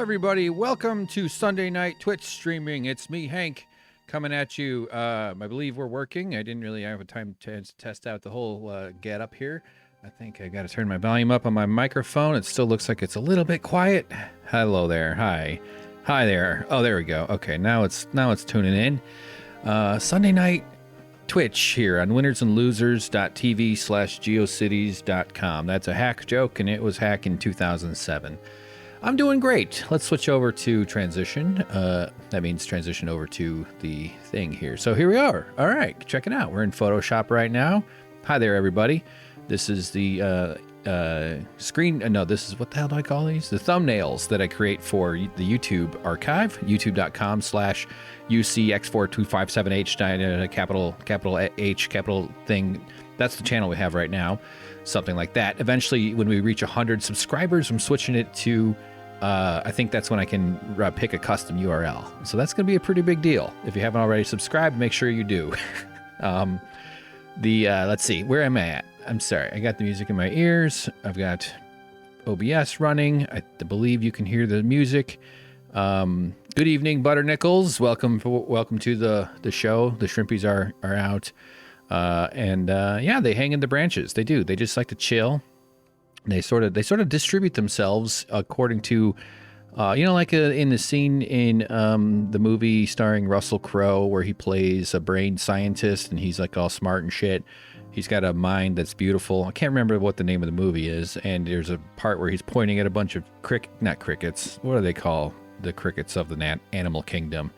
Everybody, welcome to Sunday night Twitch streaming. It's me, Hank, coming at you. I believe we're working. I didn't really have a time to test out the whole get up here. I think I got to turn my volume up on my microphone. It still looks like it's a little bit quiet. Hello there. Hi there. Oh, there we go. Okay, now it's tuning in. Sunday night Twitch here on winnersandlosers.tv/geocities.com. That's a hack joke, and it was hack in 2007. I'm doing great. Let's switch over to transition. That means transition over to the thing here. So here we are. All right, check it out. We're in Photoshop right now. Hi there, everybody. This is the screen. No, this is, what the hell do I call these? The thumbnails that I create for the YouTube archive, youtube.com/UCX42578, capital H, capital thing. That's the channel we have right now. Something like that. Eventually, when we reach 100 subscribers, I'm switching it to, I think that's when I can pick a custom URL. So that's going to be a pretty big deal. If you haven't already subscribed, make sure you do. Let's see, where am I at? I'm sorry, I got the music in my ears. I've got OBS running. I believe you can hear the music. Good evening, Butternickels. Welcome to the show. The Shrimpies are out. Yeah, they hang in the branches. They do. They just like to chill. They sort of distribute themselves according to, like in the scene in the movie starring Russell Crowe where he plays a brain scientist and he's like all smart and shit. He's got a mind that's beautiful. I can't remember what the name of the movie is. And there's a part where he's pointing at a bunch of not crickets. What do they call the crickets of the animal kingdom?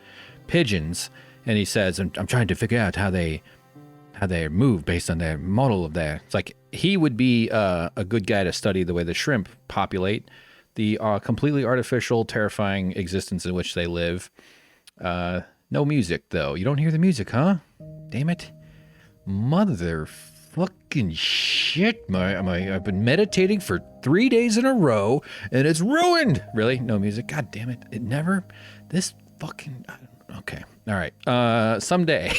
Pigeons. And he says, I'm trying to figure out how they move based on their model of their. It's like he would be a good guy to study the way the shrimp populate, the completely artificial, terrifying existence in which they live. No music, though. You don't hear the music, huh? Damn it. Mother fucking shit. I've been meditating for 3 days in a row and it's ruined. Really? No music? God damn it. It never, this fucking, okay. All right. Someday,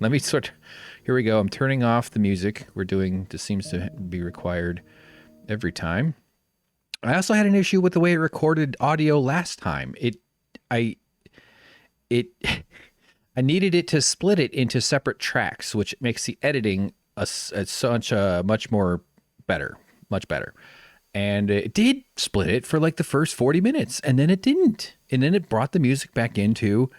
let me here we go. I'm turning off the music we're doing. This seems to be required every time. I also had an issue with the way it recorded audio last time. I needed it to split it into separate tracks, which makes the editing much better. And it did split it for like the first 40 minutes, and then it didn't. And then it brought the music back into,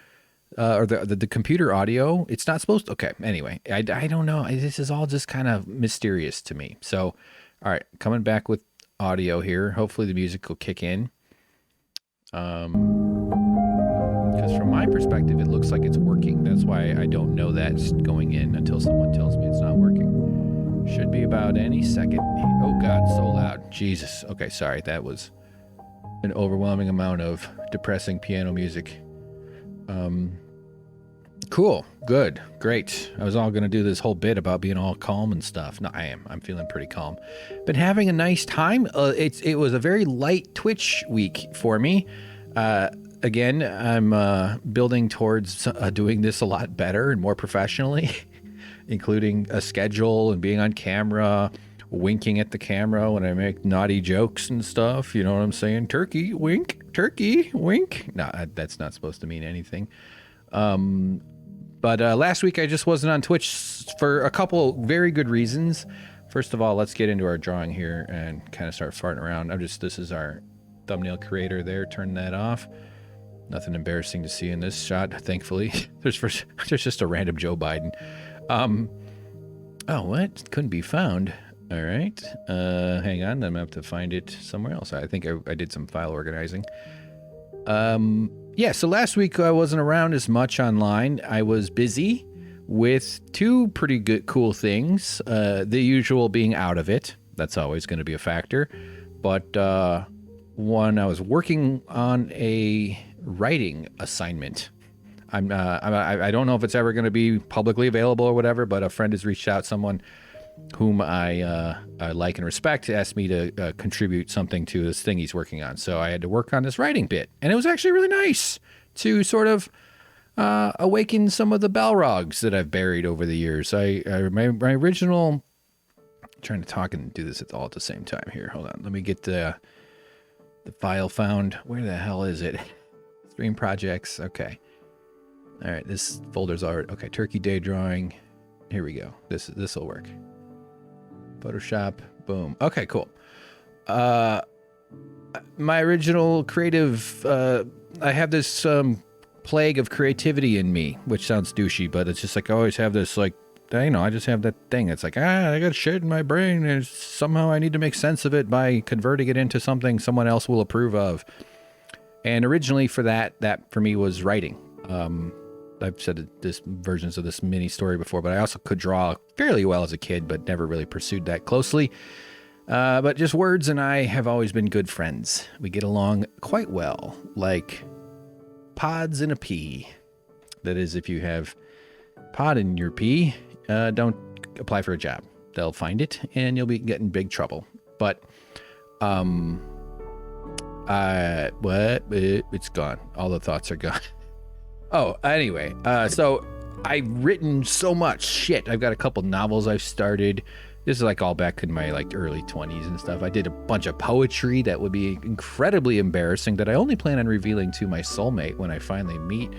or the computer audio. It's not supposed to. Okay, anyway, I don't know. This is all just kind of mysterious to me. So, all right, coming back with audio here. Hopefully the music will kick in. Because from my perspective, it looks like it's working. That's why I don't know that's going in until someone tells me it's not working. Should be about any second. Oh God, so loud. Jesus. Okay, sorry. That was an overwhelming amount of depressing piano music. Cool. Good. Great. I was all going to do this whole bit about being all calm and stuff. No, I am. I'm feeling pretty calm. Been having a nice time. It was a very light Twitch week for me. Again, I'm building towards doing this a lot better and more professionally, including a schedule and being on camera, winking at the camera when I make naughty jokes and stuff. You know what I'm saying? Turkey, wink, turkey, wink. No, that's not supposed to mean anything. But last week I just wasn't on Twitch for a couple very good reasons. First of all, let's get into our drawing here and kind of start farting around. This is our thumbnail creator there. Turn that off. Nothing embarrassing to see in this shot, thankfully. There's just a random Joe Biden. Oh, what? Couldn't be found. All right. Hang on. I'm going to have to find it somewhere else. I think I did some file organizing. Yeah, so last week I wasn't around as much online. I was busy with two pretty good, cool things. The usual being out of it. That's always going to be a factor. But one, I was working on a writing assignment. I don't know if it's ever going to be publicly available or whatever, but a friend has reached out, someone whom I like and respect, asked me to contribute something to this thing he's working on. So I had to work on this writing bit, and it was actually really nice to sort of awaken some of the Balrogs that I've buried over the years. My original, I'm trying to talk and do this all at the same time here. Hold on, let me get the file found. Where the hell is it? Stream projects. Okay. All right, this folder's already okay. Turkey Day drawing. Here we go. This will work. Photoshop. Boom. Okay, cool. My original creative. I have this plague of creativity in me, which sounds douchey, but it's just like I always have this like. I just have that thing. It's like, I got shit in my brain, and somehow I need to make sense of it by converting it into something someone else will approve of. And originally for that for me was writing. I've said this versions of this mini story before, but I also could draw fairly well as a kid, but never really pursued that closely. But just words and I have always been good friends. We get along quite well, like pods in a pea. That is, if you have pod in your pea, don't apply for a job. They'll find it and you'll be getting big trouble. But it's gone. All the thoughts are gone. Oh, anyway, so I've written so much shit. I've got a couple novels I've started. This is like all back in my like early 20s and stuff. I did a bunch of poetry that would be incredibly embarrassing that I only plan on revealing to my soulmate when I finally meet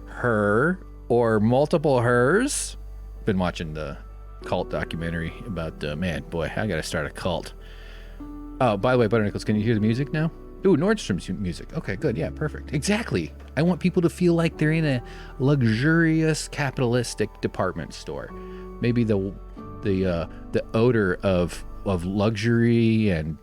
her or multiple hers. Been watching the cult documentary about man, boy, I gotta start a cult. Oh, by the way, Butternickles, can you hear the music now? Ooh, Nordstrom's music. Okay, good. Yeah, perfect. Exactly. I want people to feel like they're in a luxurious capitalistic department store. Maybe the odor of luxury and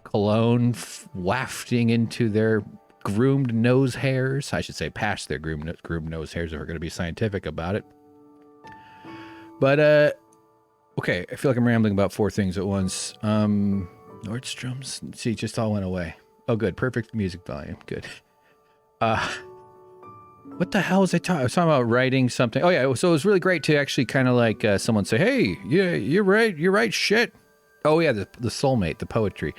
cologne wafting into their groomed nose hairs. I should say past their groomed nose hairs if we're going to be scientific about it. But okay, I feel like I'm rambling about four things at once. Nordstrom's, see, it just all went away. Oh, good. Perfect music volume. Good. what the hell was I talking? I was talking about writing something. Oh yeah, so it was really great to actually kind of like someone say, "Hey, yeah, you're right, shit." Oh yeah, the soulmate, the poetry,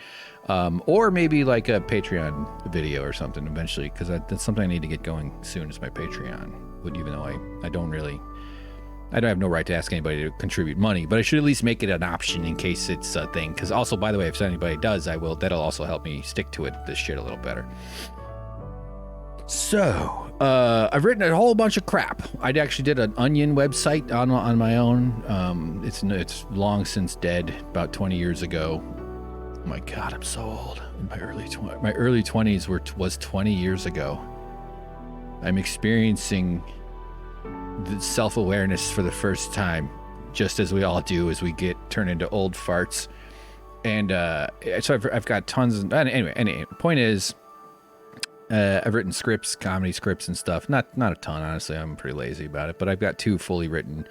or maybe like a Patreon video or something eventually, because that's something I need to get going soon. Is my Patreon, even though I don't have no right to ask anybody to contribute money, but I should at least make it an option in case it's a thing. Because also, by the way, if anybody does, that'll also help me stick to this shit a little better. So, I've written a whole bunch of crap. I actually did an Onion website on my own. It's long since dead, about 20 years ago. Oh my God, I'm so old. In my early 20s was 20 years ago. I'm experiencing the self-awareness for the first time, just as we all do as we turn into old farts. And so I've got tons of... Anyway, point is... I've written scripts, comedy scripts and stuff. Not a ton, honestly. I'm pretty lazy about it. But I've got 2 fully written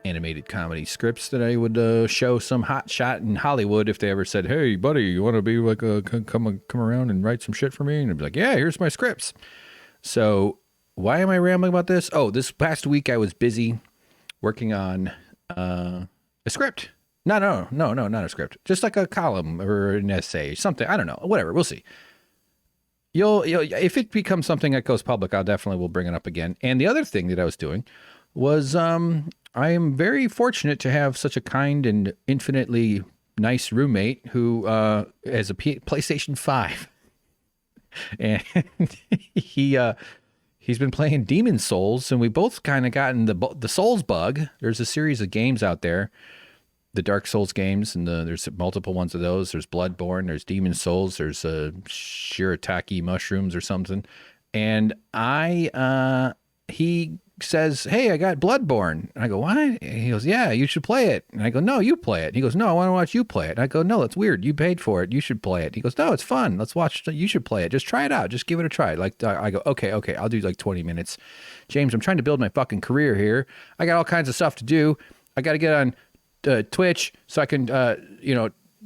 animated comedy scripts that I would show some hot shot in Hollywood if they ever said, "Hey, buddy, you want to be like come around and write some shit for me?" And I'd be like, "Yeah, here's my scripts." So why am I rambling about this? Oh, this past week I was busy working on a script. No, not a script. Just like a column or an essay, something. I don't know. Whatever. We'll see. You'll if it becomes something that goes public, I'll definitely will bring it up again. And the other thing that I was doing was I am very fortunate to have such a kind and infinitely nice roommate who has a PlayStation 5. And he's been playing Demon Souls, and we both kind of gotten the Souls bug. There's a series of games out there, the Dark Souls games, and there's multiple ones of those. There's Bloodborne, there's Demon Souls, there's shirataki mushrooms or something. And he says, "Hey, I got Bloodborne." And I go, "What?" And he goes, "Yeah, you should play it." And I go, "No, you play it." And he goes, "No, I want to watch you play it." And I go, "No, that's weird. You paid for it. You should play it." And he goes, "No, it's fun. Let's watch. You should play it. Just try it out. Just give it a try." Like, I go, okay, I'll do like 20 minutes. James, I'm trying to build my fucking career here. I got all kinds of stuff to do. I got to get on Twitch so I can,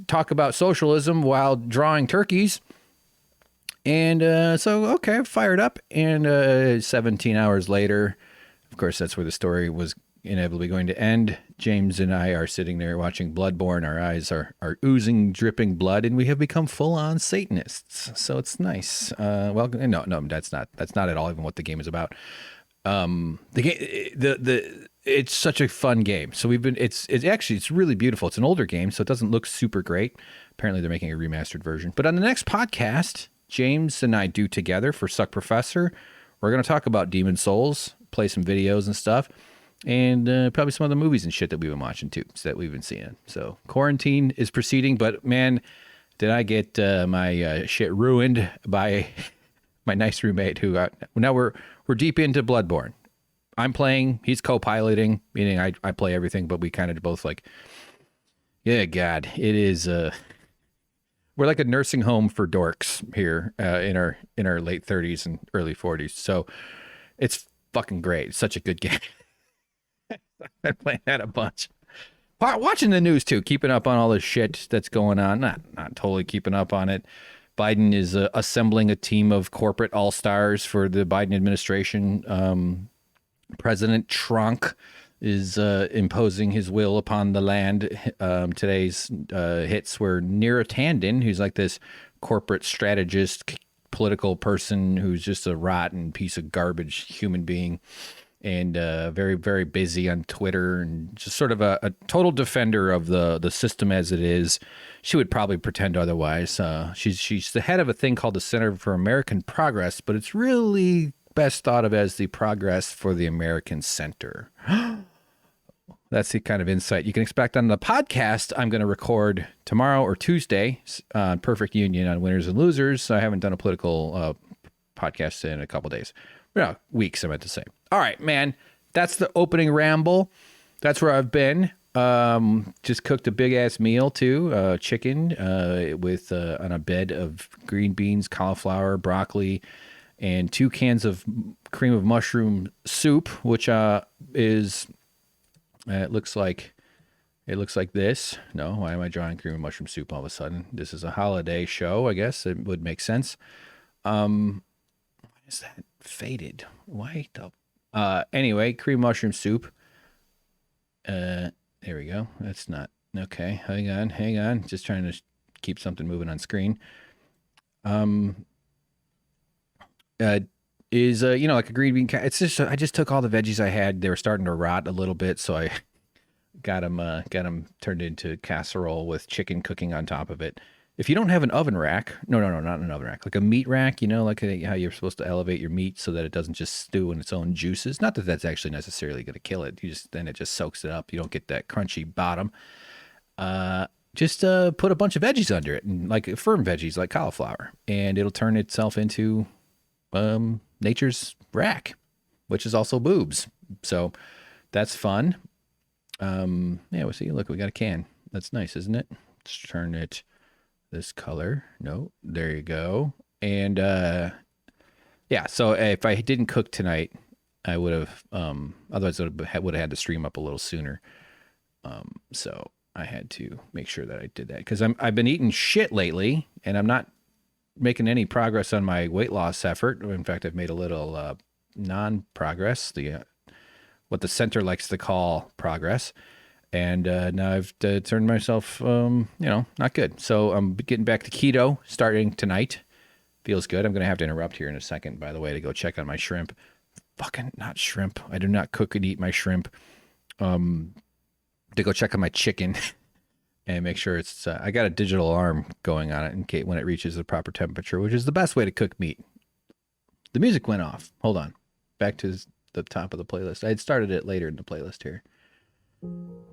talk about socialism while drawing turkeys. And so, okay, fired up. And 17 hours later, of course, that's where the story was inevitably going to end. James and I are sitting there watching Bloodborne. Our eyes are oozing, dripping blood, and we have become full-on Satanists. So it's nice. No, that's not at all even what the game is about. The game, it's such a fun game. So it's really beautiful. It's an older game, so it doesn't look super great. Apparently, they're making a remastered version. But on the next podcast, James and I do together for Suck Professor, we're going to talk about Demon Souls, play some videos and stuff, and probably some other movies and shit that we've been watching too, that we've been seeing. So quarantine is proceeding, but man, did I get my shit ruined by my nice roommate who now we're deep into Bloodborne. I'm playing, he's co-piloting, meaning I play everything, but we kind of both like, yeah, God, it is we're like a nursing home for dorks here in our late 30s and early 40s. So it's fucking great. It's such a good game. I'm playing that a bunch. Watching the news too, keeping up on all this shit that's going on. Not totally keeping up on it. Biden is assembling a team of corporate all-stars for the Biden administration. President Trump is imposing his will upon the land. Today's hits were Neera Tanden, who's like this corporate strategist, political person who's just a rotten piece of garbage human being, and very, very busy on Twitter, and just sort of a total defender of the system as it is. She would probably pretend otherwise. She's the head of a thing called the Center for American Progress, but it's really best thought of as the Progress for the American Center. That's the kind of insight you can expect on the podcast I'm going to record tomorrow or Tuesday on Perfect Union on Winners and Losers. I haven't done a political podcast in a couple days. No, weeks, I meant to say. All right, man. That's the opening ramble. That's where I've been. Just cooked a big-ass meal, too. Chicken with on a bed of green beans, cauliflower, broccoli, and 2 cans of cream of mushroom soup, which is... it looks like this. No, why am I drawing cream of mushroom soup all of a sudden? This is a holiday show, I guess. It would make sense. is that faded? Why the... Anyway, cream mushroom soup. There we go. That's not... Okay, hang on. Just trying to keep something moving on screen. You know, like a green bean... It's just... I just took all the veggies I had. They were starting to rot a little bit, so I got them turned into casserole with chicken cooking on top of it. If you don't have an oven rack, no, not an oven rack, like a meat rack, you know, like how you're supposed to elevate your meat so that it doesn't just stew in its own juices. Not that that's actually necessarily going to kill it. Then it just soaks it up. You don't get that crunchy bottom. Just put a bunch of veggies under it, and like firm veggies like cauliflower, and it'll turn itself into nature's rack, which is also boobs. So that's fun. Yeah, we'll see. Look, we got a can. That's nice, isn't it? Let's turn it this color. No, there you go. And yeah, so if I didn't cook tonight, I would have otherwise I would have had to stream up a little sooner. So I had to make sure that I did that because I've been eating shit lately, and I'm not making any progress on my weight loss effort. In fact, I've made a little non-progress, what the center likes to call progress. And now I've turned myself, you know, not good. So I'm getting back to keto starting tonight. Feels good. I'm going to have to interrupt here in a second, by the way, to go check on my shrimp. Fucking not shrimp. I do not cook and eat my shrimp. To go check on my chicken and make sure it's, I got a digital alarm going on it in case when it reaches the proper temperature, which is the best way to cook meat. The music went off. Hold on. Back to the top of the playlist. I had started it later in the playlist here.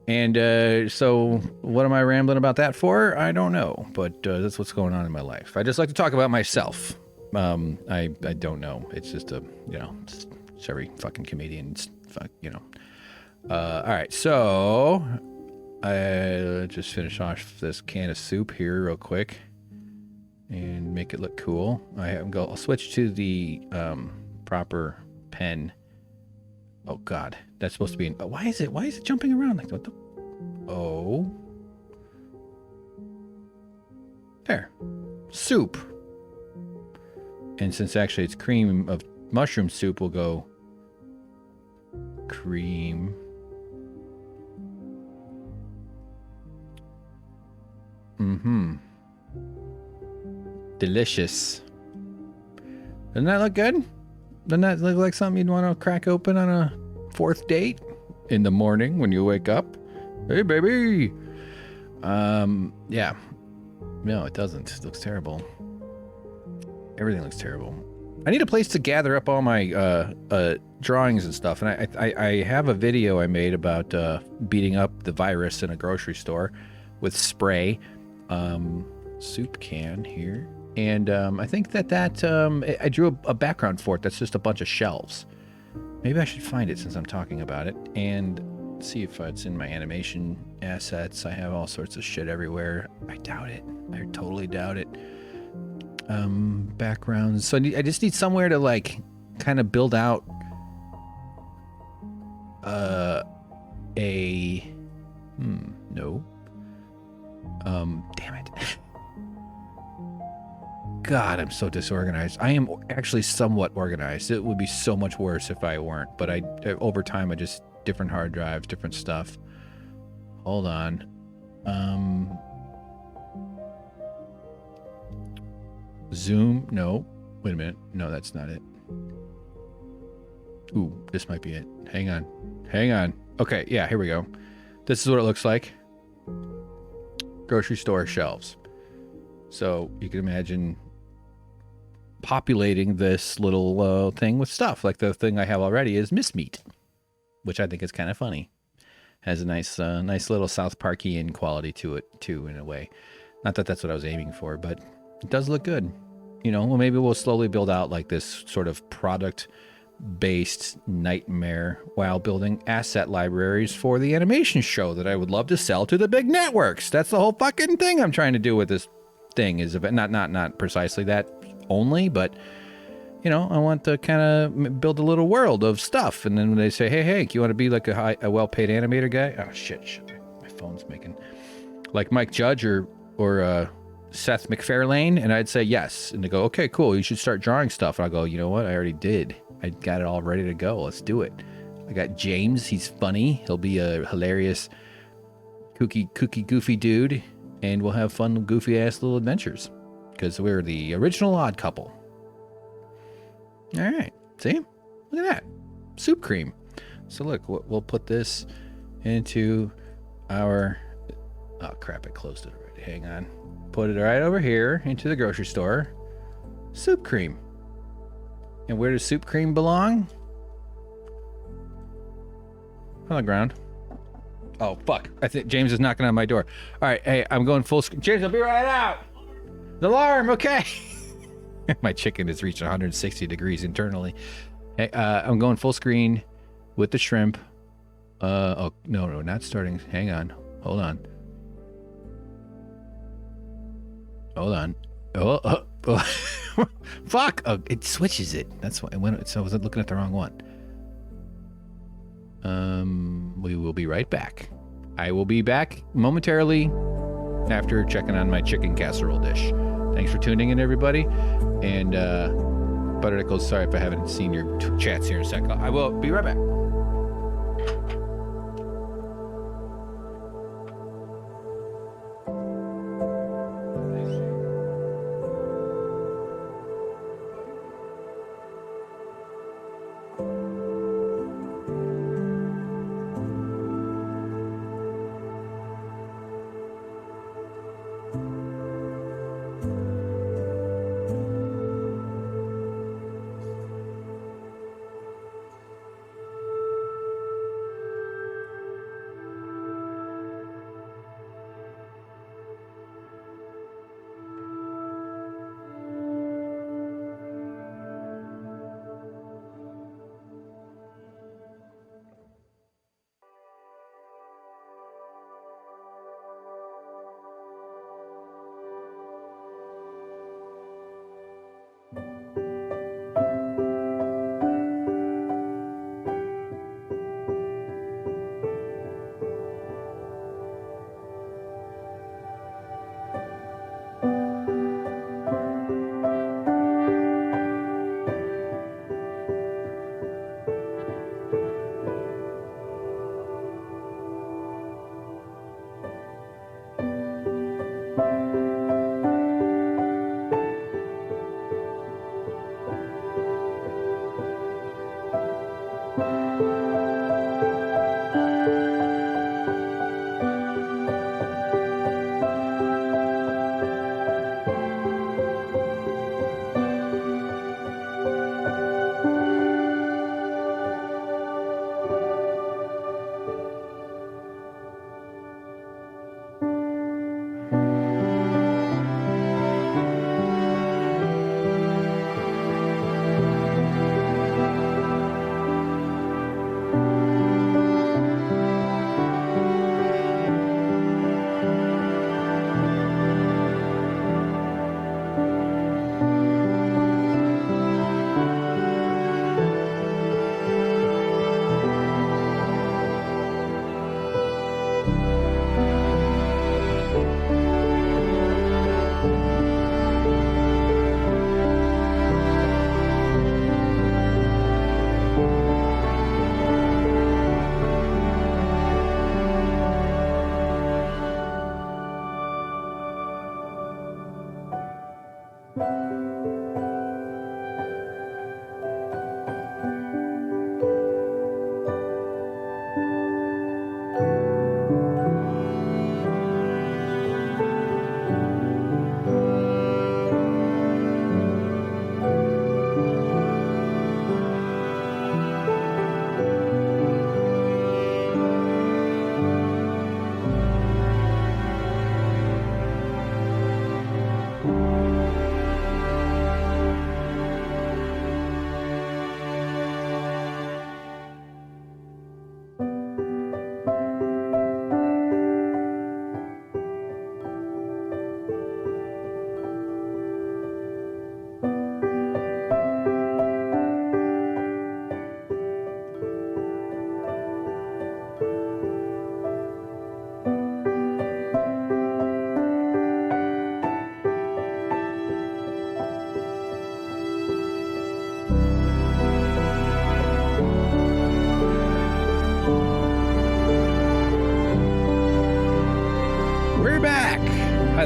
And so what am I rambling about that for? I don't know, but that's what's going on in my life. I just like to talk about myself. I don't know. It's just a, you know, it's every fucking comedian's you know. All right, so I just finish off this can of soup here real quick and make it look cool. I'll switch to the proper pen. Oh God, that's supposed to be. Why is it jumping around like what the? Oh, there, soup. And since actually it's cream of mushroom soup, we'll go cream. Delicious. Doesn't that look good? Doesn't that look like something you'd want to crack open on a fourth date in the morning when you wake up? Hey, baby. Yeah. No, it doesn't. It looks terrible. Everything looks terrible. I need a place to gather up all my drawings and stuff. And I have a video I made about beating up the virus in a grocery store with spray. Soup can here. And I think that I drew a background for it that's just a bunch of shelves. Maybe I should find it since I'm talking about it and see if it's in my animation assets. I have all sorts of shit everywhere. I doubt it. I totally doubt it. Backgrounds. So I just need somewhere to like kind of build out no. Damn it. God, I'm so disorganized. I am actually somewhat organized. It would be so much worse if I weren't. But over time, I just different hard drives, different stuff. Hold on. Zoom. No. Wait a minute. No, that's not it. Ooh, this might be it. Hang on. Okay, yeah, here we go. This is what it looks like. Grocery store shelves. So you can imagine populating this little thing with stuff. Like the thing I have already is Miss Meat, which I think is kind of funny. Has a nice little South Parkian quality to it too, in a way. Not that that's what I was aiming for, but it does look good. You know, well, maybe we'll slowly build out like this sort of product-based nightmare while building asset libraries for the animation show that I would love to sell to the big networks. That's the whole fucking thing I'm trying to do with this thing. Is not precisely that only, but you know, I want to kind of build a little world of stuff. And then when they say, hey, you want to be like a well-paid animator guy? Oh shit, my phone's making like Mike Judge or Seth MacFarlane? And I'd say yes. And they go, okay, cool. You should start drawing stuff. And I'll go, you know what? I already did. I got it all ready to go. Let's do it. I got James. He's funny. He'll be a hilarious, kooky, goofy dude. And we'll have fun, goofy ass little adventures. Because we're the original odd couple. All right. See? Look at that. Soup cream. So look, we'll put this into our... Oh, crap. I closed it already. Hang on. Put it right over here into the grocery store. Soup cream. And where does soup cream belong? On the ground. Oh, fuck. I think James is knocking on my door. All right. Hey, I'm going full screen. James, I'll be right out. The alarm. Okay. My chicken has reached 160 degrees internally. Hey, I'm going full screen with the shrimp. Oh, no, not starting. Hang on. Hold on. Oh. Fuck. Oh, it switches it. That's why so I was looking at the wrong one. We will be right back. I will be back momentarily after checking on my chicken casserole dish. Thanks for tuning in, everybody. And Butternickles, sorry if I haven't seen your chats here in a second. I will be right back.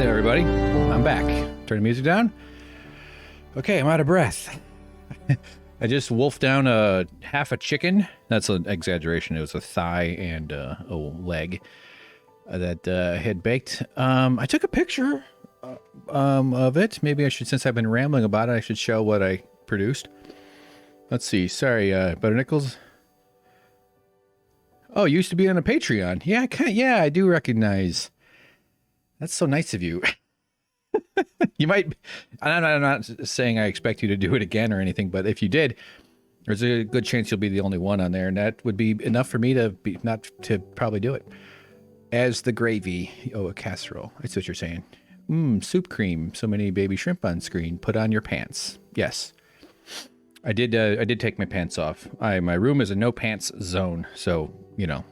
everybody. I'm back. Turn the music down. Okay, I'm out of breath. I just wolfed down half a chicken. That's an exaggeration. It was a thigh and a leg that I had baked. I took a picture of it. Maybe I should, since I've been rambling about it, I should show what I produced. Let's see. Sorry, Butter Nickels. Oh, you used to be on a Patreon. Yeah, yeah, I do recognize. That's so nice of you. You might, I'm not saying I expect you to do it again or anything, but if you did, there's a good chance you'll be the only one on there, and that would be enough for me to not to probably do it. As the gravy, a casserole. That's what you're saying. Soup cream. So many baby shrimp on screen. Put on your pants. Yes, I did take my pants off. My room is a no pants zone, so you know.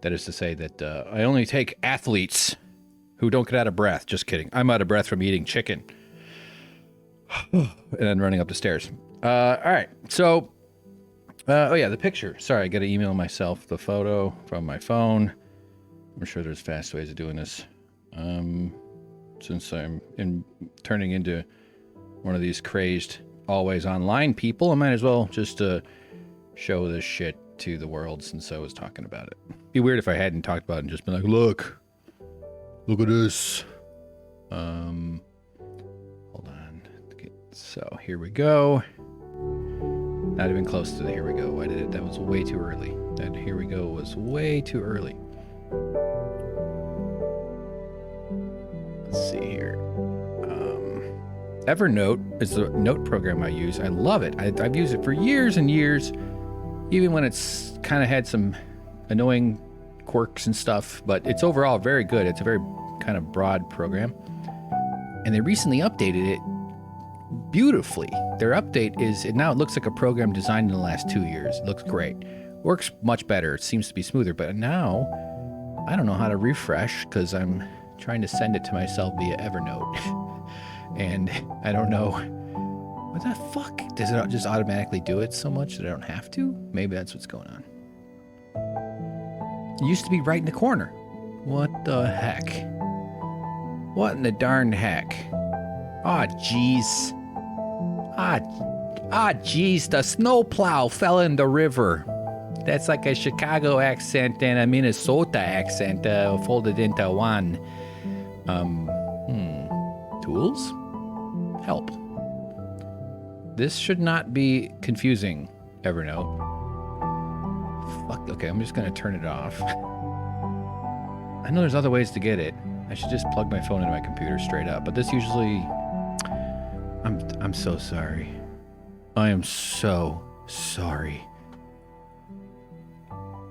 That is to say that I only take athletes who don't get out of breath. Just kidding. I'm out of breath from eating chicken. And then running up the stairs. All right. So, oh yeah, the picture. Sorry, I got to email myself the photo from my phone. I'm sure there's fast ways of doing this. Since I'm turning into one of these crazed, always online people, I might as well just show this shit to the world since I was talking about it. It'd be weird if I hadn't talked about it and just been like, look at this. Hold on. So here we go. Not even close to the here we go. Why did it? That was way too early. That here we go was way too early. Let's see here. Evernote is the note program I use. I love it. I've used it for years and years, even when it's kind of had some annoying quirks and stuff, but it's overall very good. It's a very kind of broad program, and they recently updated it beautifully. Their update is now it looks like a program designed in the last 2 years. It looks great, works much better. It seems to be smoother, but now I don't know how to refresh because I'm trying to send it to myself via Evernote and I don't know what the fuck. Does it just automatically do it so much that I don't have to? Maybe that's what's going on. It used to be right in the corner. What the heck? What in the darn heck? Aw, jeez. Jeez, the snowplow fell in the river. That's like a Chicago accent and a Minnesota accent folded into one. Tools? Help. This should not be confusing, Evernote. Fuck, okay, I'm just gonna turn it off. I know there's other ways to get it. I should just plug my phone into my computer straight up, but this usually... I'm so sorry. I am so sorry.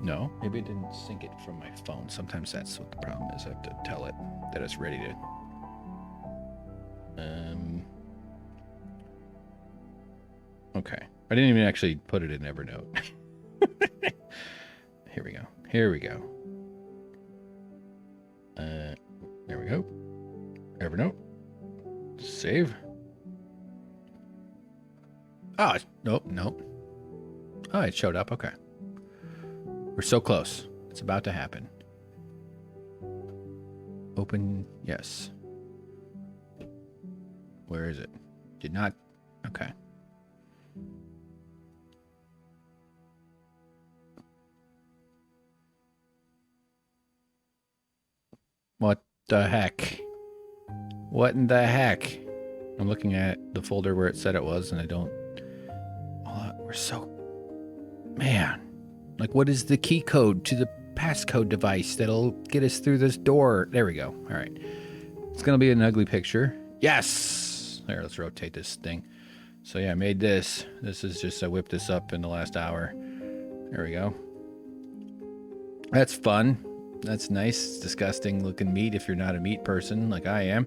No, maybe it didn't sync it from my phone. Sometimes that's what the problem is. I have to tell it that it's ready to... Okay. I didn't even actually put it in Evernote. Here we go. Here we go. There we go. Evernote. Save. Oh, nope. Oh, it showed up. Okay. We're so close. It's about to happen. Open. Yes. Where is it? Did not. Okay. What the heck? What in the heck? I'm looking at the folder where it said it was, and I don't... we're so... Man. Like, what is the key code to the passcode device that'll get us through this door? There we go. All right. It's going to be an ugly picture. Yes! There, let's rotate this thing. So, yeah, I made this. This is just... I whipped this up in the last hour. There we go. That's fun. That's nice. It's disgusting looking meat if you're not a meat person like I am.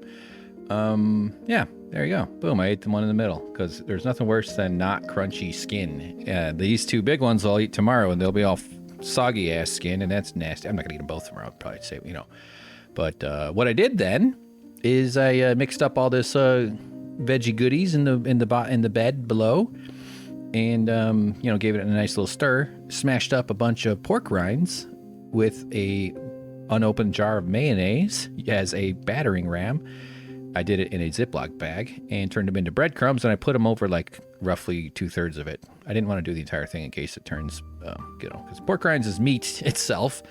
Yeah, there you go. Boom, I ate the one in the middle because there's nothing worse than not crunchy skin. These two big ones I'll eat tomorrow and they'll be all soggy ass skin and that's nasty. I'm not gonna eat them both tomorrow. I'd probably say, you know. But what I did then is I mixed up all this veggie goodies in the bed below and you know, gave it a nice little stir. Smashed up a bunch of pork rinds with a unopened jar of mayonnaise as a battering ram. I did it in a Ziploc bag and turned them into breadcrumbs, and I put them over like roughly 2/3 of it. I didn't want to do the entire thing in case it turns, because pork rinds is meat itself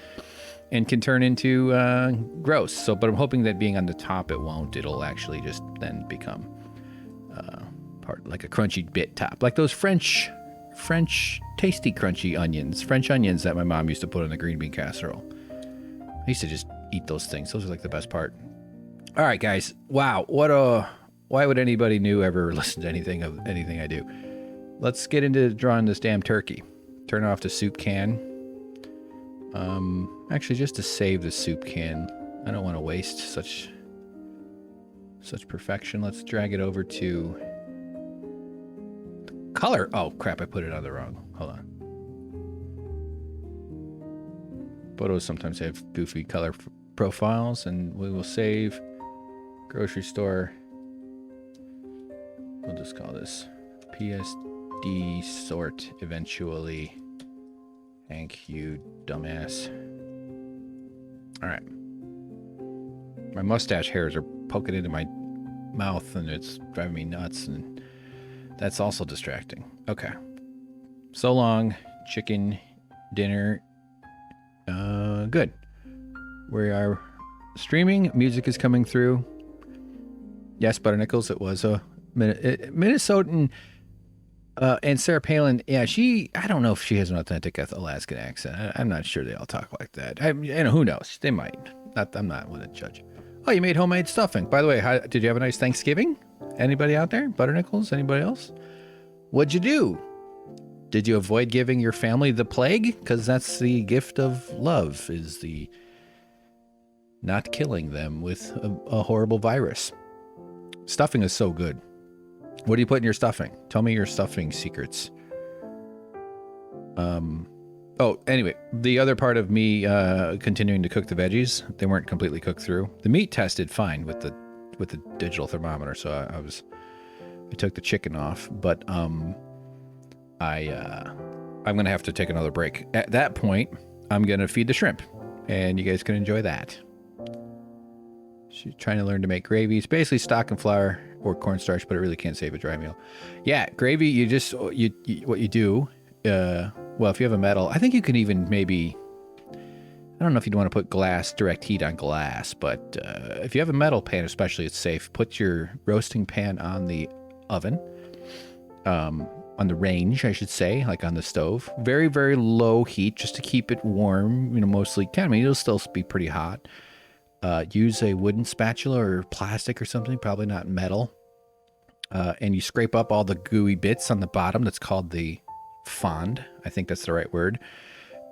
and can turn into gross. So, but I'm hoping that being on the top, it won't. It'll actually just then become part like a crunchy bit top, like those French tasty crunchy onions, French onions that my mom used to put in the green bean casserole. I used to just eat those things. Those are like the best part. All right, guys. Wow. Why would anybody new ever listen to anything I do? Let's get into drawing this damn turkey. Turn off the soup can. Actually, just to save the soup can, I don't want to waste such perfection. Let's drag it over to color. Oh crap, I put it on the wrong. Hold on. Photos sometimes have goofy color profiles, and we will save grocery store. We'll just call this PSD sort eventually. Thank you, dumbass. All right. My mustache hairs are poking into my mouth, and it's driving me nuts, and that's also distracting. Okay. So long, chicken dinner. Good. We are streaming. Music is coming through. Yes, Butternickels, it was a Minnesotan. And Sarah Palin, yeah, I don't know if she has an authentic Alaskan accent. I'm not sure they all talk like that. Who knows? They might. I'm not one to judge. Oh, you made homemade stuffing. By the way, did you have a nice Thanksgiving? Anybody out there? Butternickels? Anybody else? What'd you do? Did you avoid giving your family the plague? Because that's the gift of love, is the not killing them with a horrible virus. Stuffing is so good. What do you put in your stuffing? Tell me your stuffing secrets. Anyway, the other part of me continuing to cook the veggies, they weren't completely cooked through. The meat tested fine with the digital thermometer, so I took the chicken off, but I'm gonna have to take another break. At that point, I'm gonna feed the shrimp, and you guys can enjoy that. She's trying to learn to make gravies, basically stock and flour or cornstarch, but it really can't save a dry meal. Yeah, gravy, you what you do, well, if you have a metal, I think you can even maybe, I don't know if you'd want to put direct heat on glass, but if you have a metal pan especially, it's safe. Put your roasting pan on the oven, on the range, I should say, like on the stove. Very, very low heat just to keep it warm, mostly, it'll still be pretty hot. Use a wooden spatula or plastic or something, probably not metal. And you scrape up all the gooey bits on the bottom. That's called the fond. I think that's the right word.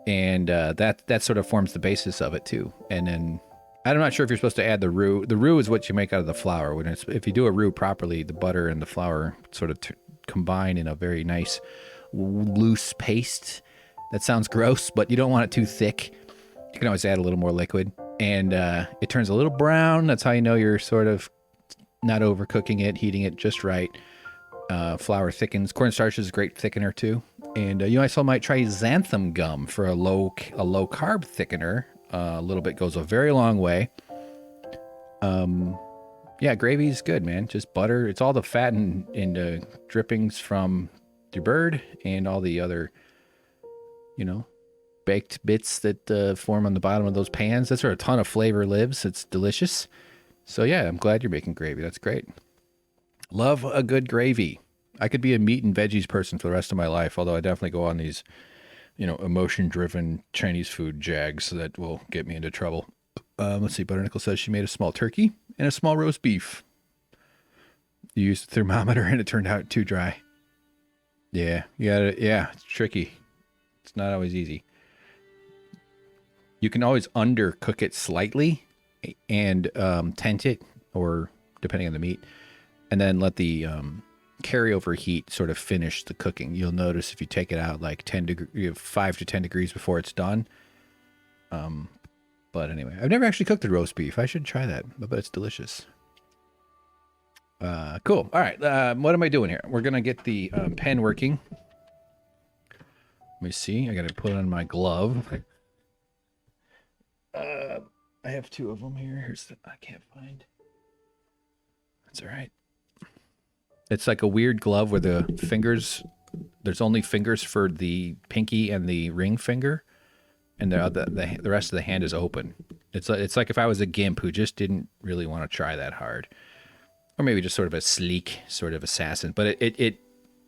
And that sort of forms the basis of it too. And then I'm not sure if you're supposed to add the roux. The roux is what you make out of the flour. If you do a roux properly, the butter and the flour sort of combine in a very nice loose paste. That sounds gross, but you don't want it too thick. You can always add a little more liquid. And it turns a little brown. That's how you know you're sort of not overcooking it, heating it just right. Flour thickens. Cornstarch is a great thickener too. And you also might try xanthan gum for a low carb thickener. A little bit goes a very long way. Yeah, gravy's good, man. Just butter. It's all the fat and drippings from your bird and all the other, baked bits that form on the bottom of those pans. That's where a ton of flavor lives. It's delicious. So yeah, I'm glad you're making gravy. That's great. Love a good gravy. I could be a meat and veggies person for the rest of my life, although I definitely go on these, emotion-driven Chinese food jags that will get me into trouble. Let's see. Butternickel says she made a small turkey and a small roast beef. You used the thermometer and it turned out too dry. Yeah, it's tricky. It's not always easy. You can always undercook it slightly and tent it, or depending on the meat, and then let the carryover heat sort of finish the cooking. You'll notice if you take it out like 5 to 10 degrees before it's done. But anyway, I've never actually cooked the roast beef. I should try that, but it's delicious. Cool. All right. What am I doing here? We're going to get the pen working. Let me see. I got to put on my glove. I have two of them here. Here's the, I can't find. That's all right. It's like a weird glove where the fingers, there's only fingers for the pinky and the ring finger, and the rest of the hand is open. It's like if I was a gimp who just didn't really want to try that hard, or maybe just sort of a sleek sort of assassin. But it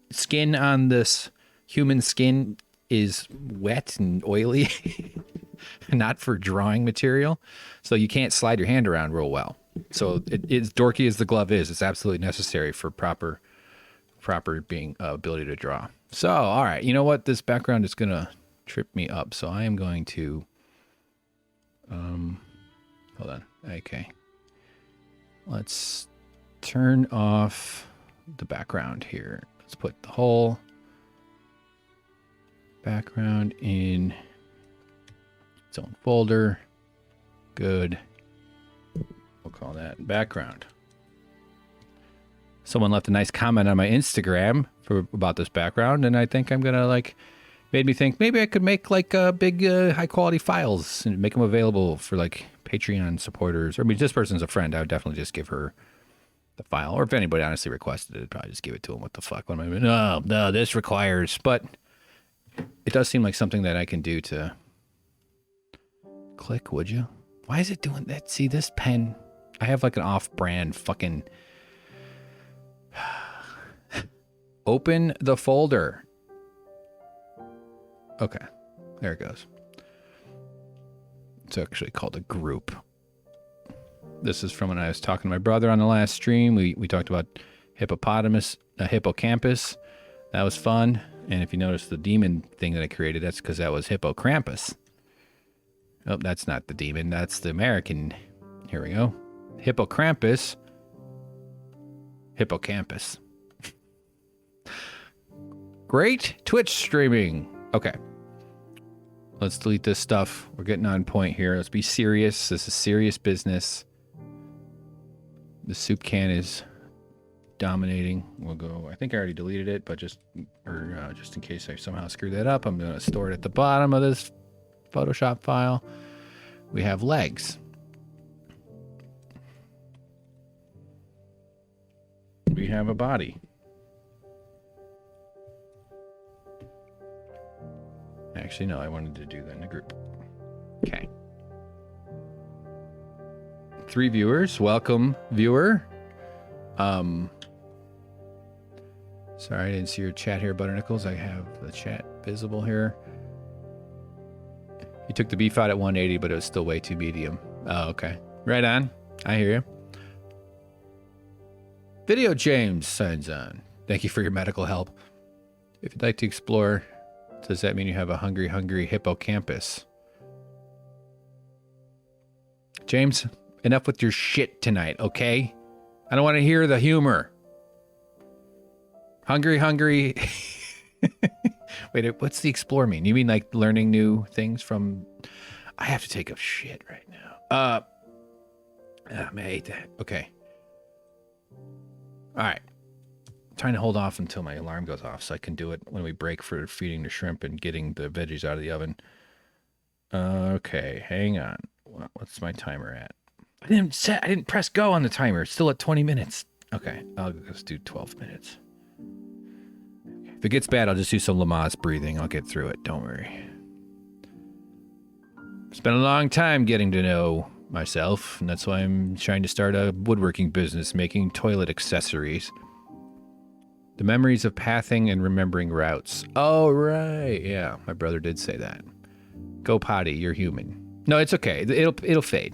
skin on this human skin is wet and oily, not for drawing material, so you can't slide your hand around real well. So it's dorky as the glove is, it's absolutely necessary for proper being ability to draw. So, all right, you know what? This background is gonna trip me up, so I am going to hold on. Okay, let's turn off the background here. Let's put the whole background in its own folder. Good. We'll call that background. Someone left a nice comment on my Instagram about this background, and I think I'm gonna made me think maybe I could make big high quality files and make them available for Patreon supporters. Or, I mean, this person's a friend. I would definitely just give her the file, or if anybody honestly requested it, I'd probably just give it to them. What the fuck? What am I? No, this requires. But it does seem like something that I can do to click. Would you? Why is it doing that? See, this pen, I have an off-brand fucking open the folder. Okay, there it goes. It's actually called a group. This is from when I was talking to my brother on the last stream. We talked about hippocampus. That was fun. And if you notice the demon thing that I created, that's because that was Hippocampus. Oh, that's not the demon. That's the American. Here we go. Hippocampus. Hippocampus. Great Twitch streaming. Okay. Let's delete this stuff. We're getting on point here. Let's be serious. This is serious business. The soup can is dominating. We'll go. I think I already deleted it, but just in case I somehow screwed that up, I'm going to store it at the bottom of this Photoshop file. We have legs. We have a body. Actually, no, I wanted to do that in a group. Okay. 3 viewers. Welcome, viewer. Sorry, I didn't see your chat here, Butternickles. I have the chat visible here. You took the beef out at 180, but it was still way too medium. Oh, okay. Right on. I hear you. Video James signs on. Thank you for your medical help. If you'd like to explore, does that mean you have a hungry hippocampus? James, enough with your shit tonight, okay? I don't want to hear the humor. Hungry. Wait, what's the explore mean? You mean learning new things from... I have to take a shit right now. I hate that. Okay. All right. I'm trying to hold off until my alarm goes off so I can do it when we break for feeding the shrimp and getting the veggies out of the oven. Okay, hang on. What's my timer at? I didn't press go on the timer. It's still at 20 minutes. Okay, I'll just do 12 minutes. If it gets bad, I'll just do some Lamaze breathing. I'll get through it. Don't worry. Spent a long time getting to know myself, and that's why I'm trying to start a woodworking business making toilet accessories. The memories of pathing and remembering routes. Oh, right. Yeah, my brother did say that. Go potty, you're human. No, it's okay. It'll fade.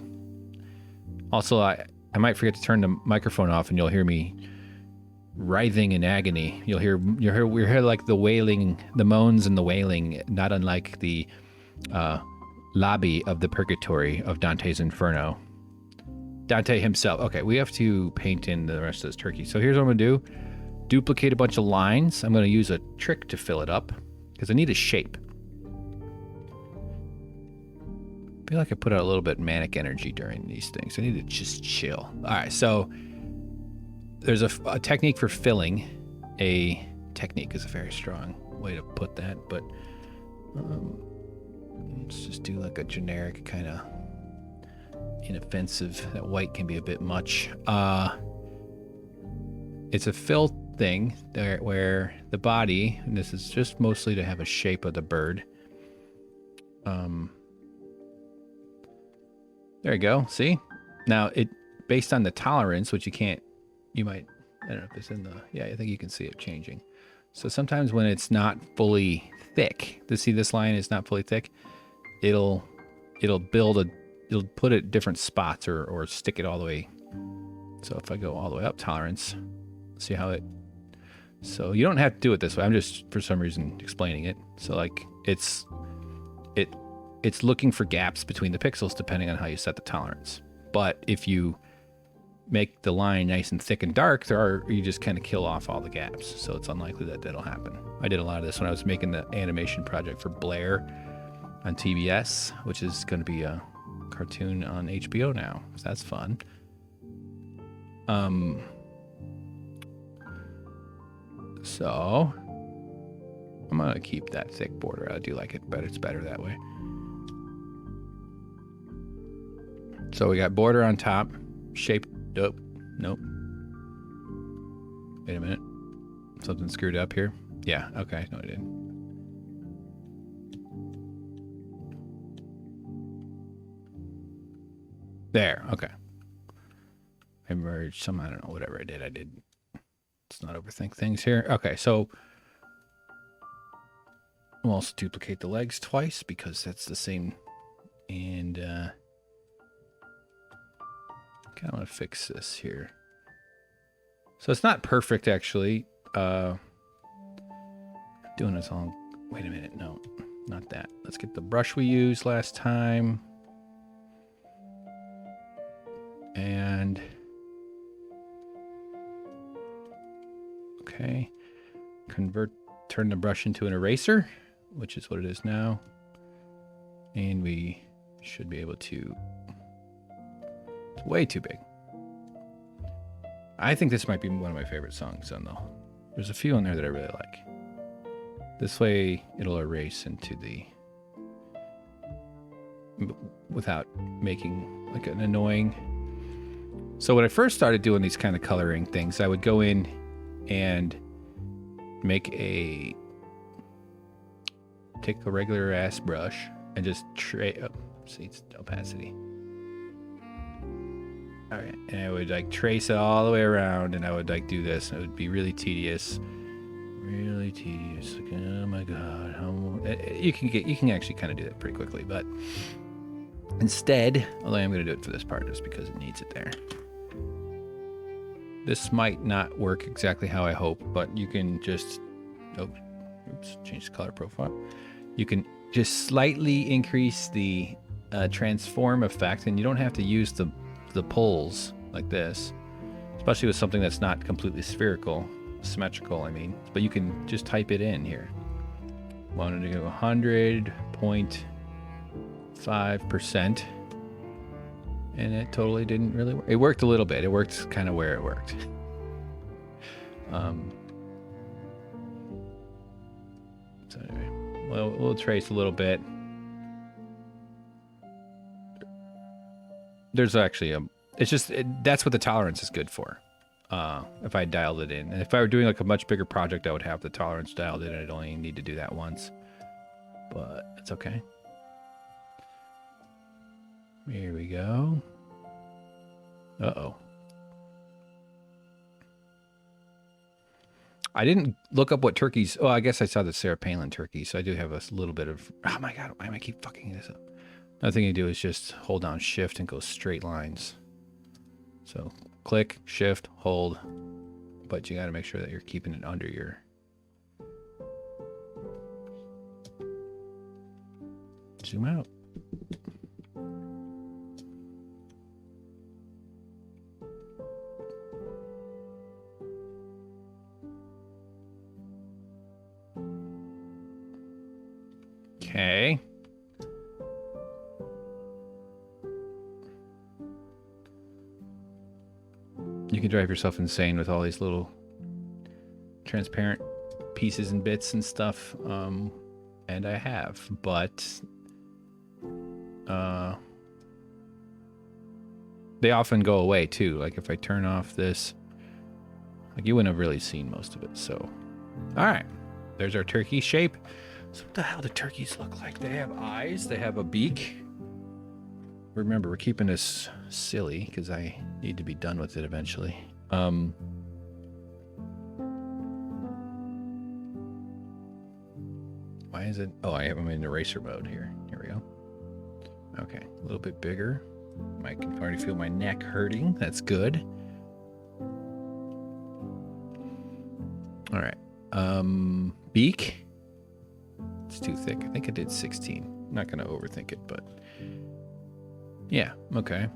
Also, I might forget to turn the microphone off, and you'll hear me writhing in agony. You'll hear like the wailing, the moans and the wailing, not unlike the lobby of the purgatory of Dante's Inferno. Dante himself. Okay, we have to paint in the rest of this turkey. So here's what I'm gonna do. Duplicate a bunch of lines. I'm gonna use a trick to fill it up because I need a shape. I feel like I put out a little bit manic energy during these things. I need to just chill. All right, so there's a technique for filling. A technique is a very strong way to put that, but let's just do like a generic kind of inoffensive. That white can be a bit much. It's a fill thing there where the body, and this is just mostly to have a shape of the bird. There you go. See? Now it based on the tolerance, which you might, I don't know if it's in the, yeah, I think you can see it changing. So sometimes when it's not fully thick, see this line is not fully thick, it'll put it at different spots or stick it all the way. So if I go all the way up tolerance, see how so you don't have to do it this way. I'm just for some reason explaining it. So like it's looking for gaps between the pixels depending on how you set the tolerance. But if you make the line nice and thick and dark, you just kind of kill off all the gaps. So it's unlikely that that'll happen. I did a lot of this when I was making the animation project for Blair on TBS, which is going to be a cartoon on HBO now. So that's fun. So I'm going to keep that thick border. I do like it, but it's better that way. So we got border on top, shape. Nope. Wait a minute. Something screwed up here. Yeah, okay. No, I didn't. There, okay. I merged some, I don't know, whatever I did. Let's not overthink things here. Okay, so we'll also duplicate the legs twice because that's the same. And kind of want to fix this here. So it's not perfect, actually. Doing this all. Wait a minute. No, not that. Let's get the brush we used last time. And okay, turn the brush into an eraser, which is what it is now. And we should be able to. It's way too big. I think this might be one of my favorite songs on the. There's a few on there that I really like. This way, it'll erase into the. Without making like an annoying. So when I first started doing these kind of coloring things, I would go in and take a regular ass brush and just see, it's opacity. All right, and I would like trace it all the way around, and I would like do this. It would be really tedious, Like, oh my god, you can actually kind of do that pretty quickly, but instead, although I'm going to do it for this part just because it needs it there. This might not work exactly how I hope, but you can just, change the color profile. You can just slightly increase the transform effect, and you don't have to use the pulls like this, especially with something that's not completely symmetrical, I mean. But you can just type it in here. Wanted to go 100.5%. And it totally didn't really work. It worked a little bit. It worked kind of where it worked. So anyway, we'll trace a little bit. There's actually that's what the tolerance is good for. If I dialed it in. And if I were doing like a much bigger project, I would have the tolerance dialed in. I'd only need to do that once. But it's okay. Here we go. Uh-oh. I didn't look up what turkeys... Oh, I guess I saw the Sarah Palin turkey, so I do have a little bit of... Oh my god, why am I keep fucking this up? Another thing you do is just hold down shift and go straight lines. So click, shift, hold. But you got to make sure that you're keeping it under your... Zoom out. Okay. You can drive yourself insane with all these little transparent pieces and bits and stuff. And I have, but they often go away too. Like if I turn off this, like you wouldn't have really seen most of it. So, all right, there's our turkey shape. So what the hell do turkeys look like? They have eyes, they have a beak. Remember, we're keeping this silly because I need to be done with it eventually. Why is it? Oh, I'm in eraser mode here. Here we go. Okay, a little bit bigger. I can already feel my neck hurting. That's good. All right. Beak. It's too thick. I think I did 16. I'm not going to overthink it, but yeah, okay.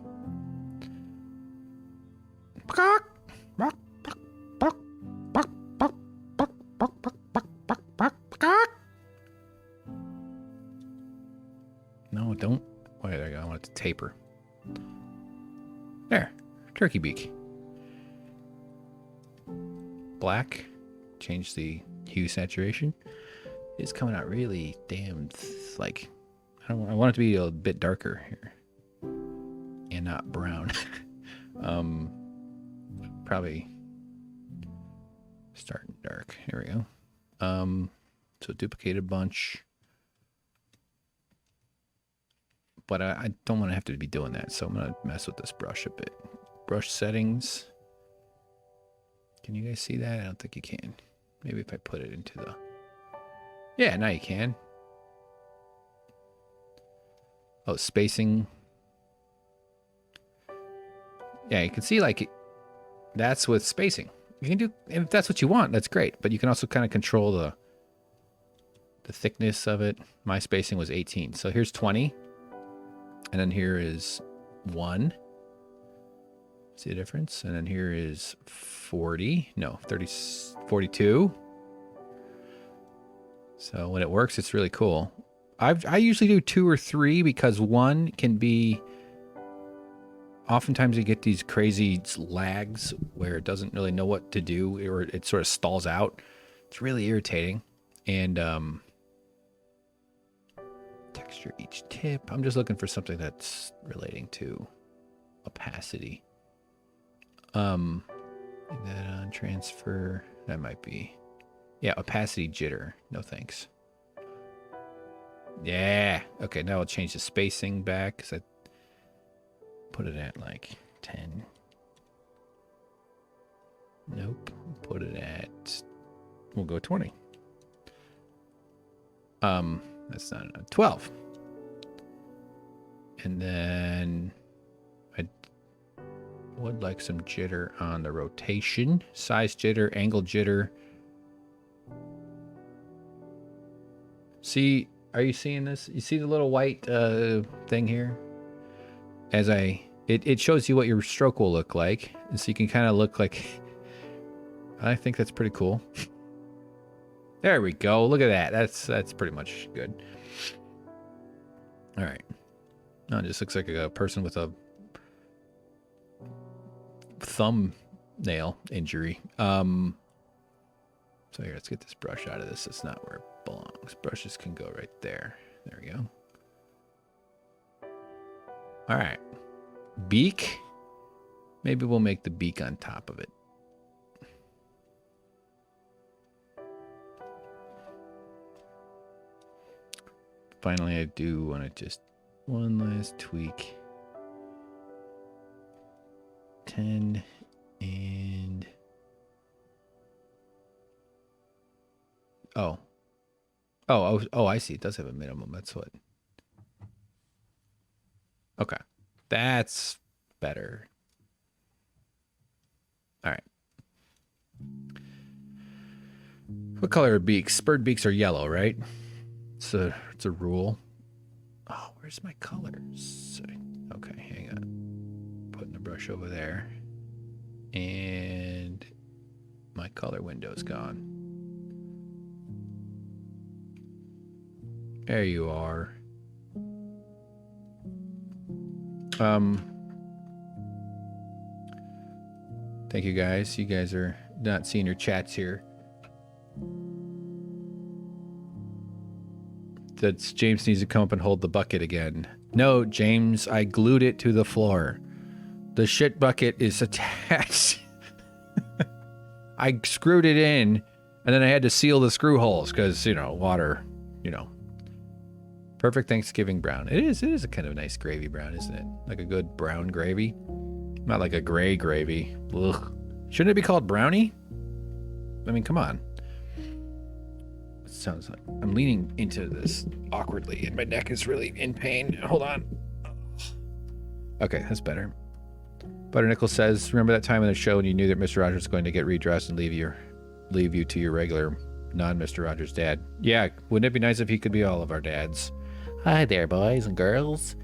No, don't. Wait, there you go. I want it to taper. There. Turkey beak. Black. Change the hue saturation. It's coming out really damn, like, I want it to be a bit darker here. And not brown. Probably starting dark. Here we go. So duplicate a bunch. But I don't want to have to be doing that, so I'm going to mess with this brush a bit. Brush settings. Can you guys see that? I don't think you can. Maybe if I put it into the... Yeah, now you can. Oh, spacing. Yeah, you can see like that's with spacing. You can do, if that's what you want, that's great. But you can also kind of control the thickness of it. My spacing was 18. So here's 20. And then here is 1. See the difference? And then here is 40. No, 30, 42. So when it works, it's really cool. I usually do 2 or 3 because 1 can be... Oftentimes you get these crazy lags where it doesn't really know what to do or it sort of stalls out. It's really irritating. And texture each tip. I'm just looking for something that's relating to opacity. That on transfer. That might be. Yeah, opacity jitter. No thanks. Yeah. Okay, now I'll change the spacing back because I put it at like 10. Nope. Put it at, we'll go 20. That's not enough. 12. And then I would like some jitter on the rotation. Size jitter, angle jitter. See, are you seeing this? You see the little white thing here? As it shows you what your stroke will look like. And so you can kind of look like, I think that's pretty cool. There we go. Look at that. That's pretty much good. All right. No, it just looks like a person with a thumbnail injury. So here, let's get this brush out of this. It's not where it belongs. Brushes can go right there. There we go. All right. Beak. Maybe we'll make the beak on top of it. Finally, I do want to just one last tweak. 10 and... Oh, I see. It does have a minimum. That's what. Okay. That's better. All right. What color are beaks? Bird beaks are yellow, right? It's a rule. Oh, where's my colors? Okay, hang on. Putting the brush over there. And my color window's gone. There you are. Thank you guys. You guys are not seeing your chats here. That's James needs to come up and hold the bucket again. No, James, I glued it to the floor. The shit bucket is attached. I screwed it in, and then I had to seal the screw holes because, you know, water, you know. Perfect Thanksgiving brown. It is a kind of nice gravy brown, isn't it? Like a good brown gravy. Not like a gray gravy. Ugh. Shouldn't it be called brownie? I mean, come on. It sounds like I'm leaning into this awkwardly, and my neck is really in pain. Hold on. Okay, that's better. Butternickel says, remember that time in the show when you knew that Mr. Rogers was going to get redressed and leave you to your regular non-Mr. Rogers dad? Yeah, wouldn't it be nice if he could be all of our dads? Hi there, boys and girls.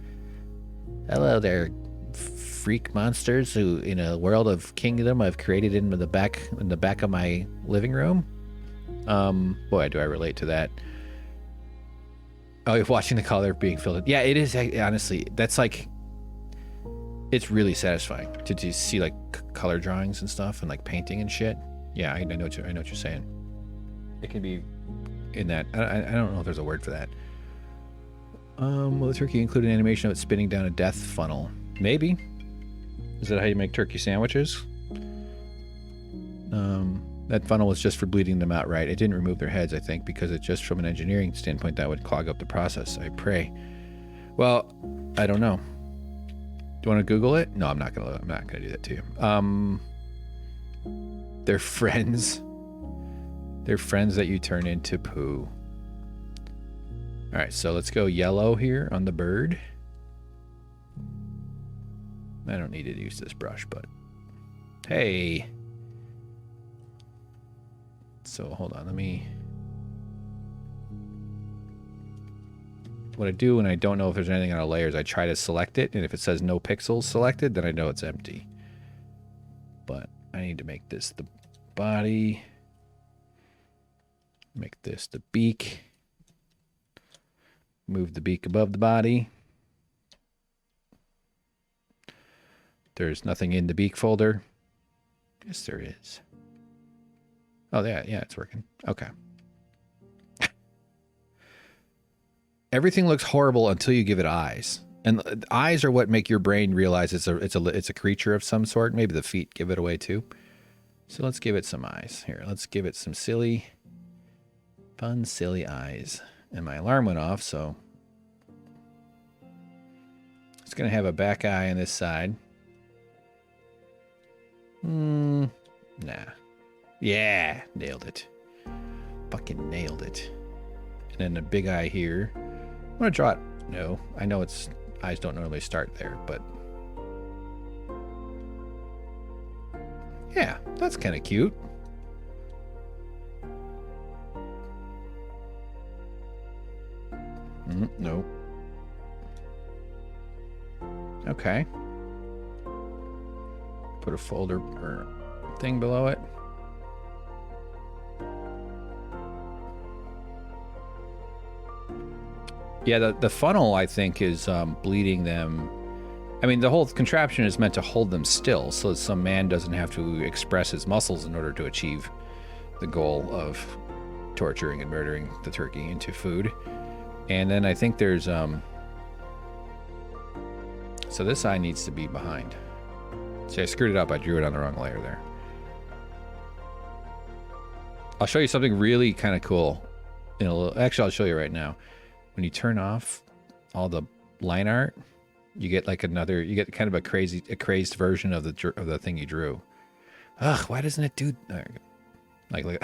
Hello there, freak monsters who, in a world of kingdom I've created in the back of my living room. Boy, do I relate to that. Oh, you're watching the color being filled in. Yeah, it is, honestly. That's like, it's really satisfying to see like color drawings and stuff and like painting and shit. Yeah, I know what you're saying. It can be in that. I don't know if there's a word for that. Will the turkey include an animation of it spinning down a death funnel? Maybe. Is that how you make turkey sandwiches? That funnel was just for bleeding them out, right? It didn't remove their heads, I think, because it's just from an engineering standpoint that would clog up the process. I pray. Well, I don't know. Do you want to Google it? No, I'm not gonna do that to you. They're friends. They're friends that you turn into poo. All right, so let's go yellow here on the bird. I don't need to use this brush, but hey. So hold on, what I do when I don't know if there's anything on our layers, I try to select it, and if it says no pixels selected, then I know it's empty. But I need to make this the body. Make this the beak. Move the beak above the body. There's nothing in the beak folder. Yes, there is. Oh, yeah, it's working. Okay. Everything looks horrible until you give it eyes. And the eyes are what make your brain realize it's a creature of some sort. Maybe the feet give it away too. So let's give it some eyes. Here, let's give it some silly, fun, silly eyes. And my alarm went off, so it's going to have a back eye on this side. Nah. Yeah, nailed it. Fucking nailed it. And then a big eye here. I'm going to draw it. No, I know its eyes don't normally start there, but yeah, that's kind of cute. No. Okay. Put a folder or thing below it. Yeah, the funnel, I think, is bleeding them. I mean, the whole contraption is meant to hold them still so that some man doesn't have to express his muscles in order to achieve the goal of torturing and murdering the turkey into food. And then I think there's... So this eye needs to be behind. See, I screwed it up. I drew it on the wrong layer there. I'll show you something really kind of cool. Actually, I'll show you right now. When you turn off all the line art, you get like you get kind of a crazed version of the thing you drew. Ugh, why doesn't it do? Like look,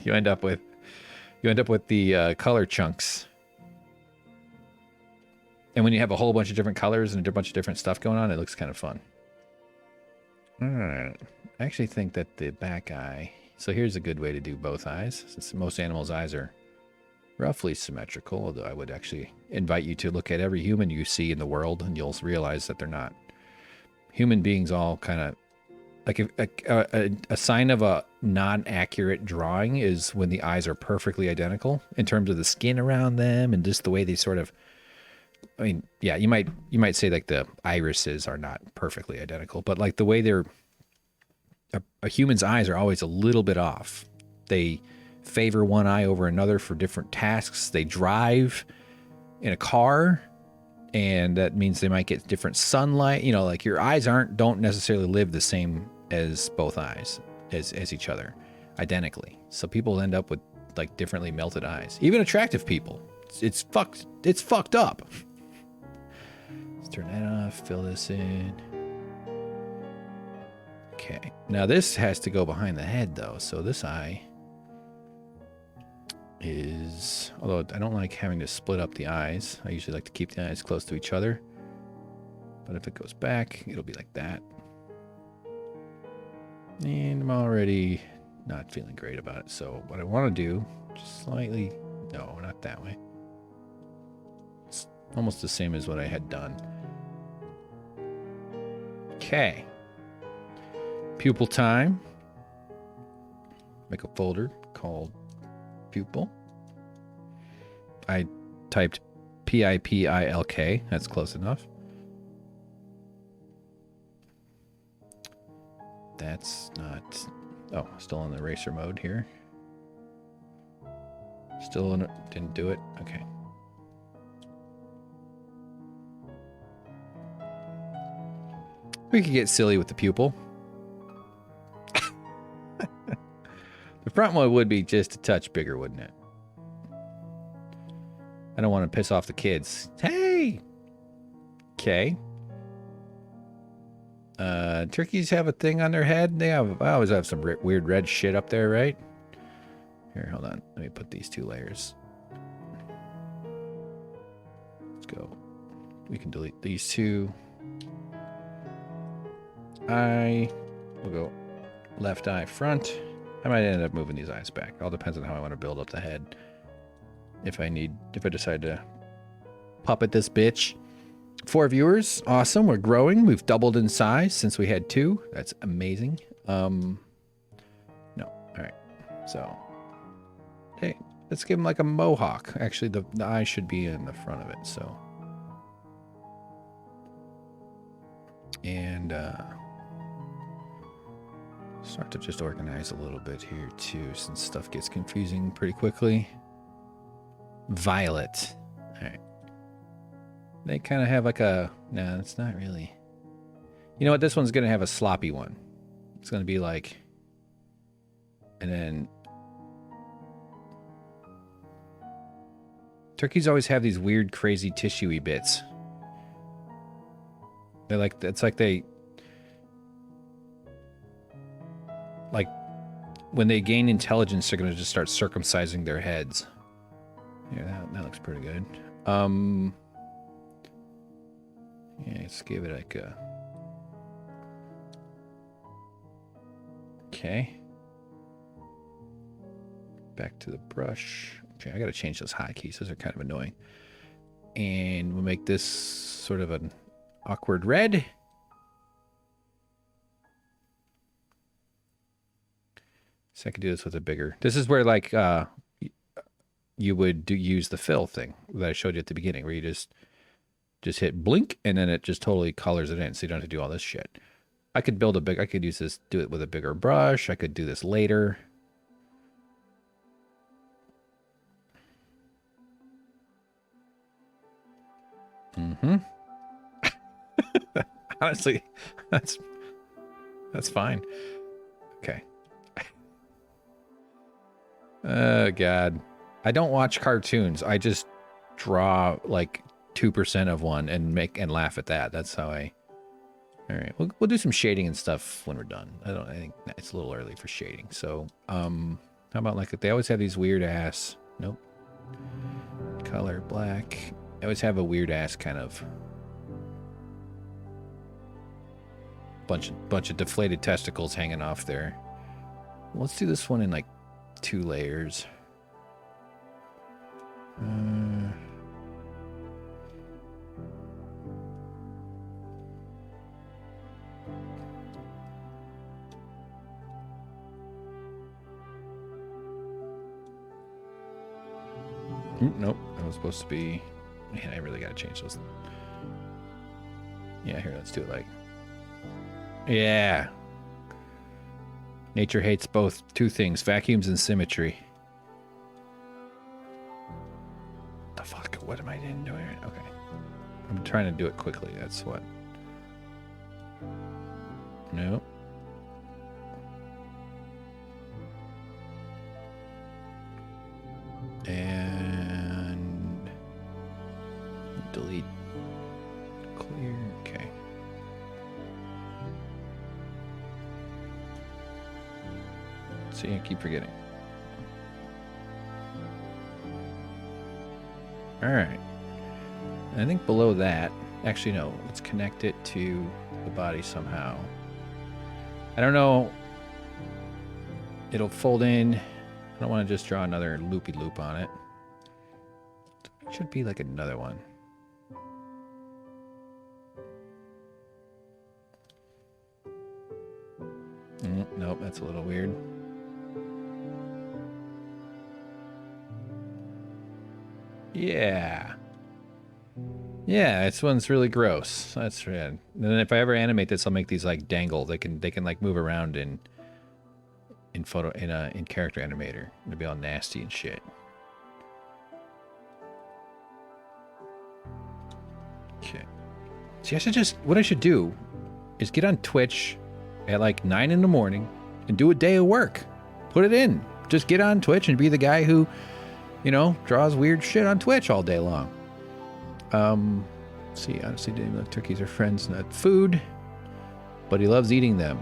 you end up with the color chunks. And when you have a whole bunch of different colors and a bunch of different stuff going on, it looks kind of fun. I actually think that the back eye. So here's a good way to do both eyes, since most animals' eyes are roughly symmetrical, although I would actually invite you to look at every human you see in the world and you'll realize that they're not. Human beings all kind of, like a sign of a non-accurate drawing is when the eyes are perfectly identical in terms of the skin around them and just the way they sort of, I mean, yeah, you might say like the irises are not perfectly identical, but like the way a human's eyes are always a little bit off. They favor one eye over another for different tasks. They drive in a car and that means they might get different sunlight. You know, like your eyes don't necessarily live the same as both eyes as each other, identically. So people end up with like differently melted eyes. Even attractive people. It's fucked up. Let's turn that off. Fill this in. Okay. Now this has to go behind the head though. So this eye is, although I don't like having to split up the eyes. I usually like to keep the eyes close to each other. But if it goes back, it'll be like that. And I'm already not feeling great about it. So what I want to do, just slightly, no, not that way. It's almost the same as what I had done. Okay. Pupil time. Make a folder called pupil. I typed P-I-P-I-L-K. That's close enough. That's not... Oh, still in the eraser mode here. Still in it. Didn't do it. Okay. We could get silly with the pupil. The front one would be just a touch bigger, wouldn't it? I don't want to piss off the kids. Hey! Okay. Turkeys have a thing on their head. I always have some weird red shit up there, right? Here, hold on. Let me put these two layers. Let's go. We can delete these two. We'll go left eye front. I might end up moving these eyes back. It all depends on how I want to build up the head. If I decide to puppet this bitch. 4 viewers. Awesome. We're growing. We've doubled in size since we had 2. That's amazing. No. All right. So, hey, let's give him like a mohawk. Actually, the eye should be in the front of it. So, and start to just organize a little bit here too, since stuff gets confusing pretty quickly. Violet. All right. They kind of have like a... No, it's not really. You know what? This one's going to have a sloppy one. It's going to be like... And then... Turkeys always have these weird, crazy, tissuey bits. They're like... It's like they... Like, when they gain intelligence, they're going to just start circumcising their heads. Yeah, that looks pretty good. Yeah, let's give it like a... Okay. Back to the brush. Okay, I gotta change those hotkeys. Those are kind of annoying. And we'll make this sort of an awkward red. So I could do this with a bigger... This is where, like, you would use the fill thing that I showed you at the beginning, where you just hit blink, and then it just totally colors it in, so you don't have to do all this shit. I could build I could use this, do it with a bigger brush. I could do this later. Mm-hmm. Honestly, that's fine. Okay. Oh, God. I don't watch cartoons. I just draw, like, 2% of one and laugh at that. That's how I... All right. We'll do some shading and stuff when we're done. I think it's a little early for shading. So, how about, like, they always have these weird-ass... Nope. Color black. They always have a weird-ass kind of... Bunch of deflated testicles hanging off there. Let's do this one in, like, 2 layers. Nope, that was supposed to be... Man, I really gotta change those. Yeah, here, let's do it like... Yeah. Nature hates both 2 things, vacuums and symmetry. The fuck? What am I doing? Okay. I'm trying to do it quickly. That's what. No. And delete. Clear. Okay. See, I keep forgetting. All right. I think below that, actually no, let's connect it to the body somehow. I don't know. It'll fold in. I don't want to just draw another loopy loop on it. It should be like another one. Nope, that's a little weird. Yeah. Yeah, this one's really gross. That's right. And then if I ever animate this, I'll make these like dangle. They can like move around in character animator. It'll be all nasty and shit. Okay. See, what I should do is get on Twitch at like 9 in the morning and do a day of work. Put it in. Just get on Twitch and be the guy who, you know, draws weird shit on Twitch all day long. See, honestly, didn't even know turkeys are friends, not food, but he loves eating them.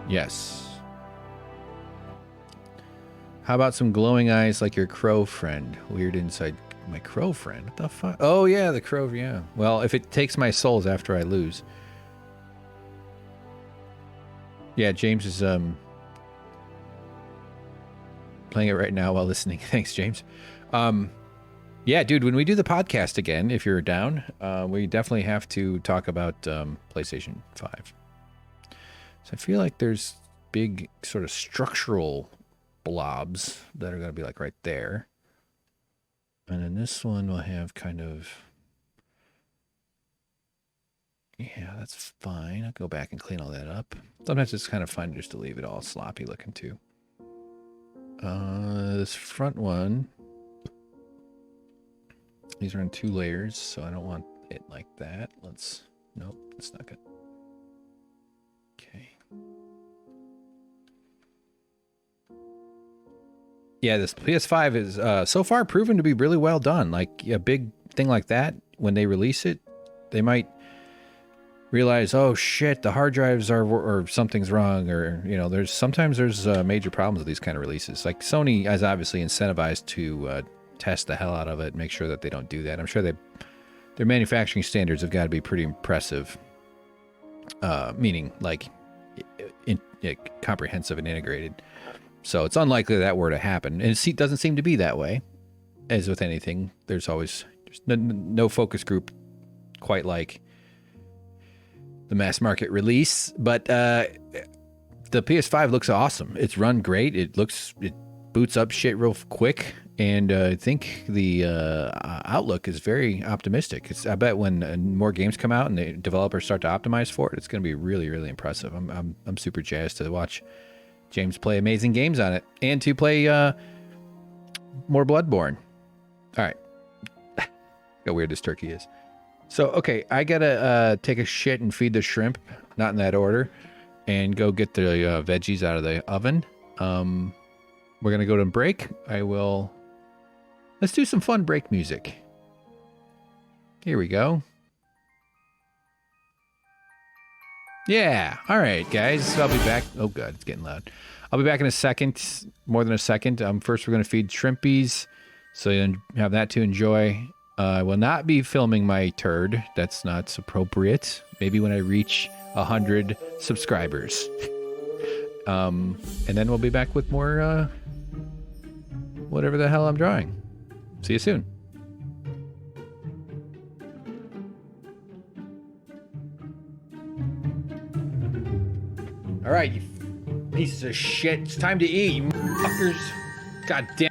Yes. How about some glowing eyes like your crow friend? Weird inside. My crow friend? What the fuck? Oh, yeah, the crow, yeah. Well, if it takes my souls after I lose. Yeah, James is, playing it right now while listening. Thanks, James. Yeah, dude, when we do the podcast again, if you're down, we definitely have to talk about PlayStation 5. So I feel like there's big sort of structural blobs that are going to be like right there. And then this one will have kind of... Yeah, that's fine. I'll go back and clean all that up. Sometimes it's kind of fun just to leave it all sloppy looking too. This front one... These are in 2 layers, so I don't want it like that. Nope, that's not good. Okay. Yeah, this PS5 is so far proven to be really well done. Like a big thing like that, when they release it, they might realize, oh shit, the hard drives are, or something's wrong, or you know, sometimes there's major problems with these kind of releases. Like Sony is obviously incentivized to test the hell out of it, make sure that they don't do that. I'm sure their manufacturing standards have got to be pretty impressive, meaning like comprehensive and integrated. So it's unlikely that were to happen, and it doesn't seem to be that way. As with anything, there's always no focus group quite like the mass market release. But the PS5 looks awesome. It's run great. It boots up shit real quick. And I think the outlook is very optimistic. I bet when more games come out and the developers start to optimize for it, it's going to be really, really impressive. I'm super jazzed to watch James play amazing games on it and to play more Bloodborne. All right. How weird this turkey is. So, okay, I got to take a shit and feed the shrimp, not in that order, and go get the veggies out of the oven. We're going to go to break. Let's do some fun break music. Here we go. Yeah. All right, guys. I'll be back. Oh, God. It's getting loud. I'll be back in a second. More than a second. First, we're going to feed shrimpies. So you have that to enjoy. I will not be filming my turd. That's not appropriate. Maybe when I reach 100 subscribers. And then we'll be back with more whatever the hell I'm drawing. See you soon. All right, you pieces of shit. It's time to eat, you fuckers. God damn.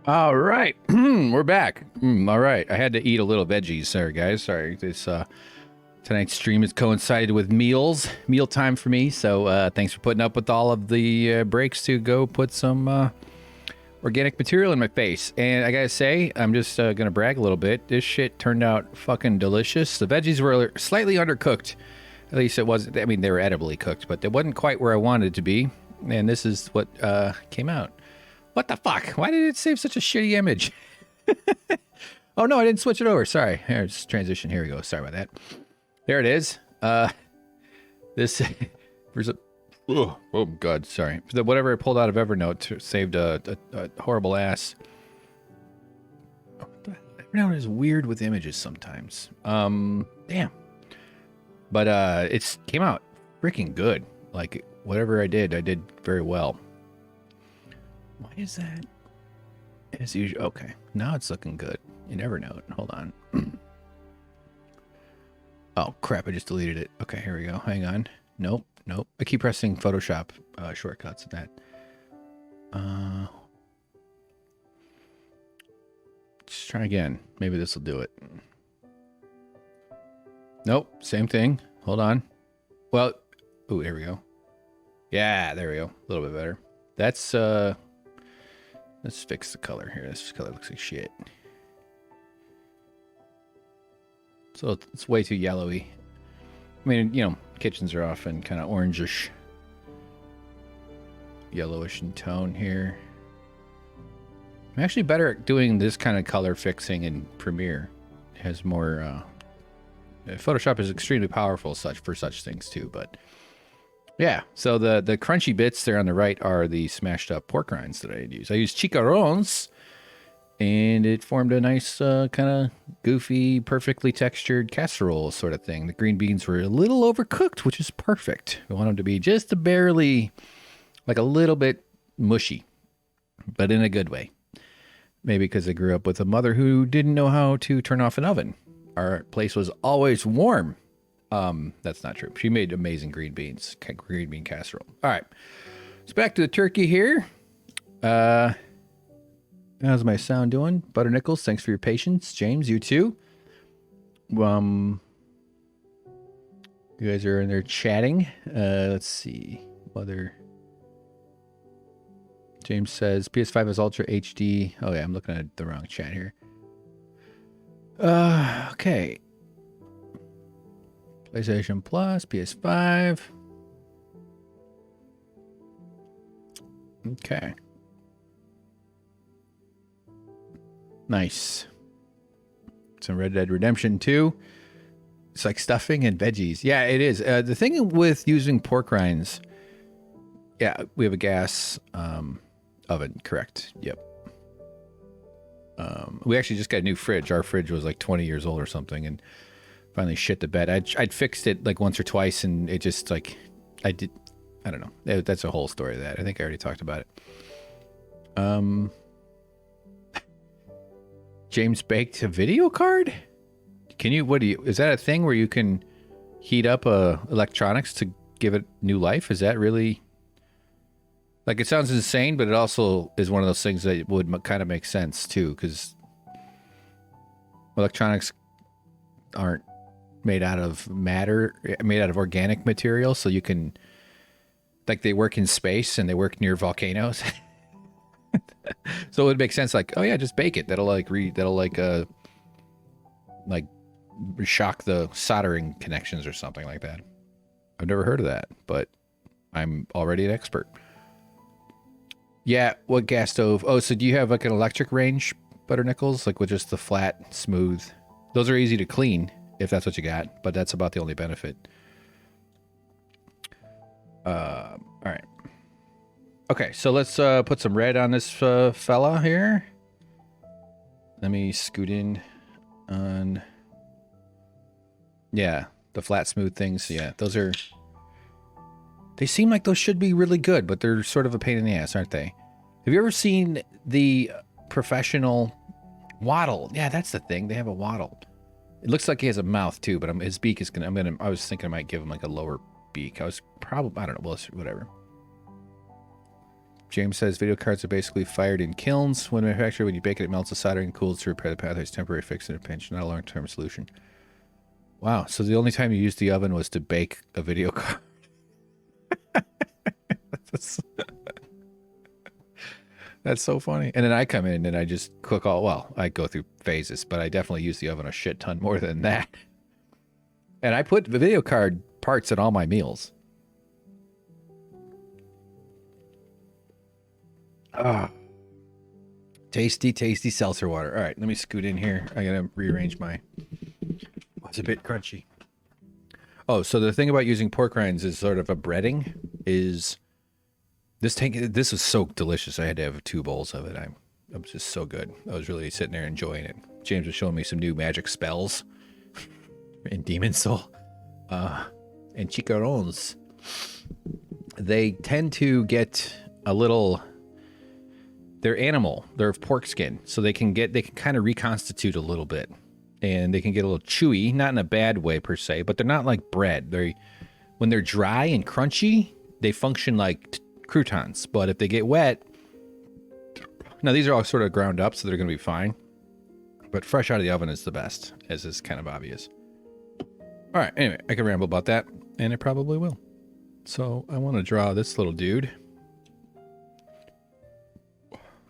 All right, we're back. All right, I had to eat a little veggies. Sorry, guys. Sorry. This tonight's stream has coincided with meal time for me. So thanks for putting up with all of the breaks to go put some organic material in my face. And I gotta say, I'm just gonna brag a little bit. This shit turned out fucking delicious. The veggies were slightly undercooked. At least it wasn't. I mean, they were edibly cooked, but they wasn't quite where I wanted it to be. And this is what came out. What the fuck? Why did it save such a shitty image? Oh, no, I didn't switch it over. Sorry. Here's transition. Here we go. Sorry about that. There it is. This... oh, God. Sorry. Whatever I pulled out of Evernote saved a horrible ass. Evernote is weird with images sometimes. Damn. But it's came out freaking good. Like whatever I did very well. Why is that? As usual. Okay, now it's looking good in Evernote. Hold on. Oh crap! I just deleted it. Okay, here we go. Hang on. Nope. I keep pressing Photoshop shortcuts and that. Let's try again. Maybe this will do it. Nope. Same thing. Hold on. Well, ooh, here we go. Yeah, there we go. A little bit better. That's let's fix the color here. This color looks like shit. So it's way too yellowy. I mean, you know, kitchens are often kind of orangish, yellowish in tone here. I'm actually better at doing this kind of color fixing in Premiere. It has more. Photoshop is extremely powerful for such things too, but yeah. So the crunchy bits there on the right are the smashed up pork rinds that I use. I use chicharrones, and it formed a nice kind of goofy, perfectly textured casserole sort of thing. The green beans were a little overcooked, which is perfect. I want them to be just barely, like a little bit mushy, but in a good way. Maybe because I grew up with a mother who didn't know how to turn off an oven. Our place was always warm. That's not true. She made amazing green bean casserole. All right. So back to the turkey here. How's my sound doing? Butter Nichols, thanks for your patience. James, you too. You guys are in there chatting. Let's see. Mother. James says PS5 is Ultra HD. Oh yeah, I'm looking at the wrong chat here. Okay. PlayStation Plus, PS5. Okay. Nice. Some Red Dead Redemption 2. It's like stuffing and veggies. Yeah, it is. The thing with using pork rinds, yeah, we have a gas oven, correct. Yep. We actually just got a new fridge. Our fridge was like 20 years old or something, and finally shit the bed. I'd fixed it like once or twice, and it just like, I don't know. That's a whole story of that. I think I already talked about it. James baked a video card? Can you, is that a thing where you can heat up electronics to give it new life? Is that really, like, it sounds insane, but it also is one of those things that would kind of make sense too, because electronics aren't made out of matter, made out of organic material, so you can, like, they work in space and they work near volcanoes. So it would make sense, like, oh yeah, just bake it. That'll shock the soldering connections or something like that. I've never heard of that, but I'm already an expert. Yeah, what gas stove? Oh, so do you have like an electric range, Butter Nichols? Like with just the flat, smooth? Those are easy to clean if that's what you got, but that's about the only benefit. All right. Okay, so let's put some red on this fella here. Let me scoot in on... Yeah, the flat, smooth things. Yeah, those are... They seem like those should be really good, but they're sort of a pain in the ass, aren't they? Have you ever seen the professional waddle? Yeah, that's the thing. They have a waddle. It looks like he has a mouth too, but his beak is gonna... I was thinking I might give him like a lower beak. I don't know. Well, whatever. James says video cards are basically fired in kilns. When manufactured, when you bake it, it melts the soldering and cools to repair the pathways. Temporary fix in a pinch, not a long-term solution. Wow. So the only time you used the oven was to bake a video card. That's so funny. And then I come in and I just cook I go through phases, but I definitely use the oven a shit ton more than that. And I put the video card parts in all my meals. Ah, tasty, tasty seltzer water. All right, let me scoot in here. I gotta rearrange my... Oh, it's a bit crunchy. Oh, so the thing about using pork rinds is sort of a breading is... This is so delicious. I had to have 2 bowls of it. That was just so good. I was really sitting there enjoying it. James was showing me some new magic spells in Demon Soul. And Chicarons. They tend to get a little... They're animal. They're of pork skin. So they can kind of reconstitute a little bit. And they can get a little chewy. Not in a bad way, per se. But they're not like bread. When they're dry and crunchy, they function like croutons. But if they get wet... Now, these are all sort of ground up, so they're going to be fine. But fresh out of the oven is the best, as is kind of obvious. All right, anyway, I can ramble about that, and I probably will. So I want to draw this little dude.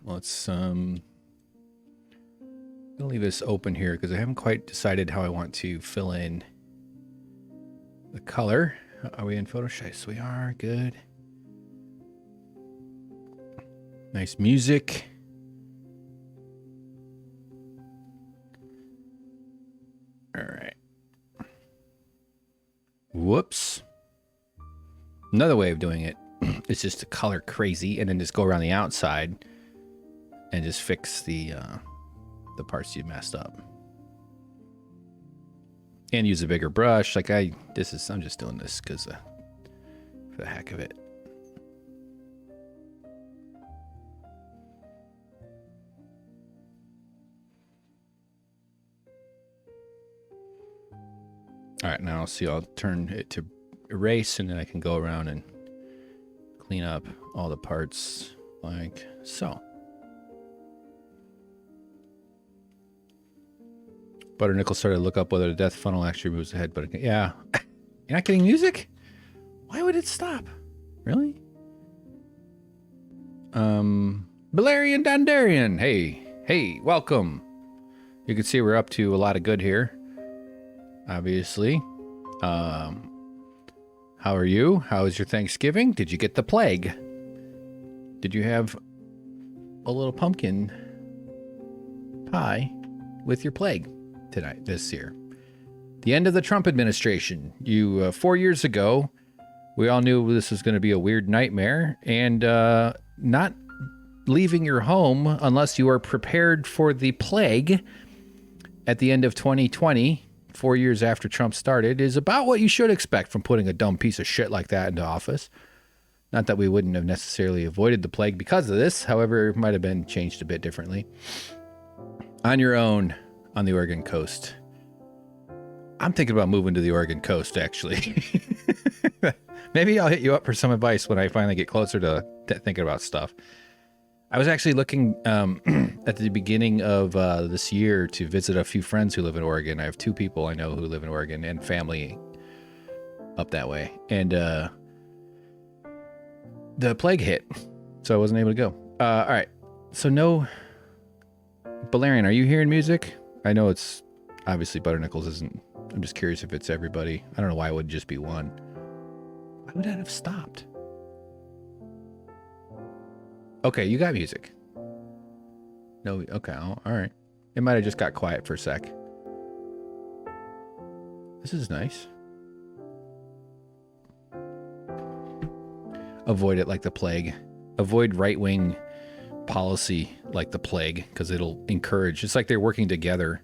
Let's I'll leave this open here because I haven't quite decided how I want to fill in the color. Are we in Photoshop? Yes, we are. Good. Nice music. All right. Whoops. Another way of doing it is just to color crazy and then just go around the outside and just fix the parts you messed up. And use a bigger brush. Like I'm just doing this because for the heck of it. All right, now see, I'll turn it to erase, and then I can go around and clean up all the parts like so. Butternickel started to look up whether the death funnel actually moves ahead, but yeah. You're not getting music? Why would it stop? Really? Balerian Dondarian. Hey, welcome. You can see we're up to a lot of good here. Obviously. How are you? How was your Thanksgiving? Did you get the plague? Did you have a little pumpkin pie with your plague this year? The end of the Trump administration. 4 years ago, we all knew this was going to be a weird nightmare, and not leaving your home unless you are prepared for the plague at the end of 2020. 4 years after Trump started, is about what you should expect from putting a dumb piece of shit like that into office. Not that we wouldn't have necessarily avoided the plague because of this. However, it might have been changed a bit differently. On your own on the Oregon coast. I'm thinking about moving to the Oregon coast, actually. Maybe I'll hit you up for some advice when I finally get closer to thinking about stuff. I was actually looking at the beginning of this year to visit a few friends who live in Oregon. I have 2 people I know who live in Oregon and family up that way. And the plague hit, so I wasn't able to go. All right. So no... Balerian, are you hearing music? I know it's... Obviously, Butternickles isn't... I'm just curious if it's everybody. I don't know why it would just be one. Why would that have stopped? Okay, you got music. No, okay, all right. It might have just got quiet for a sec. This is nice. Avoid it like the plague. Avoid right-wing policy like the plague, because it'll encourage. It's like they're working together.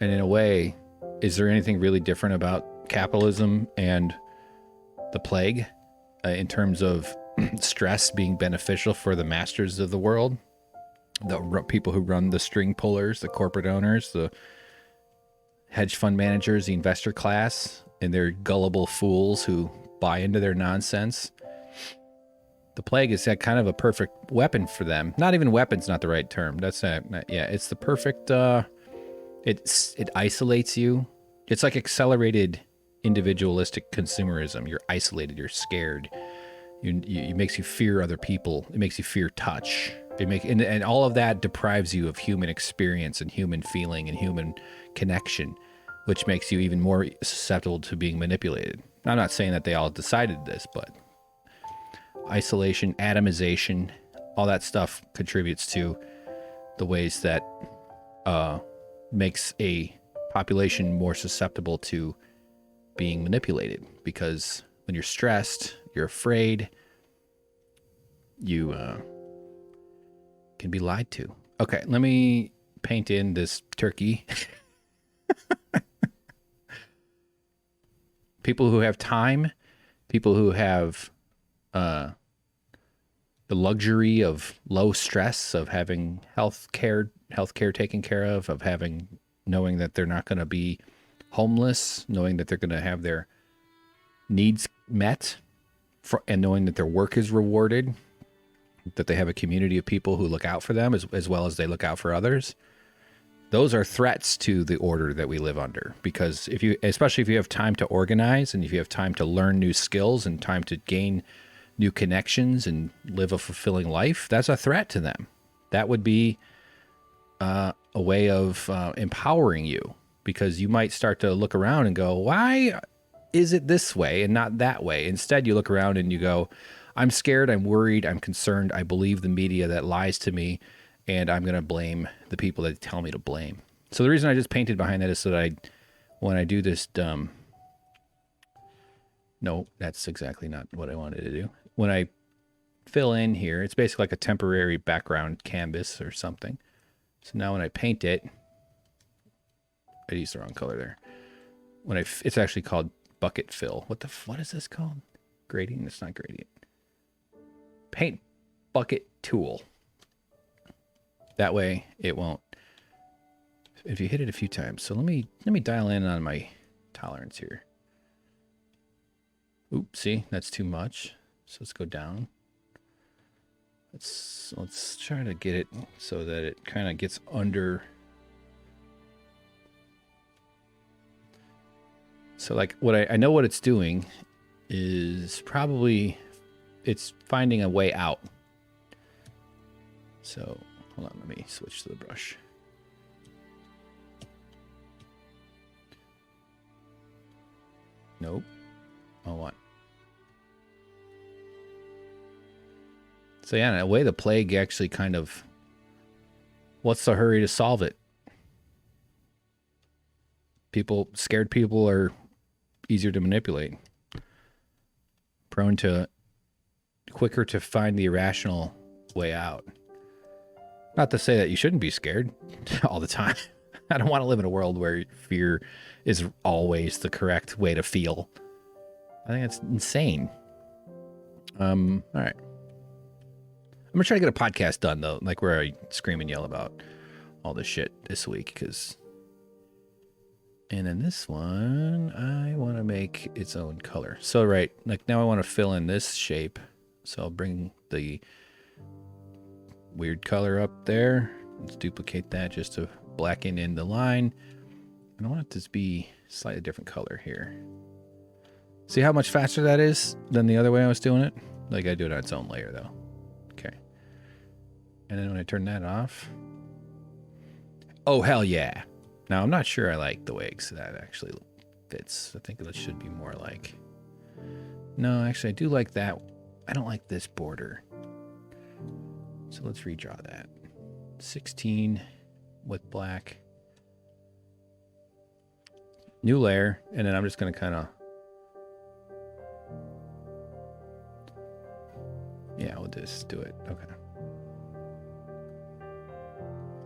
And in a way, is there anything really different about capitalism and the plague in terms of stress being beneficial for the masters of the world, the people who run the string pullers, the corporate owners, the hedge fund managers, the investor class, and their gullible fools who buy into their nonsense? The plague is that kind of a perfect weapon for them. Not even weapon's not the right term. That's not yeah, it's the perfect it isolates you. It's like accelerated individualistic consumerism. You're isolated, you're scared. It makes you fear other people. It makes you fear touch. And all of that deprives you of human experience and human feeling and human connection, which makes you even more susceptible to being manipulated. I'm not saying that they all decided this, but isolation, atomization, all that stuff contributes to the ways that makes a population more susceptible to being manipulated. Because when you're stressed, you're afraid, you can be lied to. Okay, let me paint in this turkey. People who have time, people who have the luxury of low stress, of having healthcare taken care of having knowing that they're not going to be homeless, knowing that they're going to have their needs met, and knowing that their work is rewarded, that they have a community of people who look out for them as well as they look out for others. Those are threats to the order that we live under, because especially if you have time to organize and if you have time to learn new skills and time to gain new connections and live a fulfilling life, that's a threat to them. That would be a way of empowering you, because you might start to look around and go, why is it this way and not that way? Instead, you look around and you go, I'm scared, I'm worried, I'm concerned, I believe the media that lies to me, and I'm going to blame the people that tell me to blame. So the reason I just painted behind that is so that when I do this, no, that's exactly not what I wanted to do. When I fill in here, it's basically like a temporary background canvas or something. So now when I paint it, I used the wrong color there. It's actually called bucket fill. What is this called? Gradient? It's not gradient. Paint bucket tool. That way it won't, if you hit it a few times. So let me dial in on my tolerance here. Oops, see, that's too much. So let's go down. Let's try to get it so that it kind of gets under. So like I know what it's doing is probably it's finding a way out. So hold on, let me switch to the brush. Nope. I want. So yeah, in a way the plague actually kind of, what's the hurry to solve it? Scared people are easier to manipulate. Quicker to find the irrational way out. Not to say that you shouldn't be scared all the time. I don't want to live in a world where fear is always the correct way to feel. I think it's insane. All right. I'm going to try to get a podcast done, though, like where I scream and yell about all this shit this week. And then this one, I want to make its own color. So, right, like now I want to fill in this shape. So I'll bring the weird color up there. Let's duplicate that just to blacken in the line. And I want it to be slightly different color here. See how much faster that is than the other way I was doing it? Like I do it on its own layer though. Okay. And then when I turn that off. Oh, hell yeah. Now I'm not sure I like the way that actually fits. I think it should be more like, no, actually I do like that. I don't like this border. So let's redraw that. 16 with black. New layer. And then I'm just going to kind of, yeah, we'll just do it. Okay.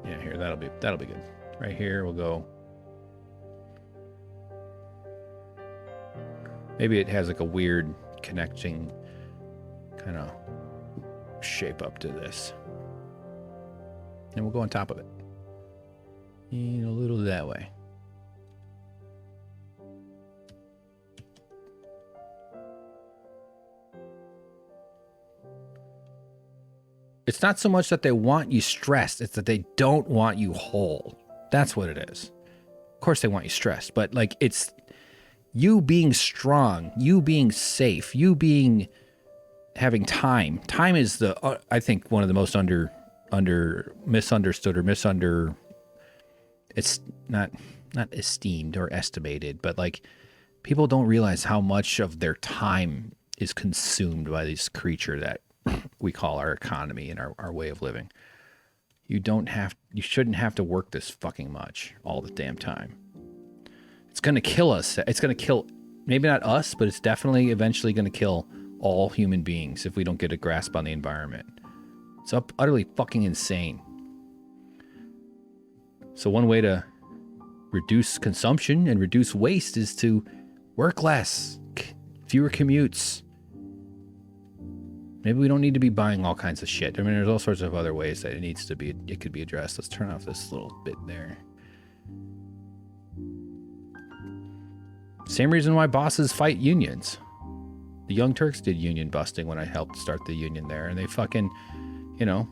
Yeah, here, that'll be good. Right here, we'll go. Maybe it has like a weird connecting kind of shape up to this. And we'll go on top of it. And a little that way. It's not so much that they want you stressed, it's that they don't want you whole. That's what it is. Of course they want you stressed, but like it's you being strong, you being safe, you being having time. Time is I think one of the most misunderstood or it's not esteemed or estimated, but like people don't realize how much of their time is consumed by this creature that we call our economy and our way of living. You shouldn't have to work this fucking much all the damn time. It's going to kill us. It's going to kill, maybe not us, but it's definitely eventually going to kill all human beings if we don't get a grasp on the environment. It's utterly fucking insane. So one way to reduce consumption and reduce waste is to work less, fewer commutes. Maybe we don't need to be buying all kinds of shit. I mean, there's all sorts of other ways that it could be addressed. Let's turn off this little bit there. Same reason why bosses fight unions. The Young Turks did union busting when I helped start the union there, and they fucking, you know,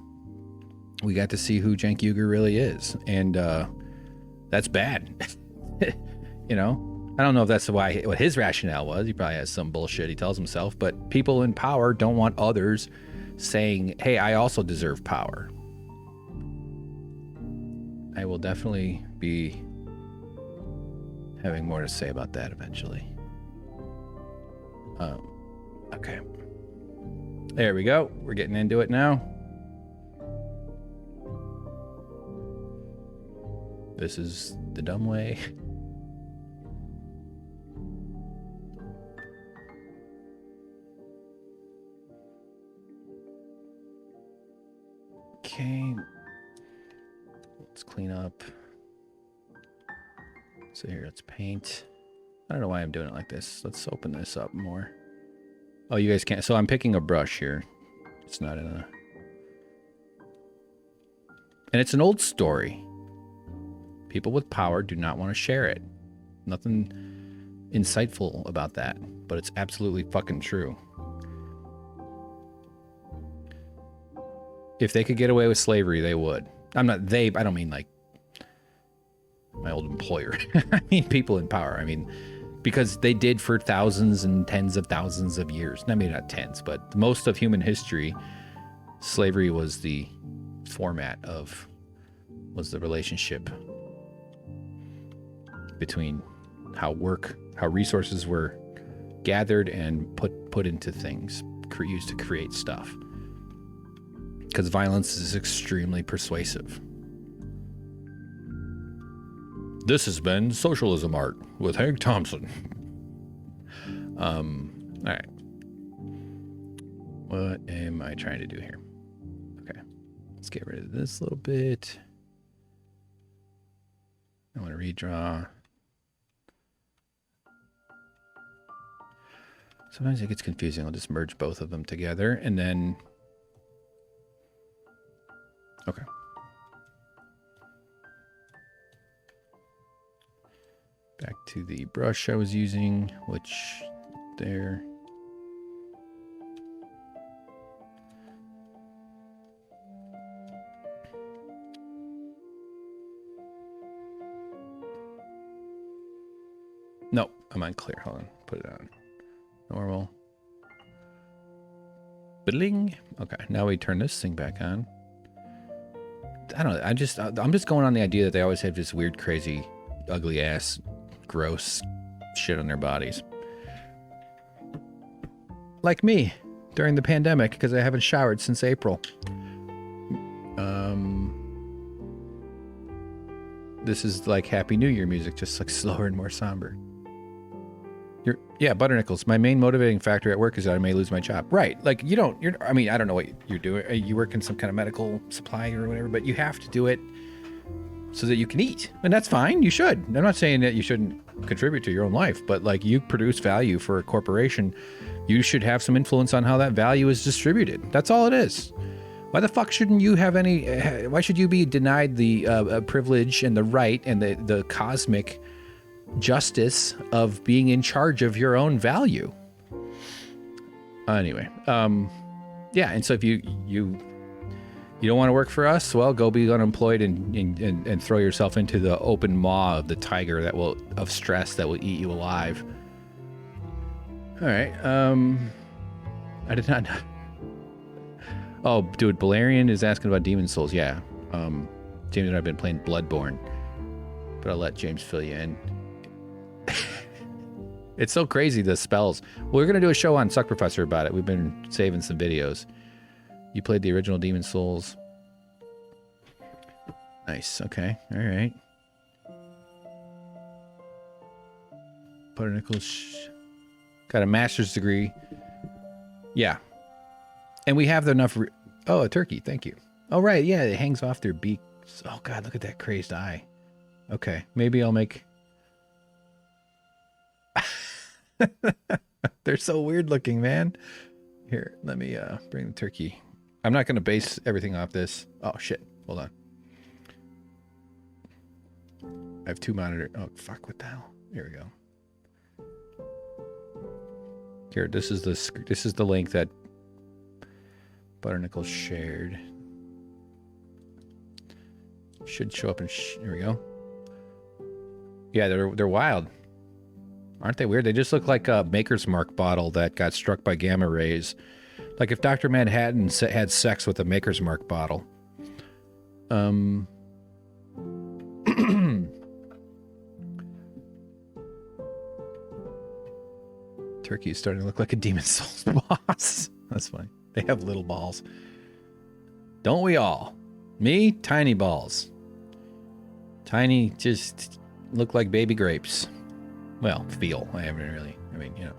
we got to see who Cenk Uygur really is, and that's bad. You know, I don't know if that's what his rationale was. He probably has some bullshit he tells himself, but people in power don't want others saying, hey, I also deserve power. I will definitely be having more to say about that eventually. Okay. There we go. We're getting into it now. This is the dumb way. Okay. Let's clean up. So here, let's paint. I don't know why I'm doing it like this. Let's open this up more. Oh, you guys can't. So I'm picking a brush here. It's not in a... And it's an old story. People with power do not want to share it. Nothing insightful about that, but it's absolutely fucking true. If they could get away with slavery, they would. I don't mean like my old employer. I mean people in power. I mean, because they did for thousands and tens of thousands of years. Maybe not tens, but most of human history, slavery was the format of, was the relationship between how resources were gathered and put into things, used to create stuff. Because violence is extremely persuasive. This has been Socialism Art with Hank Thompson. All right. What am I trying to do here? Okay. Let's get rid of this little bit. I want to redraw. Sometimes it gets confusing. I'll just merge both of them together and then... Okay. Back to the brush I was using, which there. No, I'm unclear. Hold on. Put it on. Normal. Bling. Okay, now we turn this thing back on. I don't know. I'm just going on the idea that they always have this weird, crazy, ugly ass, gross shit on their bodies. Like me during the pandemic, because I haven't showered since April. This is like Happy New Year music, just like slower and more somber. Yeah, Butternickles. My main motivating factor at work is that I may lose my job. Right. Like I mean, I don't know what you're doing. You work in some kind of medical supply or whatever, but you have to do it so that you can eat. And that's fine. You should. I'm not saying that you shouldn't contribute to your own life, but like you produce value for a corporation, you should have some influence on how that value is distributed. That's all it is. Why the fuck shouldn't you have any, why should you be denied the privilege and the right and the cosmic justice of being in charge of your own value? Anyway, yeah, and so if you don't want to work for us, well, go be unemployed and throw yourself into the open maw of the tiger of stress that will eat you alive. All right, I did not know. Oh, dude, Balerian is asking about Demon Souls. Yeah, James and I have been playing Bloodborne, but I'll let James fill you in. It's so crazy, the spells. We're going to do a show on Suck Professor about it. We've been saving some videos. You played the original Demon Souls. Nice. Okay. All right. Butternickles. Got a master's degree. Yeah. And we have enough... Oh, a turkey. Thank you. Oh, right. Yeah, it hangs off their beaks. Oh, God, look at that crazed eye. Okay, maybe I'll make... They're so weird looking, man. Here, let me bring the turkey. I'm not going to base everything off this. Oh, shit. Hold on. I have two monitors. Oh, fuck. What the hell? Here we go. Here, this is the link that Butternickel shared. Should show up in... Here we go. Yeah, they're wild. Aren't they weird? They just look like a Maker's Mark bottle that got struck by gamma rays. Like if Dr. Manhattan had sex with a Maker's Mark bottle. Turkey is starting to look like a Demon Souls boss. That's funny. They have little balls. Don't we all? Me? Tiny balls. Tiny, just look like baby grapes. Well, feel. I haven't really, I mean, you know,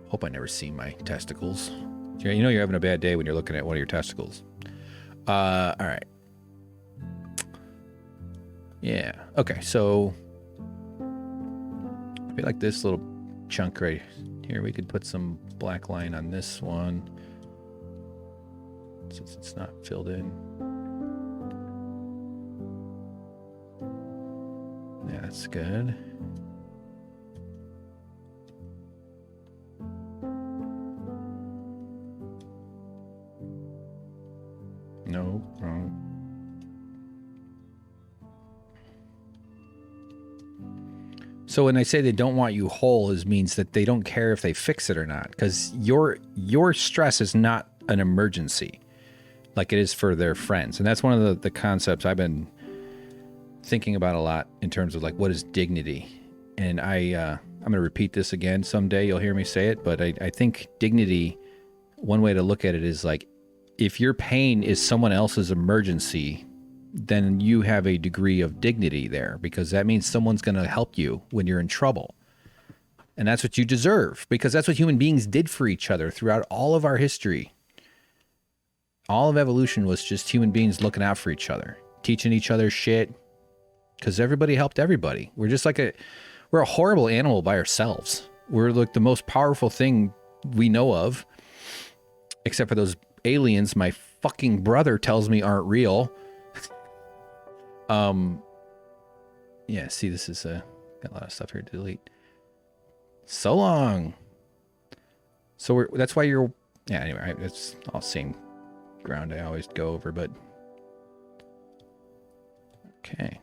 hope I never see my testicles. You know you're having a bad day when you're looking at one of your testicles. All right. Yeah. Okay, so I feel like this little chunk right here, we could put some black line on this one since it's not filled in. Yeah, that's good. No, wrong. So when I say they don't want you whole, it means that they don't care if they fix it or not, because your stress is not an emergency like it is for their friends. And that's one of the concepts I've been thinking about a lot in terms of like, what is dignity? And I'm going to repeat this again someday. You'll hear me say it, but I think dignity, one way to look at it is like, if your pain is someone else's emergency, then you have a degree of dignity there, because that means someone's going to help you when you're in trouble. And that's what you deserve, because that's what human beings did for each other throughout all of our history. All of evolution was just human beings looking out for each other, teaching each other shit, because everybody helped everybody. We're just like we're a horrible animal by ourselves. We're like the most powerful thing we know of, except for those aliens my fucking brother tells me aren't real. Yeah, see, this is got a lot of stuff here to delete. So long. So that's why you're, yeah, anyway, it's all same ground I always go over, but okay.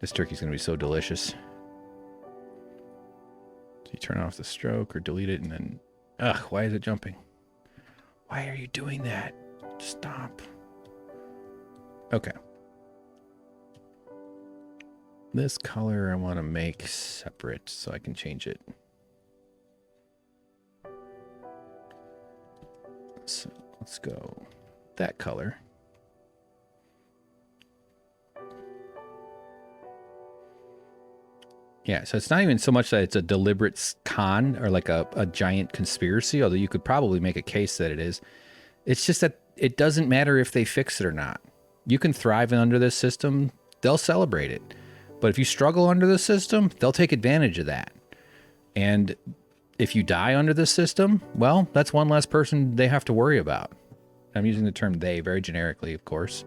This turkey's gonna be so delicious. So you turn off the stroke or delete it and then, ugh, why is it jumping? Why are you doing that? Stop. Okay. This color I want to make separate so I can change it. So let's go that color. Yeah, so it's not even so much that it's a deliberate con or like a giant conspiracy, although you could probably make a case that it is. It's just that it doesn't matter if they fix it or not. You can thrive under this system, they'll celebrate it. But if you struggle under the system, they'll take advantage of that. And if you die under the system, well, that's one less person they have to worry about. I'm using the term they very generically, of course.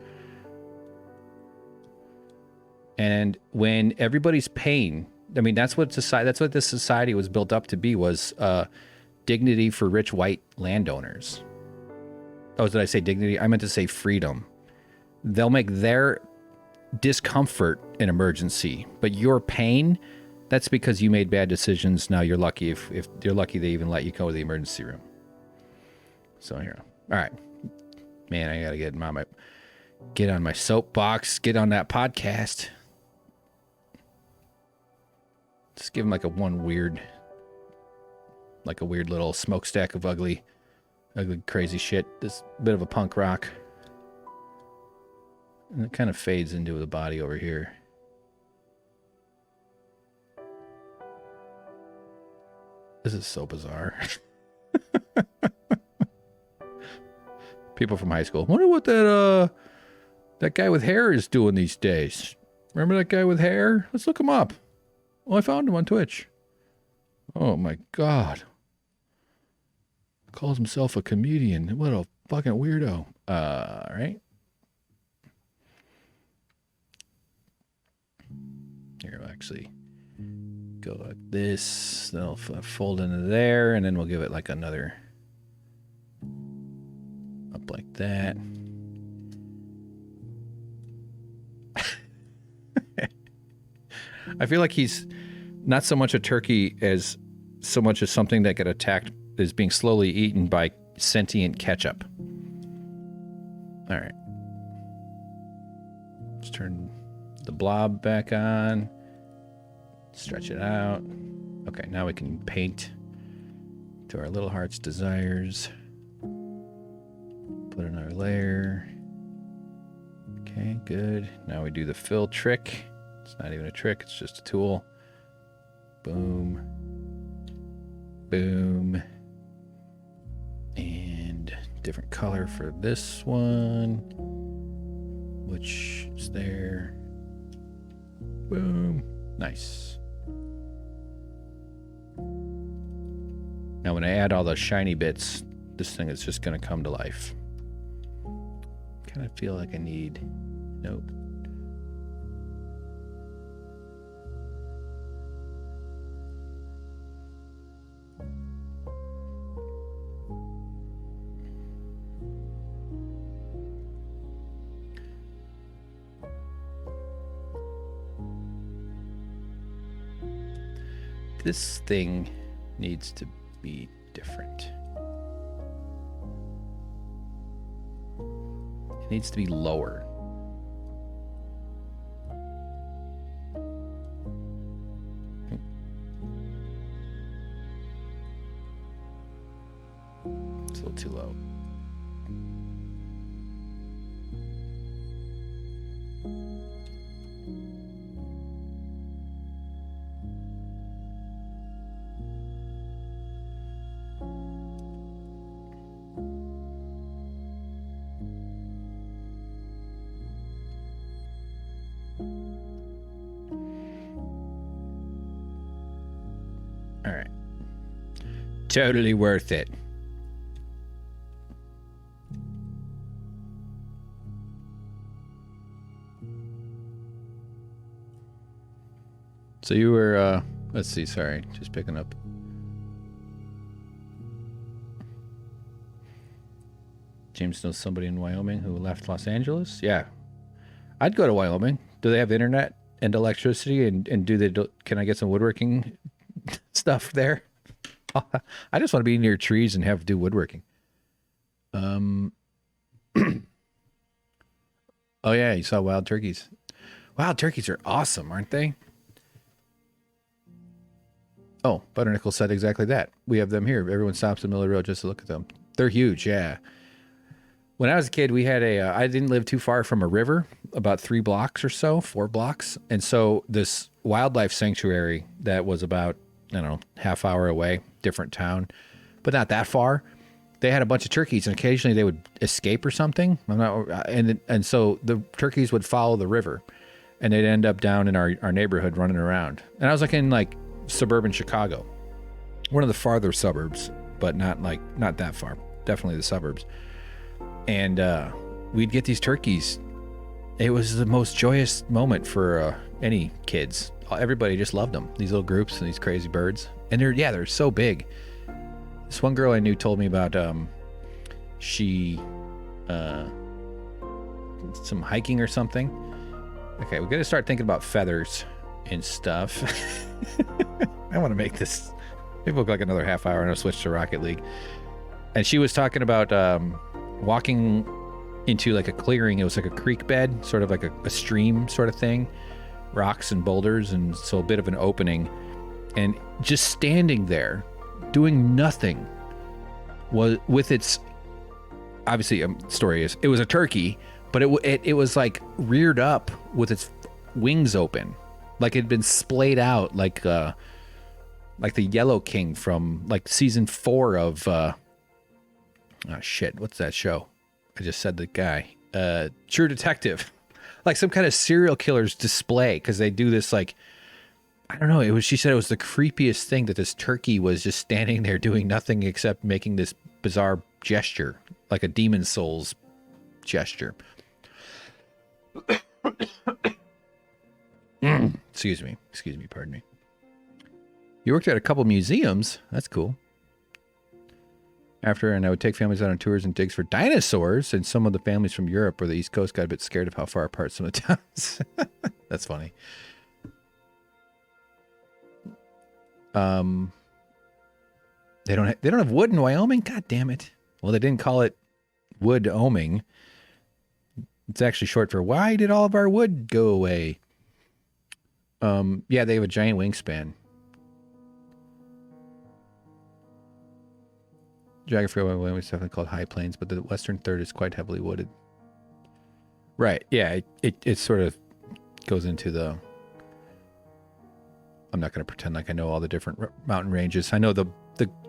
And when everybody's pain, I mean, that's what this society was built up to be, was dignity for rich white landowners. Oh, did I say dignity? I meant to say freedom. They'll make their discomfort an emergency, but your pain, that's because you made bad decisions. Now you're lucky if you're lucky they even let you go to the emergency room. So here, all right, man, I gotta get on my soapbox, get on that podcast. Just give him like a weird little smokestack of ugly crazy shit. This bit of a punk rock. And it kind of fades into the body over here. This is so bizarre. People from high school. Wonder what that guy with hair is doing these days. Remember that guy with hair? Let's look him up. Oh, I found him on Twitch. Oh my God. Calls himself a comedian. What a fucking weirdo. Right? Here, we'll actually go like this. Then I'll fold into there, and then we'll give it like another up like that. I feel like he's not so much a turkey as so much as something that got attacked, is being slowly eaten by sentient ketchup. All right. Let's turn the blob back on. Stretch it out. Okay, now we can paint to our little heart's desires. Put another layer. Okay, good. Now we do the fill trick. It's not even a trick, it's just a tool. Boom. Boom. And different color for this one, which is there. Boom. Nice. Now when I add all those shiny bits, this thing is just going to come to life. Kind of feel like I need... Nope. This thing needs to be different. It needs to be lower. It's a little too low. All right. Totally worth it. So you were, let's see, sorry, just picking up. James knows somebody in Wyoming who left Los Angeles? Yeah. I'd go to Wyoming. Do they have internet and electricity? And can I get some woodworking stuff there? I just want to be near trees and do woodworking. Oh yeah, you saw wild turkeys. Wild turkeys are awesome, aren't they? Oh, Butternickel said exactly that. We have them here. Everyone stops in the middle of the road just to look at them. They're huge, yeah. When I was a kid, we had I didn't live too far from a river, about 3 blocks or so, 4 blocks. And so this wildlife sanctuary that was about, I don't know, half hour away, different town, but not that far. They had a bunch of turkeys, and occasionally they would escape or something. And so the turkeys would follow the river, and they'd end up down in our neighborhood running around. And I was like in suburban Chicago, one of the farther suburbs, but not that far. Definitely the suburbs. And we'd get these turkeys. It was the most joyous moment for any kids. Everybody just loved them. These little groups and these crazy birds. And they're so big. This one girl I knew told me about she some hiking or something. Okay, we got to start thinking about feathers and stuff. I want to make this maybe look like another half hour, and I'll switch to Rocket League. And she was talking about walking into like a clearing. It was like a creek bed, sort of like a stream sort of thing, rocks and boulders, and so a bit of an opening, and just standing there doing nothing was with its, obviously story is it was a turkey, but it was like reared up with its wings open, like it'd been splayed out like the Yellow King from like season 4 of what's that show? I just said the guy. True Detective. like some kind of serial killer's display, because they do this like, I don't know. She said it was the creepiest thing that this turkey was just standing there doing nothing except making this bizarre gesture, like a demon soul's gesture. Excuse me, pardon me. You worked at a couple museums. That's cool. And I would take families out on tours and digs for dinosaurs, and some of the families from Europe or the East Coast got a bit scared of how far apart some of the towns. That's funny. They don't have wood in Wyoming. God damn it. Well, they didn't call it wood-oming. It's actually short for why did all of our wood go away? Yeah, they have a giant wingspan. Geography of Wyoming is definitely called high plains, but the western third is quite heavily wooded. Right. Yeah, it sort of goes into the... I'm not going to pretend like I know all the different mountain ranges. I know the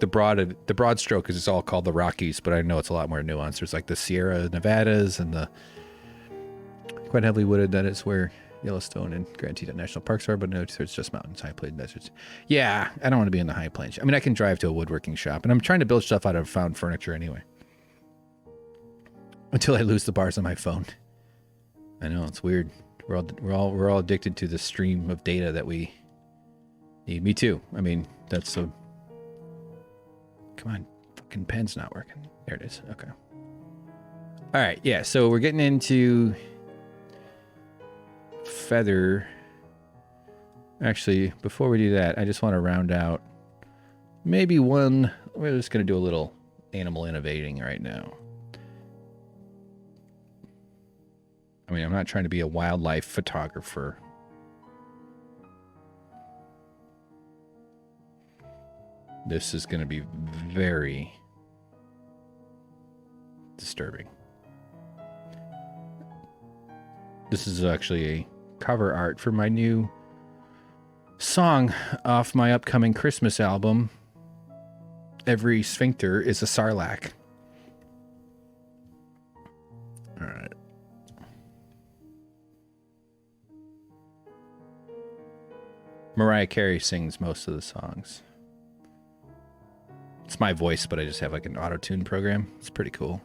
broad stroke is all called the Rockies, but I know it's a lot more nuanced. There's like the Sierra Nevadas and the quite heavily wooded. That is where Yellowstone and Grand Teton National Parks are, but no, it's just mountains, high plains, deserts. Yeah, I don't want to be in the high plains. I mean, I can drive to a woodworking shop, and I'm trying to build stuff out of found furniture anyway. Until I lose the bars on my phone. I know, it's weird. We're all addicted to the stream of data that we need. Me too. I mean, that's a... Come on, fucking pen's not working. There it is. Okay. All right, yeah, so we're getting into feather. Actually, before we do that, I just want to round out maybe one. We're just going to do a little animal innovating right now. I mean, I'm not trying to be a wildlife photographer. This is going to be very disturbing. This is actually a cover art for my new song off my upcoming Christmas album, Every Sphincter is a Sarlacc. All right. Mariah Carey sings most of the songs. It's my voice, but I just have like an auto-tune program. It's pretty cool.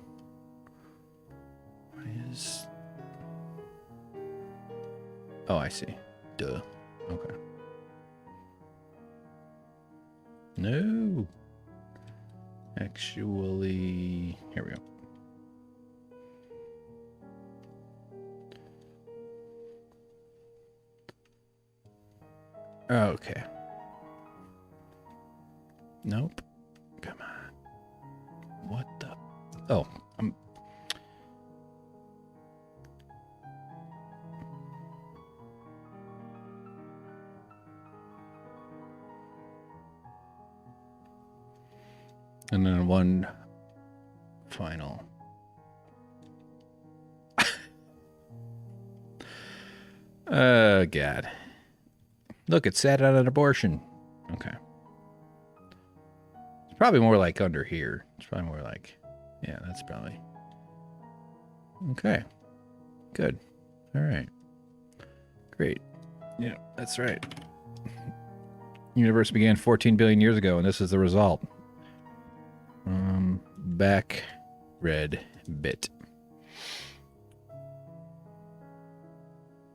What is... Oh, I see. Duh. Okay. No. Actually, here we go. Okay. Nope. Come on. What the? Oh, and then one final. Oh, God. Look, it sat out an abortion. Okay. It's probably more like under here. It's probably more like... Yeah, that's probably... Okay. Good. All right. Great. Yeah, that's right. The universe began 14 billion years ago, and this is the result. Back red bit.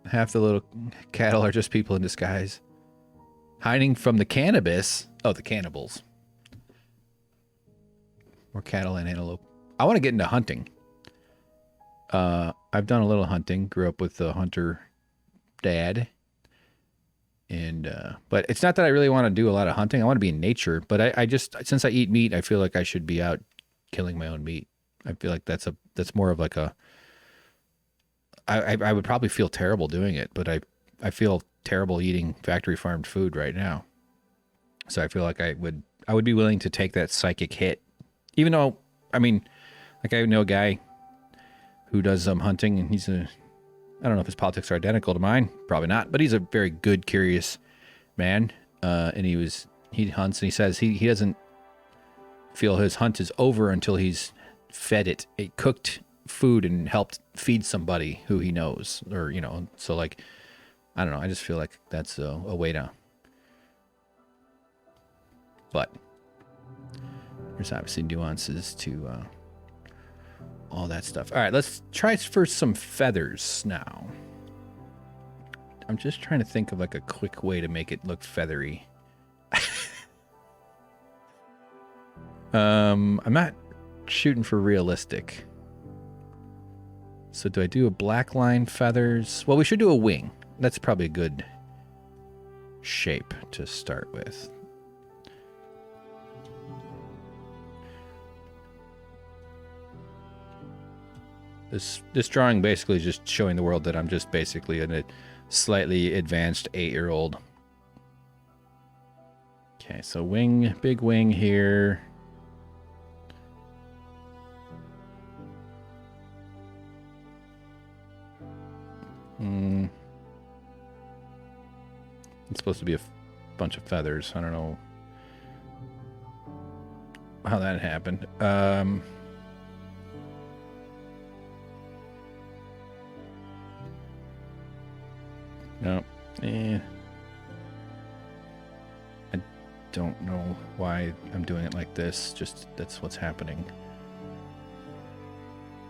Half the little cattle are just people in disguise. Hiding from the cannabis. Oh, the cannibals. More cattle and antelope. I want to get into hunting. I've done a little hunting. Grew up with a hunter dad. And but it's not that I really want to do a lot of hunting. I want to be in nature. But I just, since I eat meat, I feel like I should be out killing my own meat. I feel like that's more of like a... I would probably feel terrible doing it, but I feel terrible eating factory farmed food right now. So I feel like I would be willing to take that psychic hit. Even though, I mean, like I know a guy who does hunting, and I don't know if his politics are identical to mine, probably not, but he's a very good, curious man. And he hunts, and he says he doesn't feel his hunt is over until he's fed it a cooked food and helped feed somebody who he knows, or so like, I don't know. I just feel like that's a way to. But there's obviously nuances to all that stuff. All right, let's try for some feathers now. I'm just trying to think of like a quick way to make it look feathery. I'm not shooting for realistic. So do I do a black line feathers? Well, we should do a wing. That's probably a good shape to start with. This drawing basically is just showing the world that I'm just basically a slightly advanced 8-year-old. Okay, so wing, big wing here. It's supposed to be a bunch of feathers. I don't know how that happened. No. I don't know why I'm doing it like this. Just that's what's happening.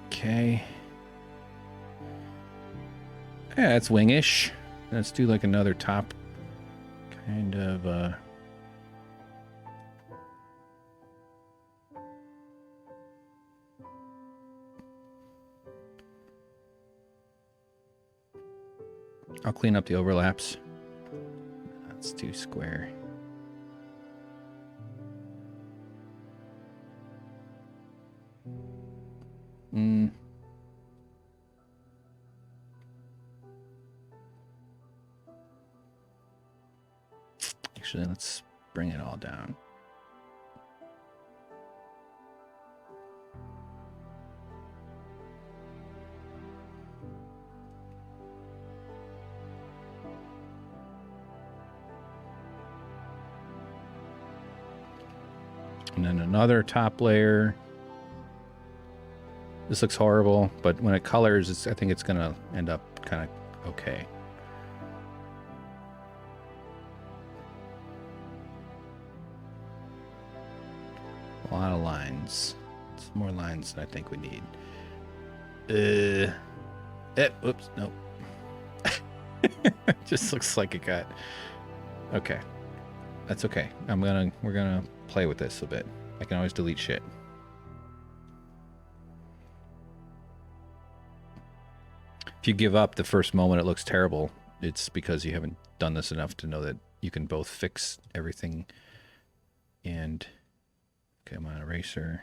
Okay. Yeah, that's wingish. Let's do like another top kind of I'll clean up the overlaps. That's too square. Actually, let's bring it all down. And then another top layer. This looks horrible, but when it colors, I think it's going to end up kind of okay. A lot of lines. It's more lines than I think we need. Oops, nope. Just looks like it got... Okay. That's okay. We're gonna play with this a bit. I can always delete shit. If you give up the first moment it looks terrible, it's because you haven't done this enough to know that you can both fix everything and... Okay, I'm on eraser.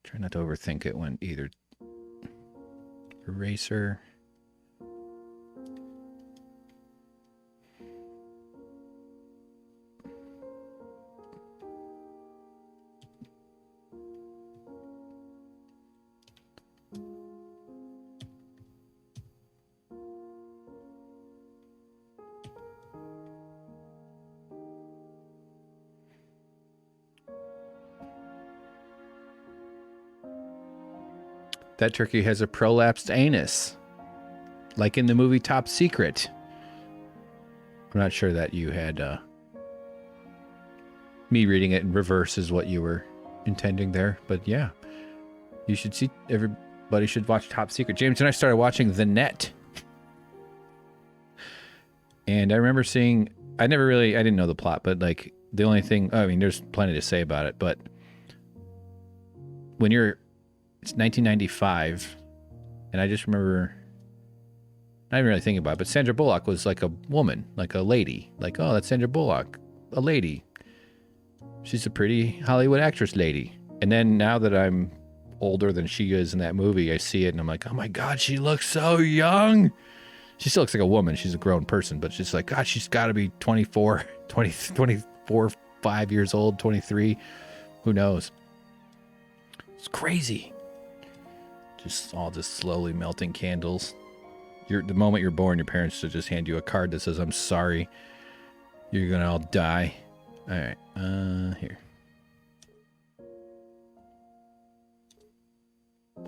Try not to overthink it when either eraser. That turkey has a prolapsed anus, like in the movie Top Secret. I'm not sure that you had me reading it in reverse is what you were intending there, but yeah, you should see. Everybody should watch Top Secret. James and I started watching The Net, and I remember seeing. I didn't know the plot, but like the only thing. I mean, there's plenty to say about it, but when it's 1995, and I just remember, I didn't really think about it, but Sandra Bullock was like a woman, like a lady. Like, oh, that's Sandra Bullock, a lady. She's a pretty Hollywood actress lady. And then now that I'm older than she is in that movie, I see it and I'm like, oh my God, she looks so young. She still looks like a woman. She's a grown person, but she's like, God, she's got to be 24, 5 years old, 23. Who knows? It's crazy. Just all just slowly melting candles. The moment you're born, your parents should just hand you a card that says, I'm sorry. You're going to all die. All right. Here.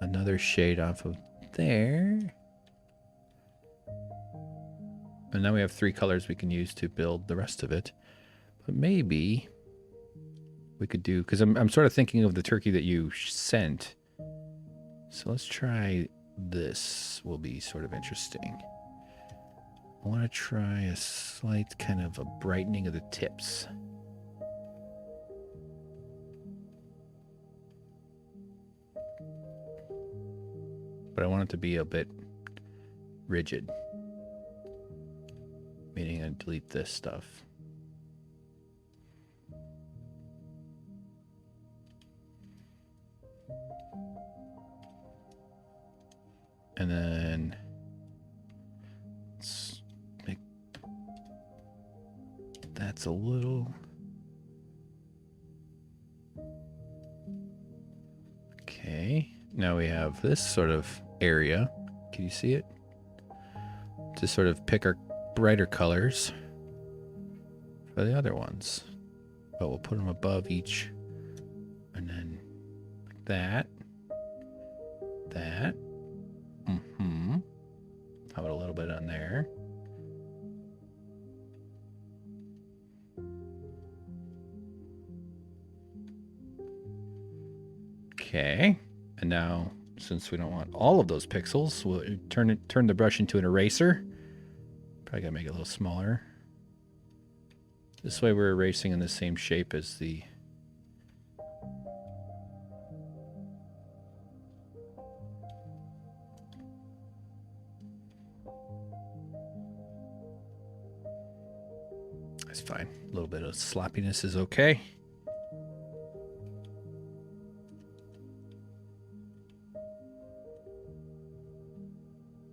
another shade off of there. And now we have 3 colors we can use to build the rest of it. But maybe we could do, because I'm sort of thinking of the turkey that you sent. So let's try this. Will be sort of interesting. I want to try a slight kind of a brightening of the tips. But I want it to be a bit rigid. Meaning I delete this stuff. And then let's make that's a little okay. Now we have this sort of area. Can you see it? To sort of pick our brighter colors for the other ones. But we'll put them above each. And then like that. That. Mm-hmm. How about a little bit on there? Okay. And now, since we don't want all of those pixels, we'll turn the brush into an eraser. Probably gotta make it a little smaller. This way we're erasing in the same shape as the... That's fine. A little bit of sloppiness is okay.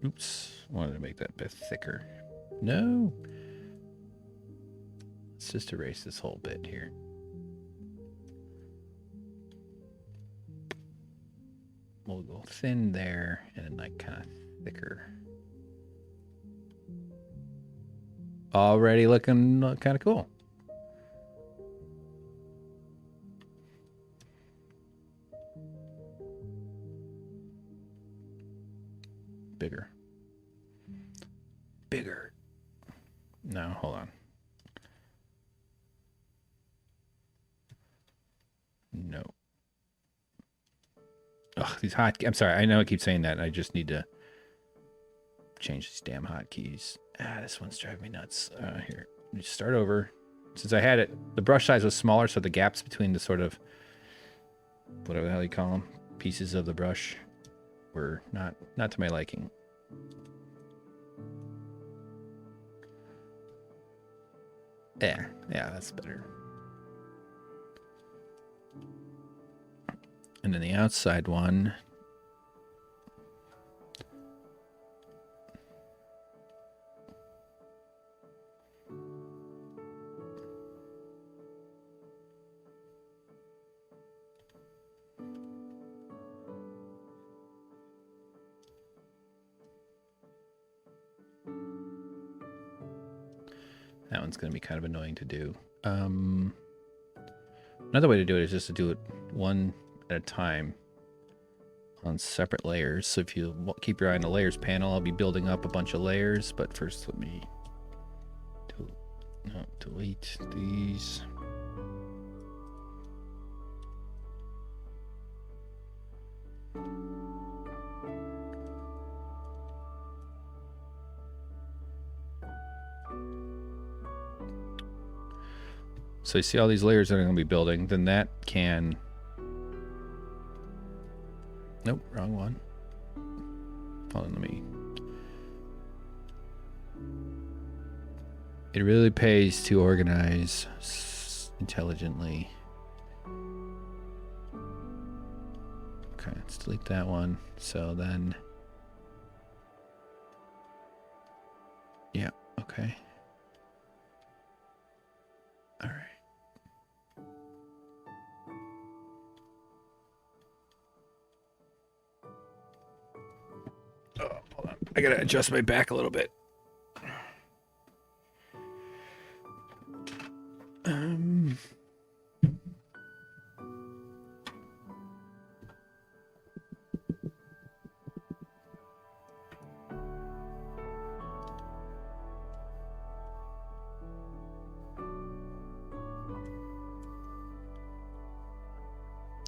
Oops. I wanted to make that a bit thicker. No. Let's just erase this whole bit here. We'll go thin there and then like kind of thicker. Already looking kind of cool. Bigger. Bigger. No, hold on. No. Ugh, these hotkeys. I'm sorry. I know I keep saying that. I just need to change these damn hotkeys. This one's driving me nuts. Here, let me start over. Since I had it, the brush size was smaller, so the gaps between the sort of, whatever the hell you call them, pieces of the brush were not to my liking. Yeah, that's better. And then the outside one. That one's going to be kind of annoying to do. Another way to do it is just to do it one at a time on separate layers. So if you keep your eye on the layers panel, I'll be building up a bunch of layers. But first, let me delete these. So you see all these layers that I'm going to be building, then that can... Nope, wrong one. Hold on, let me... It really pays to organize intelligently. Okay, let's delete that one. So then... Yeah, okay. All right. Oh, hold on. I gotta adjust my back a little bit.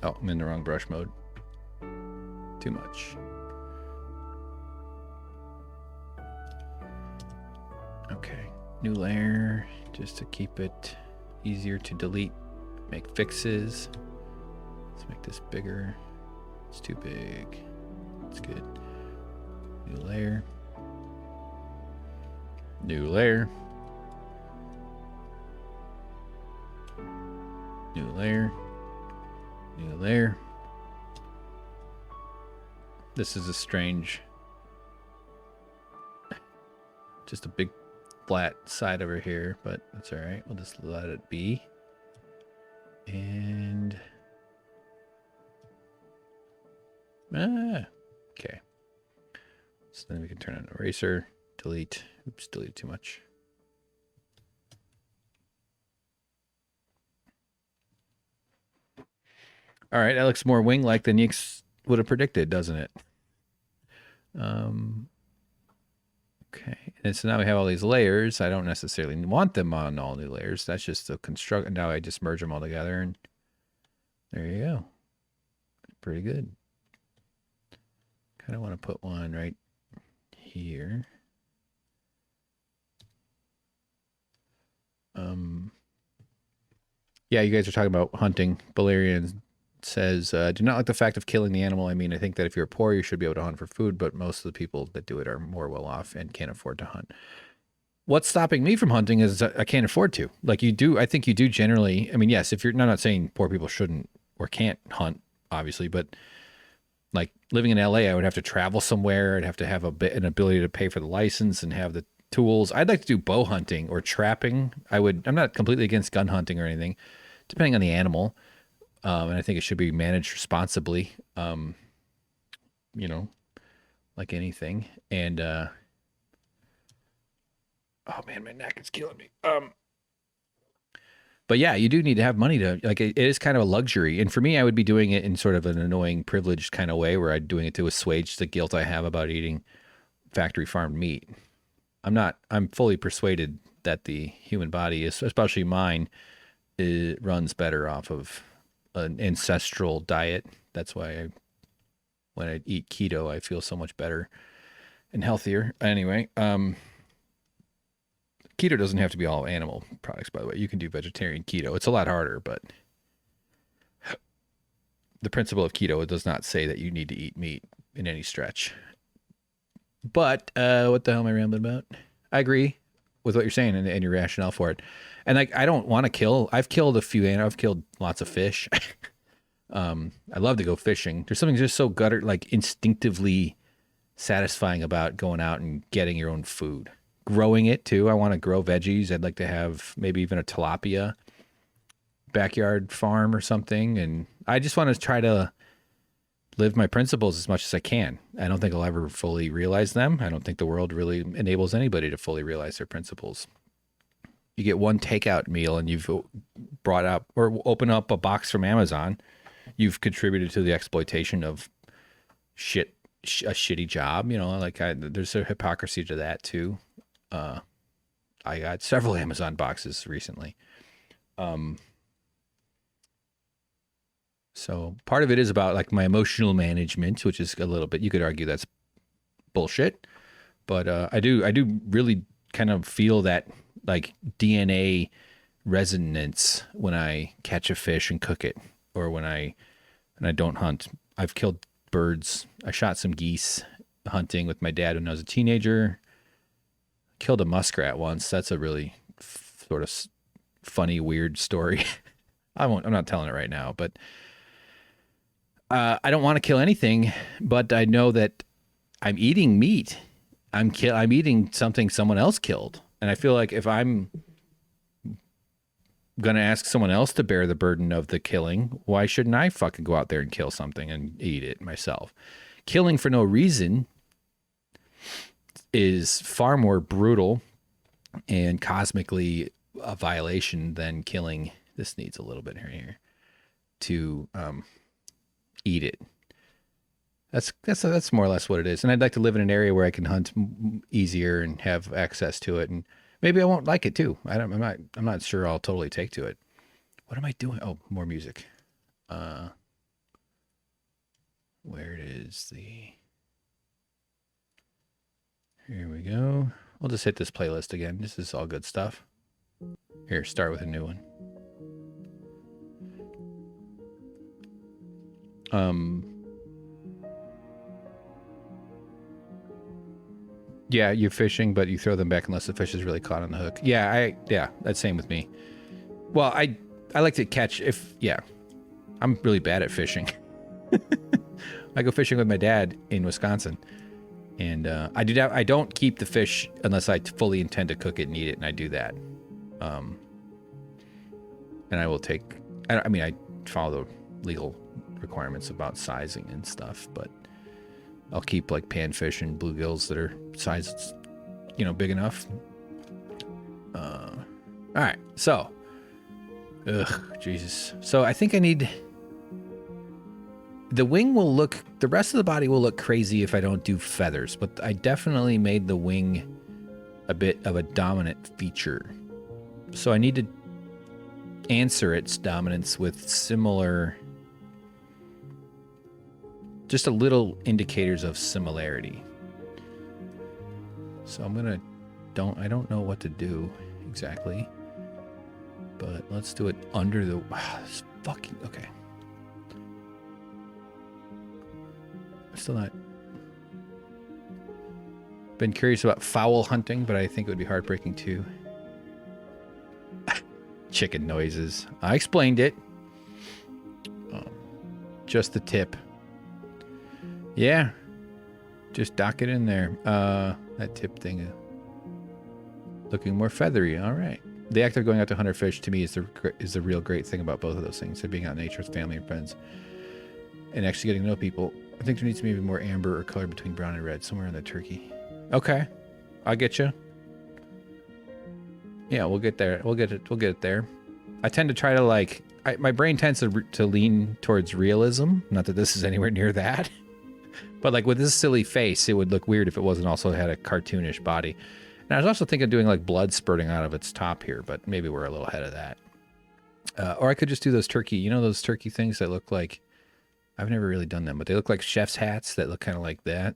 Oh, I'm in the wrong brush mode. Too much. Okay, new layer, just to keep it easier to delete, make fixes. Let's make this bigger. It's too big. It's good. New layer. New layer. New layer. New layer. This is a strange, just a big flat side over here, but that's all right. We'll just let it be. And okay. So then we can turn on eraser, delete. Oops, delete too much. All right, that looks more wing-like than you would have predicted, doesn't it? Okay, and so now we have all these layers. I don't necessarily want them on all new layers. That's just the construct. Now I just merge them all together, and there you go. Pretty good. Kind of want to put one right here. Yeah, you guys are talking about hunting. Balerian says, do not like the fact of killing the animal. I mean, I think that if you're poor, you should be able to hunt for food, but most of the people that do it are more well off and can't afford to hunt. What's stopping me from hunting is I can't afford to. Like you do, I think you do generally. I mean, yes, if you're, I'm not saying poor people shouldn't or can't hunt, obviously, but like living in LA, I would have to travel somewhere. I'd have to have an ability to pay for the license and have the tools. I'd like to do bow hunting or trapping. I'm not completely against gun hunting or anything, depending on the animal. And I think it should be managed responsibly, you know, like anything. And, oh man, my neck is killing me. But yeah, you do need to have money to, like, it is kind of a luxury. And for me, I would be doing it in sort of an annoying, privileged kind of way where I'm doing it to assuage the guilt I have about eating factory farmed meat. I'm fully persuaded that the human body is, especially mine, it runs better off of an ancestral diet. That's why when I eat keto, I feel so much better and healthier. Anyway, keto doesn't have to be all animal products, by the way. You can do vegetarian keto. It's a lot harder, but the principle of keto, it does not say that you need to eat meat in any stretch. But what the hell am I rambling about? I agree with what you're saying and your rationale for it. And like, I don't want to kill. I've killed a few, and I've killed lots of fish. I love to go fishing. There's something just so like instinctively satisfying about going out and getting your own food. Growing it too. I want to grow veggies. I'd like to have maybe even a tilapia backyard farm or something. And I just want to try to live my principles as much as I can. I don't think I'll ever fully realize them. I don't think the world really enables anybody to fully realize their principles. You get one takeout meal and you've brought up or open up a box from Amazon, you've contributed to the exploitation of a shitty job. You know, like there's a hypocrisy to that too. I got several Amazon boxes recently. So part of it is about like my emotional management, which is a little bit, you could argue that's bullshit, but I do really kind of feel that like DNA resonance when I catch a fish and cook it, or when I don't hunt. I've killed birds. I shot some geese hunting with my dad when I was a teenager. Killed a muskrat once. That's a really sort of funny, weird story. I'm not telling it right now, but I don't want to kill anything, but I know that I'm eating meat. I'm eating something someone else killed. And I feel like if I'm going to ask someone else to bear the burden of the killing, why shouldn't I fucking go out there and kill something and eat it myself? Killing for no reason is far more brutal and cosmically a violation than killing. This needs a little bit here to eat it. That's more or less what it is. And I'd like to live in an area where I can hunt easier and have access to it. And maybe I won't like it too. I'm not sure I'll totally take to it. What am I doing? Oh, more music. Where is the... Here we go. We'll just hit this playlist again. This is all good stuff. Here, start with a new one. Yeah, you're fishing, but you throw them back unless the fish is really caught on the hook. Yeah, that's same with me. Well, I like to catch I'm really bad at fishing. I go fishing with my dad in Wisconsin, and I don't keep the fish unless I fully intend to cook it and eat it, and I do that. And I will take. I follow the legal requirements about sizing and stuff, but I'll keep like panfish and bluegills that are sized, big enough. All right, so, Jesus. So I think I need. The wing will look, the rest of the body will look crazy if I don't do feathers, but I definitely made the wing a bit of a dominant feature. So I need to answer its dominance with similar, just a little indicators of similarity. So I'm gonna, I don't know what to do exactly, but let's do it under the, this fucking, okay. Still not been curious about fowl hunting, but I think it would be heartbreaking too. Chicken noises. I explained it. Just the tip. Yeah. Just dock it in there. That tip thing looking more feathery. All right. The act of going out to hunt or fish to me is the real great thing about both of those things. So being out in nature with family and friends and actually getting to know people. I think there needs to be maybe more amber or color between brown and red somewhere in the turkey. Okay. I'll get you. Yeah, we'll get there. We'll get it there. I tend to try to my brain tends to lean towards realism. Not that this is anywhere near that. But like with this silly face, it would look weird if it wasn't also had a cartoonish body. And I was also thinking of doing like blood spurting out of its top here, but maybe we're a little ahead of that. Or I could just do those turkey, those turkey things that look like, I've never really done them, but they look like chef's hats that look kind of like that.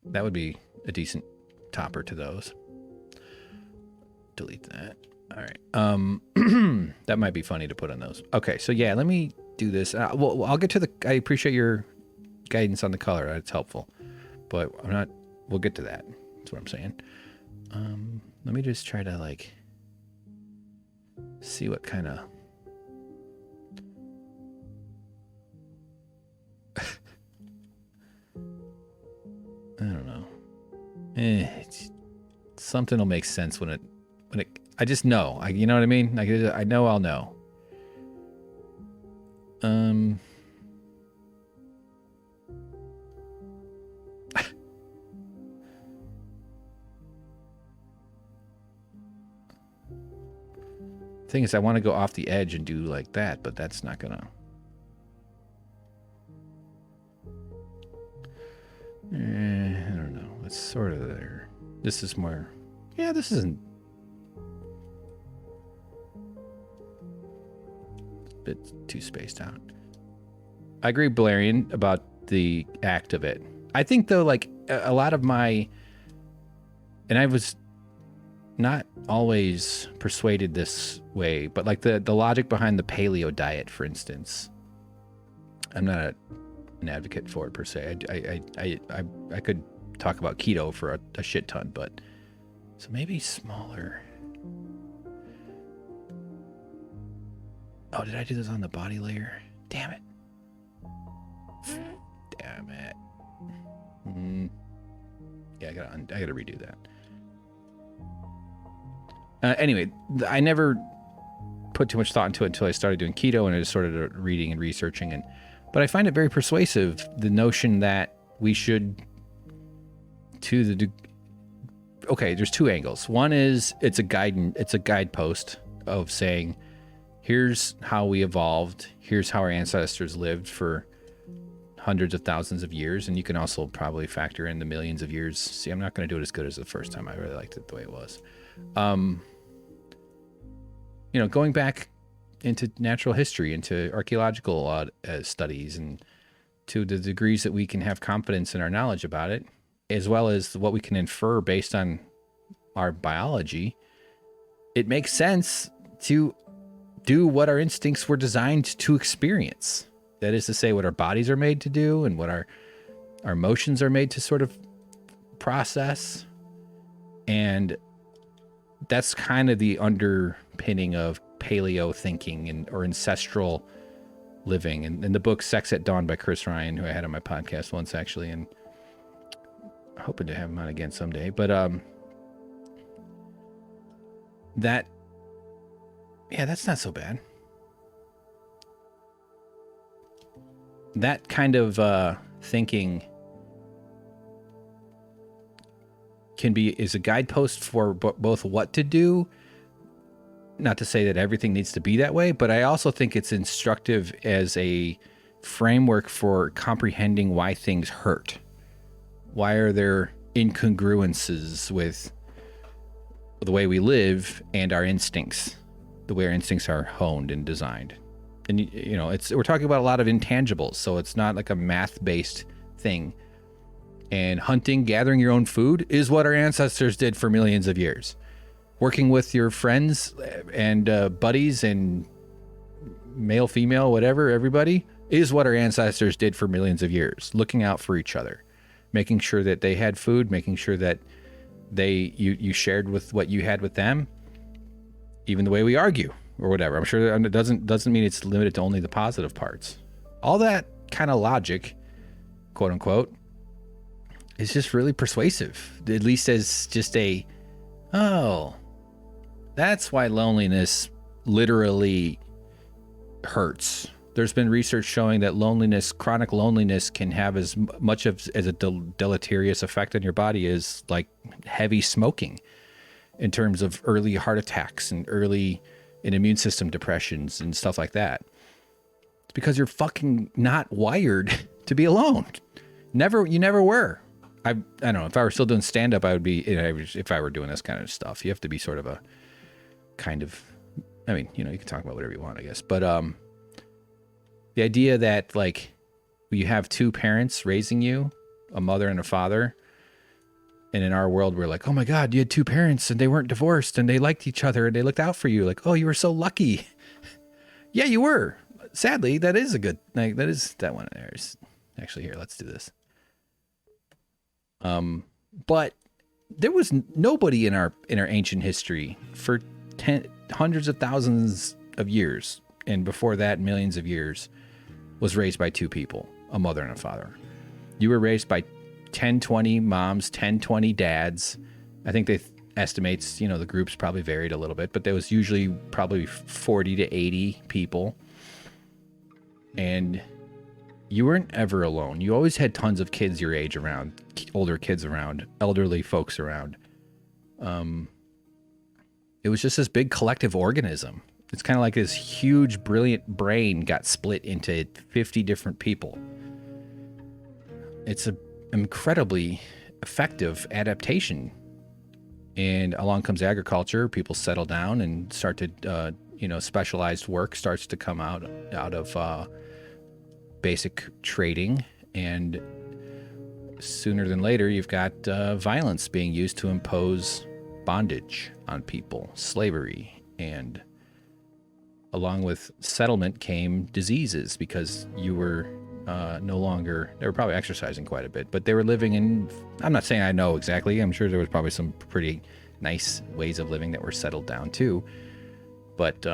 That would be a decent topper to those. Delete that. All right. That might be funny to put on those. Okay, so yeah, let me do this. Well, I'll get to I appreciate your guidance on the color. That's helpful. But we'll get to that. That's what I'm saying. Let me just try to see what kind of... I don't know. Something will make sense when it. I just know. You know what I mean? I know I'll know. Thing is, I want to go off the edge and do like that, but that's not gonna. I don't know. It's sort of there. This is more... Yeah, this isn't... It's a bit too spaced out. I agree, Balerian, about the act of it. I think, though, a lot of my... And I was not always persuaded this way, but the logic behind the paleo diet, for instance. I'm not an advocate for it per se. I could talk about keto for a shit ton, but so maybe smaller. Oh, did I do this on the body layer? Damn it. Damn it. Yeah, I gotta redo that. Anyway, I never put too much thought into it until I started doing keto, and I just started reading and researching, but I find it very persuasive, the notion that we should, okay, there's two angles. One is it's a guidepost of saying, here's how we evolved, here's how our ancestors lived for hundreds of thousands of years, and you can also probably factor in the millions of years. See, I'm not going to do it as good as the first time. I really liked it the way it was. Going back into natural history, into archaeological studies, and to the degrees that we can have confidence in our knowledge about it, as well as what we can infer based on our biology, it makes sense to do what our instincts were designed to experience. That is to say, what our bodies are made to do and what our emotions are made to sort of process. And that's kind of the underpinning of paleo thinking or ancestral living. And in the book Sex at Dawn by Chris Ryan, who I had on my podcast once actually, and hoping to have him on again someday. But that's not so bad. That kind of thinking is a guidepost for both what to do. Not to say that everything needs to be that way, but I also think it's instructive as a framework for comprehending why things hurt. Why are there incongruences with the way we live and our instincts, the way our instincts are honed and designed? And we're talking about a lot of intangibles, so it's not like a math-based thing. And hunting, gathering your own food is what our ancestors did for millions of years. Working with your friends and buddies and male, female, whatever, everybody, is what our ancestors did for millions of years. Looking out for each other, making sure that they had food, making sure that you shared with what you had with them, even the way we argue or whatever. I'm sure it doesn't mean it's limited to only the positive parts. All that kind of logic, quote unquote, is just really persuasive, at least as just that's why loneliness literally hurts. There's been research showing that chronic loneliness can have as much as a deleterious effect on your body as like heavy smoking in terms of early heart attacks and early immune system depressions and stuff like that. It's because you're fucking not wired to be alone. You never were. I don't know, if I were still doing stand-up, I would be, if I were doing this kind of stuff, you have to be sort of a kind of, you can talk about whatever you want, I guess. But the idea that like you have two parents raising you, a mother and a father, and in our world, we're like, oh my God, you had two parents and they weren't divorced and they liked each other and they looked out for you. Like, oh, you were so lucky. Yeah, you were. Sadly, that is that one there is actually here. Let's do this. But there was nobody in our ancient history for hundreds of thousands of years, and before that, millions of years, was raised by two people, a mother and a father. You were raised by 10, 20 moms, 10, 20 dads. I think they estimates, the groups probably varied a little bit, but there was usually probably 40 to 80 people. And you weren't ever alone. You always had tons of kids your age around, older kids around, elderly folks around. It was just this big collective organism. It's kind of like this huge, brilliant brain got split into 50 different people. It's an incredibly effective adaptation. And along comes agriculture. People settle down and start to, specialized work starts to come out of basic trading. And sooner than later, you've got violence being used to impose bondage on people, slavery, and along with settlement came diseases because you were no longer, they were probably exercising quite a bit, but they were living in, I'm not saying I know exactly, I'm sure there was probably some pretty nice ways of living that were settled down too, but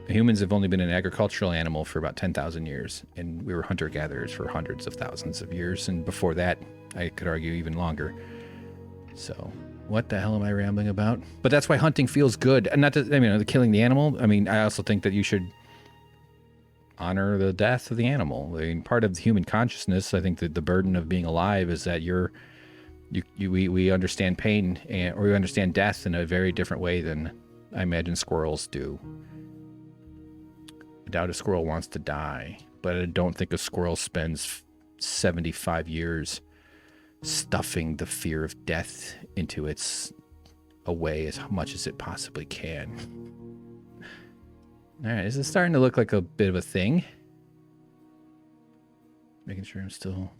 humans have only been an agricultural animal for about 10,000 years, and we were hunter-gatherers for hundreds of thousands of years, and before that, I could argue even longer. So what the hell am I rambling about? But that's why hunting feels good. And not that, the killing the animal. I also think that you should honor the death of the animal. Part of the human consciousness, I think that the burden of being alive is that we understand pain or we understand death in a very different way than I imagine squirrels do. I doubt a squirrel wants to die, but I don't think a squirrel spends 75 years stuffing the fear of death into its away as much as it possibly can. All right, this is starting to look like a bit of a thing. Making sure I'm still...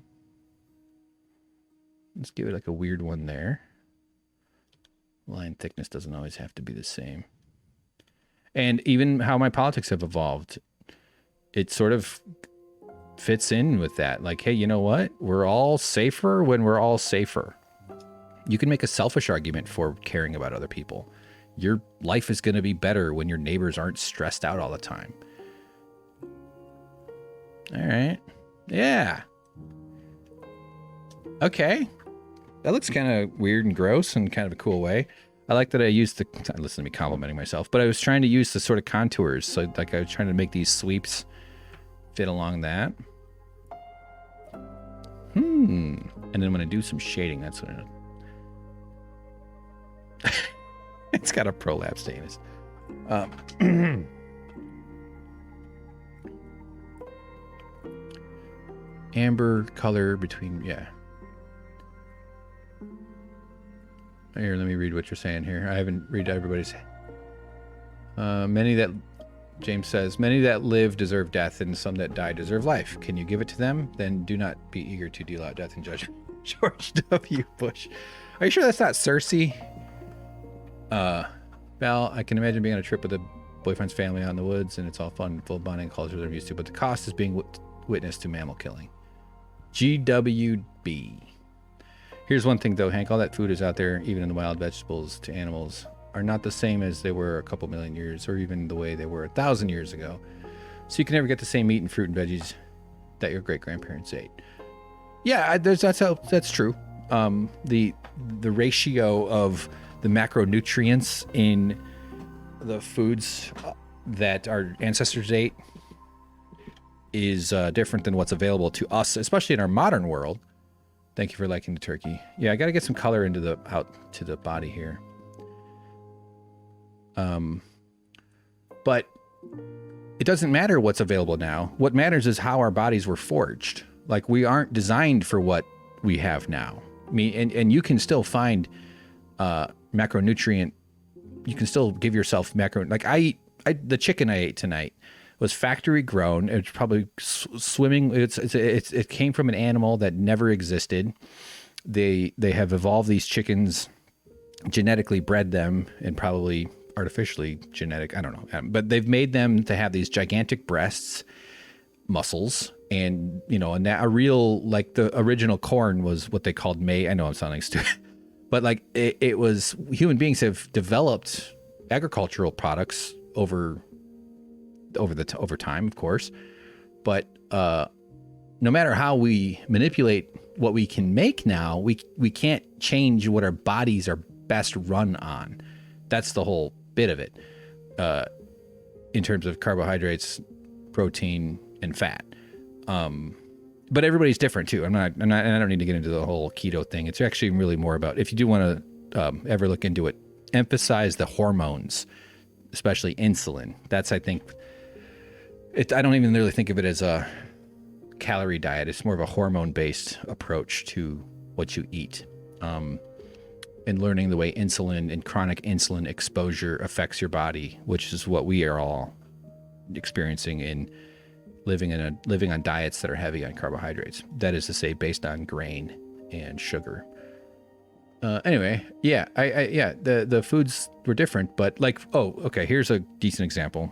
Let's give it like a weird one there. Line thickness doesn't always have to be the same. And even how my politics have evolved, it sort of fits in with that. Like, hey, you know what? We're all safer when we're all safer. You can make a selfish argument for caring about other people. Your life is going to be better when your neighbors aren't stressed out all the time. All right. Yeah. Okay. That looks kind of weird and gross in kind of a cool way. I like that I used the... Listen to me complimenting myself, but I was trying to use the sort of contours. So like I was trying to make these sweeps fit along that. And then when I do some shading, that's when it's got a prolapse stainless. Amber color between, yeah. Here, let me read what you're saying here. I haven't read everybody's. James says, many that live deserve death, and some that die deserve life. Can you give it to them? Then do not be eager to deal out death and judgment. George W. Bush. Are you sure that's not Cersei? Val, I can imagine being on a trip with a boyfriend's family out in the woods, and it's all fun, full of bonding culture that I'm used to, but the cost is being witness to mammal killing. GWB. Here's one thing, though, Hank. All that food is out there, even in the wild vegetables to animals, are not the same as they were a couple million years, or even the way they were 1,000 years ago. So you can never get the same meat and fruit and veggies that your great-grandparents ate. Yeah, that's true. The ratio of the macronutrients in the foods that our ancestors ate is different than what's available to us, especially in our modern world. Thank you for liking the turkey. Yeah, I got to get some color into out to the body here. But it doesn't matter what's available now. What matters is how our bodies were forged. Like, we aren't designed for what we have now. I mean, and you can still find macronutrient. You can still give yourself macro. Like the chicken I ate tonight was factory grown. It's probably swimming. It came from an animal that never existed. They have evolved these chickens, genetically bred them, and probably artificially genetic. I don't know, but they've made them to have these gigantic breasts, muscles, and a real, like, the original corn was what they called May. I know I'm sounding stupid, but like it was, human beings have developed agricultural products over time, of course, but no matter how we manipulate what we can make now, we can't change what our bodies are best run on. That's the whole bit of it, in terms of carbohydrates, protein, and fat. But everybody's different too. I don't need to get into the whole keto thing. It's actually really more about, if you do want to ever look into it, emphasize the hormones, especially insulin. That's, I think, I don't even really think of it as a calorie diet. It's more of a hormone-based approach to what you eat. And learning the way insulin and chronic insulin exposure affects your body, which is what we are all experiencing in living on diets that are heavy on carbohydrates. That is to say, based on grain and sugar. Anyway, yeah, the foods were different, but like, oh, okay, here's a decent example.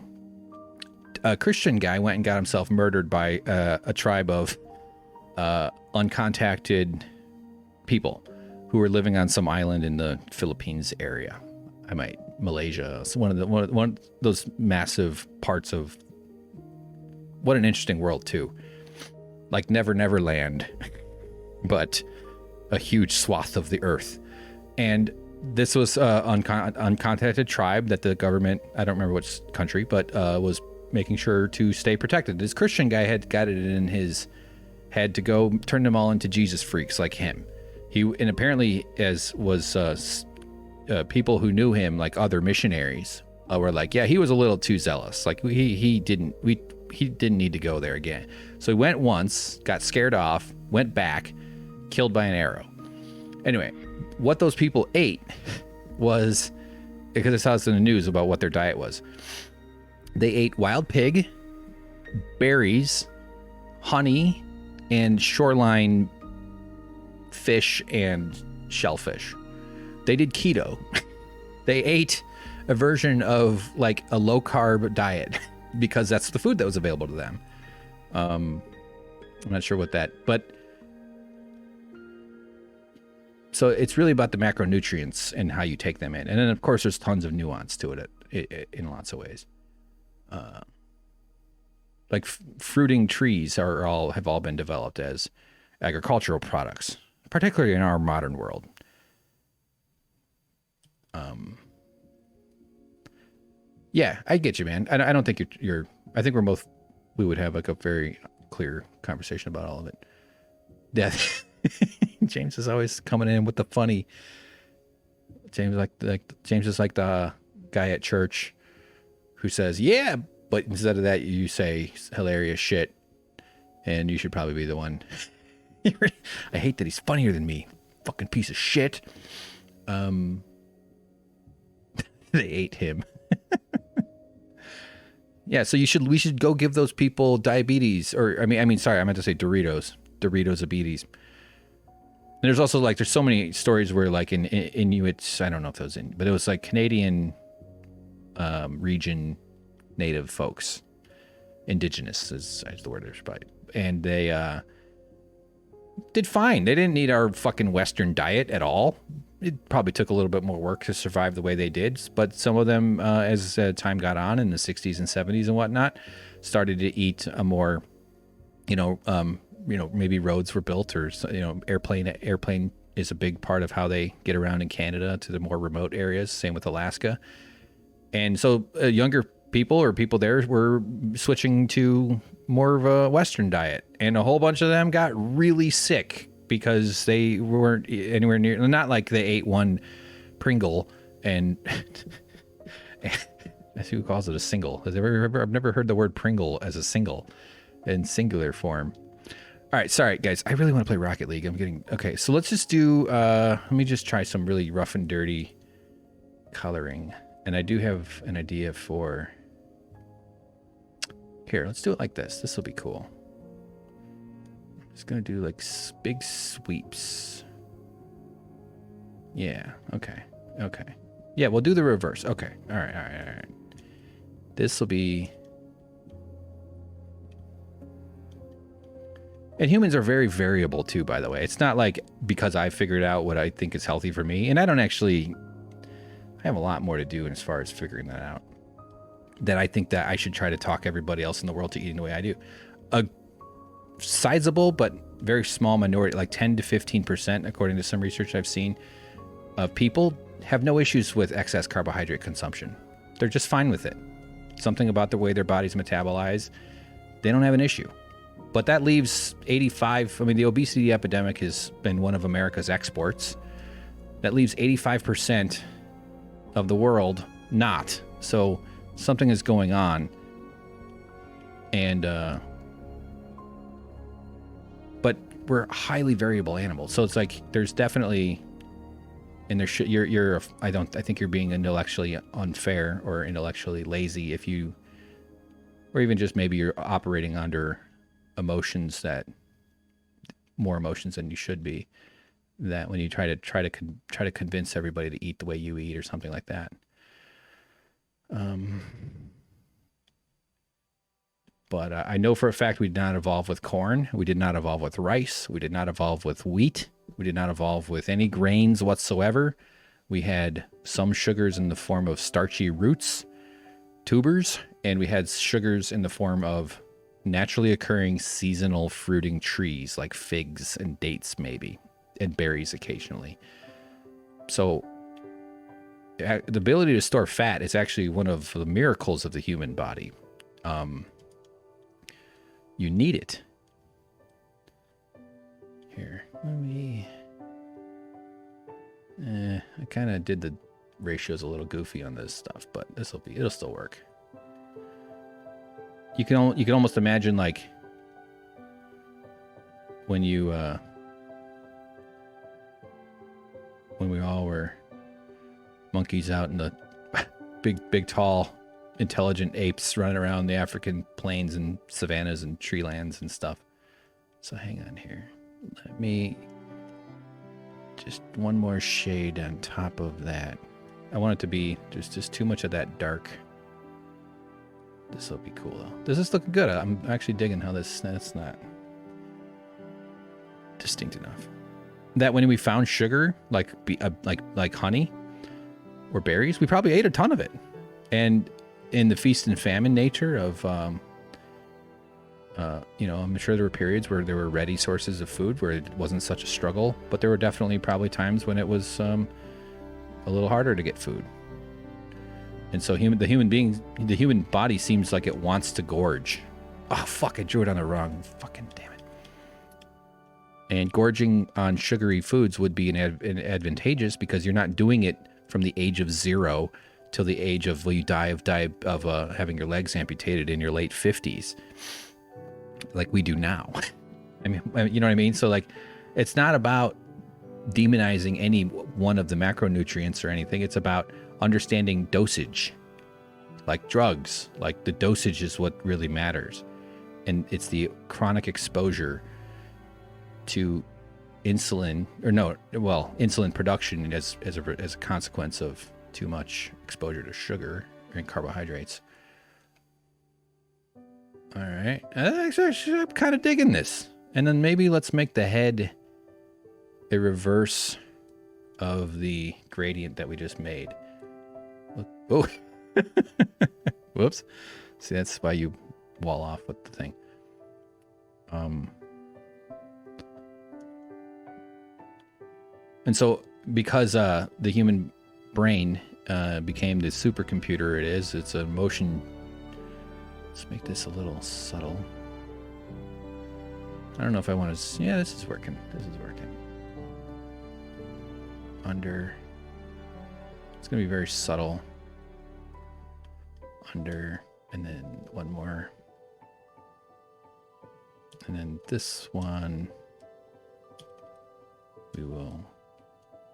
A Christian guy went and got himself murdered by a tribe of uncontacted people who were living on some island in the Philippines area. Malaysia. So one of those massive parts of, what an interesting world too. Like Never Land, but a huge swath of the earth. And this was an uncontacted tribe that the government, I don't remember which country, but was making sure to stay protected. This Christian guy had got it in his head to go turn them all into Jesus freaks like him. And apparently, as was people who knew him, like other missionaries, were like, yeah, he was a little too zealous. Like he didn't need to go there again. So he went once, got scared off, went back, killed by an arrow. Anyway, what those people ate was, because I saw this in the news about what their diet was. They ate wild pig, berries, honey, and shoreline fish and shellfish. They did keto. They ate a version of like a low carb diet because that's the food that was available to them. I'm not sure what that, but so it's really about the macronutrients and how you take them in. And then of course there's tons of nuance to it in lots of ways. Like fruiting trees have all been developed as agricultural products, particularly in our modern world. Yeah, I get you, man. I don't think you're. I think we would have like a very clear conversation about all of it. Death. James is always coming in with the funny. James is like the guy at church who says, "Yeah," but instead of that, you say hilarious shit, and you should probably be the one. I hate that he's funnier than me. Fucking piece of shit. They ate him. Yeah, so we should go give those people diabetes, or I mean, sorry, I meant to say Doritos diabetes. And there's also like, there's so many stories where like in Inuits, I don't know if those but it was like Canadian region native folks, indigenous is the word there's probably, and they did fine. They didn't need our fucking Western diet at all. It probably took a little bit more work to survive the way they did, but some of them, as time got on in the 60s and 70s and whatnot, started to eat a more, maybe roads were built, or airplane is a big part of how they get around in Canada to the more remote areas. Same with Alaska, and so younger people or people there were switching to more of a Western diet, and a whole bunch of them got really sick because they weren't anywhere near, not like they ate one Pringle and that's who calls it a single. I've never heard the word Pringle as a single in singular form. All right, sorry guys, I really want to play Rocket League. Okay, so let's just do, let me just try some really rough and dirty coloring. And I do have an idea for, here, let's do it like this. This will be cool. Just gonna do like big sweeps. Yeah, okay. Yeah, we'll do the reverse. Okay, all right. This will be, and humans are very variable too, by the way. It's not like because I figured out what I think is healthy for me, and I have a lot more to do as far as figuring that out, that I think that I should try to talk everybody else in the world to eating the way I do. A sizable but very small minority, like 10 to 15%, according to some research I've seen, of people have no issues with excess carbohydrate consumption. They're just fine with it. Something about the way their bodies metabolize, they don't have an issue. But that leaves 85, the obesity epidemic has been one of America's exports. That leaves 85% of the world not. So something is going on. And, but we're highly variable animals. So it's like, there's definitely, and I think you're being intellectually unfair or intellectually lazy if you, or even just maybe you're operating under more emotions than you should be, that when you try to convince everybody to eat the way you eat or something like that. But I know for a fact we did not evolve with corn. We did not evolve with rice. We did not evolve with wheat. We did not evolve with any grains whatsoever. We had some sugars in the form of starchy roots, tubers, and we had sugars in the form of naturally occurring seasonal fruiting trees like figs and dates maybe, and berries occasionally. So the ability to store fat is actually one of the miracles of the human body. You need it. Here, let me... I kind of did the ratios a little goofy on this stuff, but it'll still work. You can almost imagine like when when we all were monkeys out in the big tall intelligent apes running around the African plains and savannas and tree lands and stuff. So hang on here. Let me just one more shade on top of that. I want it to be just too much of that dark. This will be cool though. This is looking good. I'm actually digging how that's not distinct enough. That when we found sugar, like honey or berries, we probably ate a ton of it. And in the feast and famine nature of, I'm sure there were periods where there were ready sources of food where it wasn't such a struggle, but there were definitely probably times when it was a little harder to get food. And so the human body seems like it wants to gorge. Oh, fuck, I drew it on the wrong, fucking damn it. And gorging on sugary foods would be advantageous because you're not doing it from the age of 0 till the age of, well, you die of having your legs amputated in your late 50s, like we do now. I mean, you know what I mean? So like, it's not about demonizing any one of the macronutrients or anything. It's about understanding dosage, like drugs. Like the dosage is what really matters, and it's the chronic exposure to insulin production as a consequence of too much exposure to sugar and carbohydrates. All right, actually, I'm kind of digging this. And then maybe let's make the head a reverse of the gradient that we just made. Oh, whoops. See, that's why you wall off with the thing. And so because the human brain became the supercomputer it is, it's a motion. Let's make this a little subtle. I don't know if I want to. Yeah, this is working. This is working. Under. It's going to be very subtle. Under. And then one more. And then this one. We will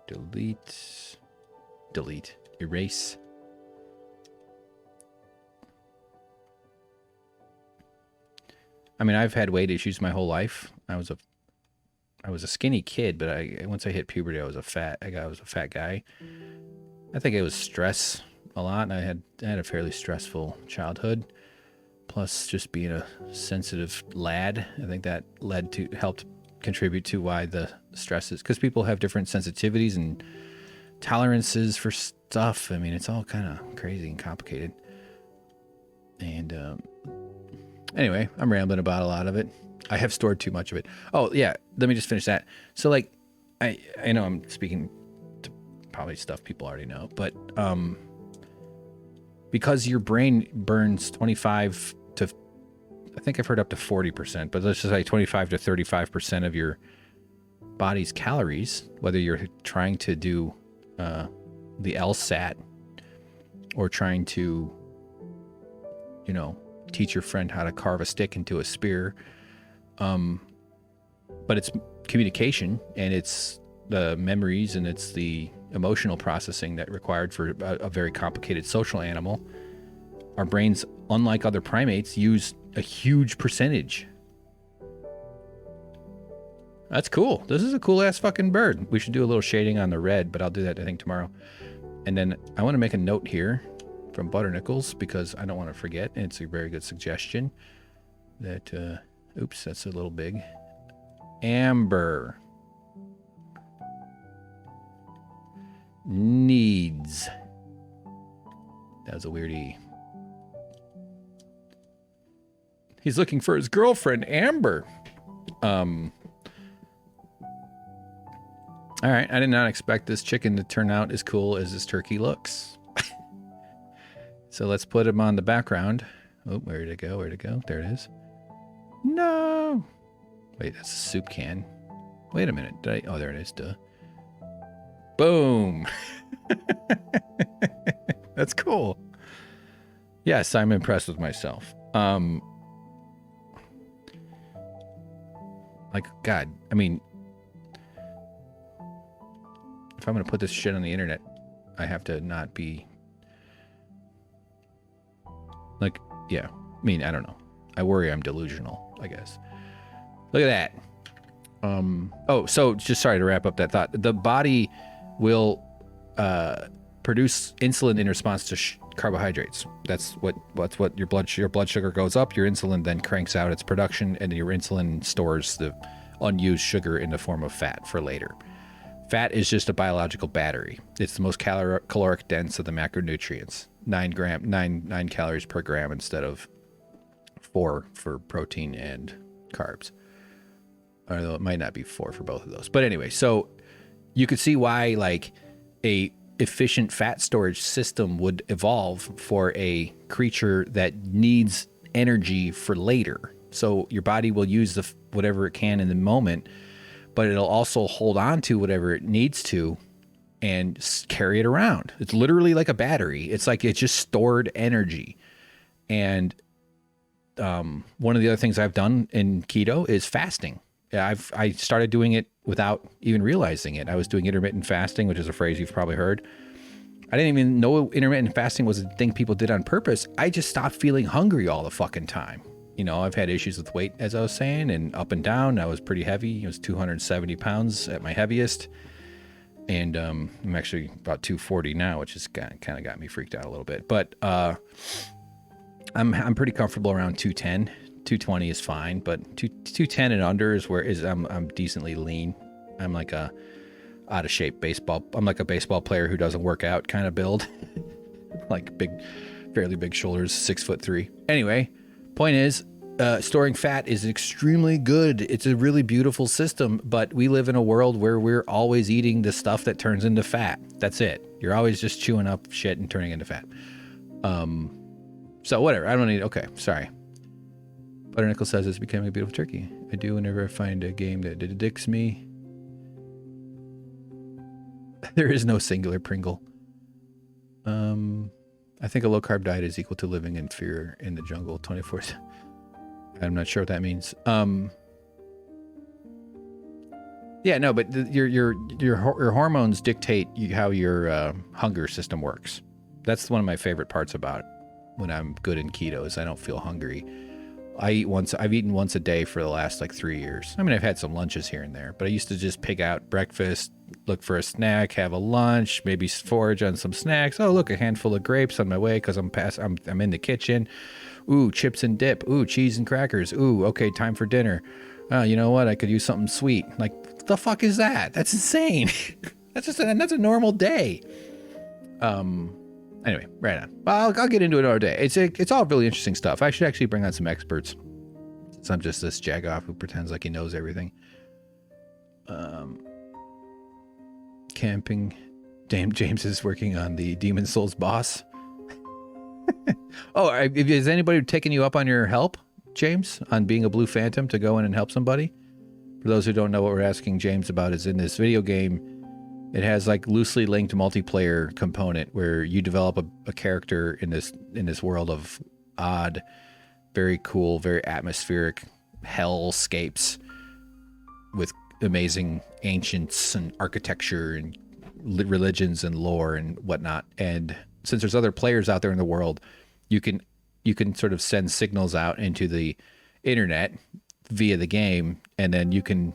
delete. Erase. I mean, I've had weight issues my whole life. I was a skinny kid, but once I hit puberty, I was a fat guy. I think it was stress a lot, and I had a fairly stressful childhood. Plus, just being a sensitive lad, I think that helped contribute to why the stress is, because people have different sensitivities and tolerances for stuff. I mean, it's all kind of crazy and complicated. And anyway, I'm rambling about a lot of it. I have stored too much of it. Oh, yeah. Let me just finish that. So, like, I know I'm speaking to probably stuff people already know, but because your brain burns 25 to, I think I've heard up to 40%, but let's just say 25 to 35% of your body's calories, whether you're trying to do the LSAT or trying to, teach your friend how to carve a stick into a spear. But it's communication, and it's the memories, and it's the emotional processing that required for a very complicated social animal. Our brains, unlike other primates, use a huge percentage. That's cool. This is a cool ass fucking bird. We should do a little shading on the red, but I'll do that I think tomorrow. And then I want to make a note here from Butternickles, because I don't want to forget, and it's a very good suggestion that, oops, that's a little big. Amber needs. That was a weird E. He's looking for his girlfriend, Amber. All right, I did not expect this chicken to turn out as cool as this turkey looks. So let's put him on the background. Oh, where'd it go? Where'd it go? There it is. No! Wait, that's a soup can. Wait a minute. Oh, there it is. Duh. Boom! That's cool. Yes, I'm impressed with myself. Like, God, I mean, if I'm going to put this shit on the internet, I have to not be Like, yeah. I mean, I don't know. I worry I'm delusional, I guess. Look at that. So just sorry to wrap up that thought. The body will produce insulin in response to carbohydrates. That's what your blood sugar goes up. Your insulin then cranks out its production, and your insulin stores the unused sugar in the form of fat for later. Fat is just a biological battery. It's the most caloric dense of the macronutrients. 9 calories per gram instead of 4 for protein and carbs. Although it might not be 4 for both of those. But anyway, so you could see why like a efficient fat storage system would evolve for a creature that needs energy for later. So your body will use whatever it can in the moment, but it'll also hold on to whatever it needs to and carry it around. It's literally like a battery. It's like it's just stored energy. And one of the other things I've done in keto is fasting. I started doing it without even realizing it. I was doing intermittent fasting, which is a phrase you've probably heard. I didn't even know intermittent fasting was a thing people did on purpose. I just stopped feeling hungry all the fucking time. You know, I've had issues with weight, as I was saying, and up and down. I was pretty heavy. I was 270 pounds at my heaviest. And I'm actually about 240 now, which has kind of got me freaked out a little bit. But I'm pretty comfortable around 210. 220 is fine, but 210 and under is where I'm decently lean. I'm like a out of shape baseball. I'm like a baseball player who doesn't work out kind of build. Like fairly big shoulders, 6'3". Anyway, point is, storing fat is extremely good. It's a really beautiful system, but we live in a world where we're always eating the stuff that turns into fat. That's it. You're always just chewing up shit and turning into fat. So whatever. I don't need. Okay, sorry. Butternickel says it's becoming a beautiful turkey. I do whenever I find a game that addicts me. There is no singular Pringle. I think a low carb diet is equal to living in fear in the jungle 24. I'm not sure what that means. Yeah, no, but your hormones dictate how your hunger system works. That's one of my favorite parts about when I'm good in keto is I don't feel hungry. I've eaten once a day for the last like 3 years. I mean, I've had some lunches here and there, but I used to just pick out breakfast, look for a snack, have a lunch, maybe forage on some snacks. Oh, look, a handful of grapes on my way because I'm in the kitchen. Ooh, chips and dip. Ooh, cheese and crackers. Ooh, okay, time for dinner. You know what? I could use something sweet. Like, what the fuck is that? That's insane. That's a normal day. Anyway, right on. Well, I'll get into it another day. It's all really interesting stuff. I should actually bring on some experts, since I'm just this jagoff who pretends like he knows everything. Camping. James is working on the Demon Souls boss. Oh, has anybody taken you up on your help, James, on being a blue phantom to go in and help somebody? For those who don't know, what we're asking James about is in this video game, it has like loosely linked multiplayer component where you develop a character in this world of odd, very cool, very atmospheric hellscapes with amazing ancients and architecture and religions and lore and whatnot. And since there's other players out there in the world, you can sort of send signals out into the internet via the game, and then you can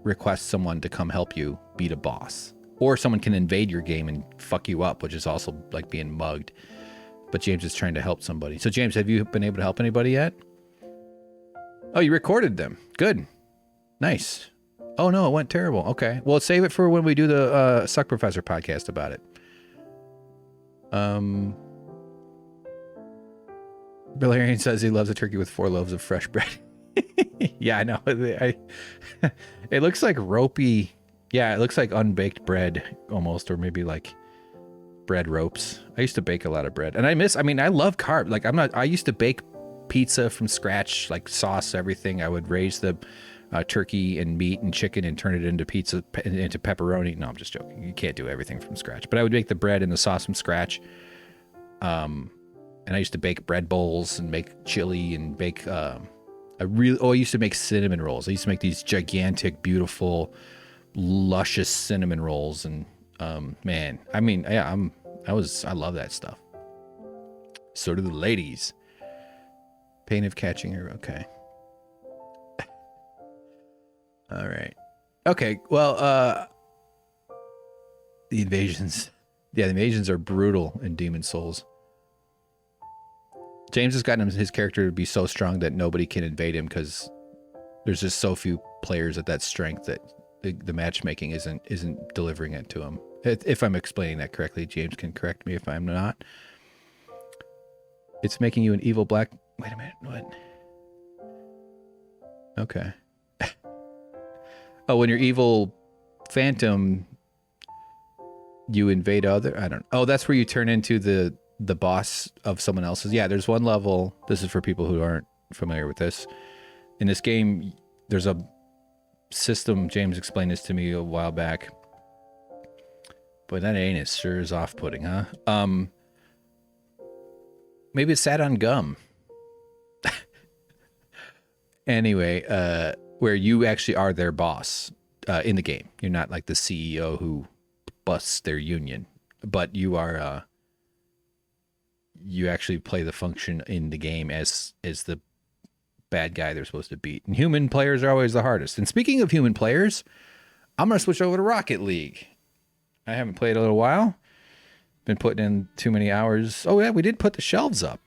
request someone to come help you beat a boss, or someone can invade your game and fuck you up, which is also like being mugged. But James is trying to help somebody. So James, have you been able to help anybody yet? Oh, you recorded them. Good. Nice. Oh no, it went terrible. Okay. Well, save it for when we do the Suck Professor podcast about it. Valerian says he loves a turkey with 4 loaves of fresh bread. Yeah, I know. It looks like ropey. Yeah, it looks like unbaked bread almost, or maybe like bread ropes. I used to bake a lot of bread, and I love carb. Like I used to bake pizza from scratch, like sauce, everything. I would raise the turkey and meat and chicken and turn it into pizza, into pepperoni. No, I'm just joking. You can't do everything from scratch, but I would make the bread and the sauce from scratch. And I used to bake bread bowls and make chili and bake, I used to make cinnamon rolls. I used to make these gigantic, beautiful, luscious cinnamon rolls. And, man, I mean, yeah, I love that stuff. So do the ladies. Pain of catching her. Okay. All right. Okay. Well, the invasions. Yeah, the invasions are brutal in Demon Souls. James has gotten his character to be so strong that nobody can invade him because there's just so few players at that strength that the matchmaking isn't delivering it to him. If I'm explaining that correctly, James can correct me if I'm not. It's making you an evil black... Wait a minute, what? Okay. Oh, when you're evil phantom, you invade other... I don't... Oh, that's where you turn into the boss of someone else's. Yeah, there's one level... This is for people who aren't familiar with this. In this game, there's a system... James explained this to me a while back. Boy, that anus sure is off-putting, huh? Maybe it sat on gum. Anyway, where you actually are their boss in the game. You're not like the CEO who busts their union, but you are. You actually play the function in the game as the bad guy they're supposed to beat. And human players are always the hardest. And speaking of human players, I'm gonna switch over to Rocket League. I haven't played in a little while. Been putting in too many hours. Oh yeah, we did put the shelves up.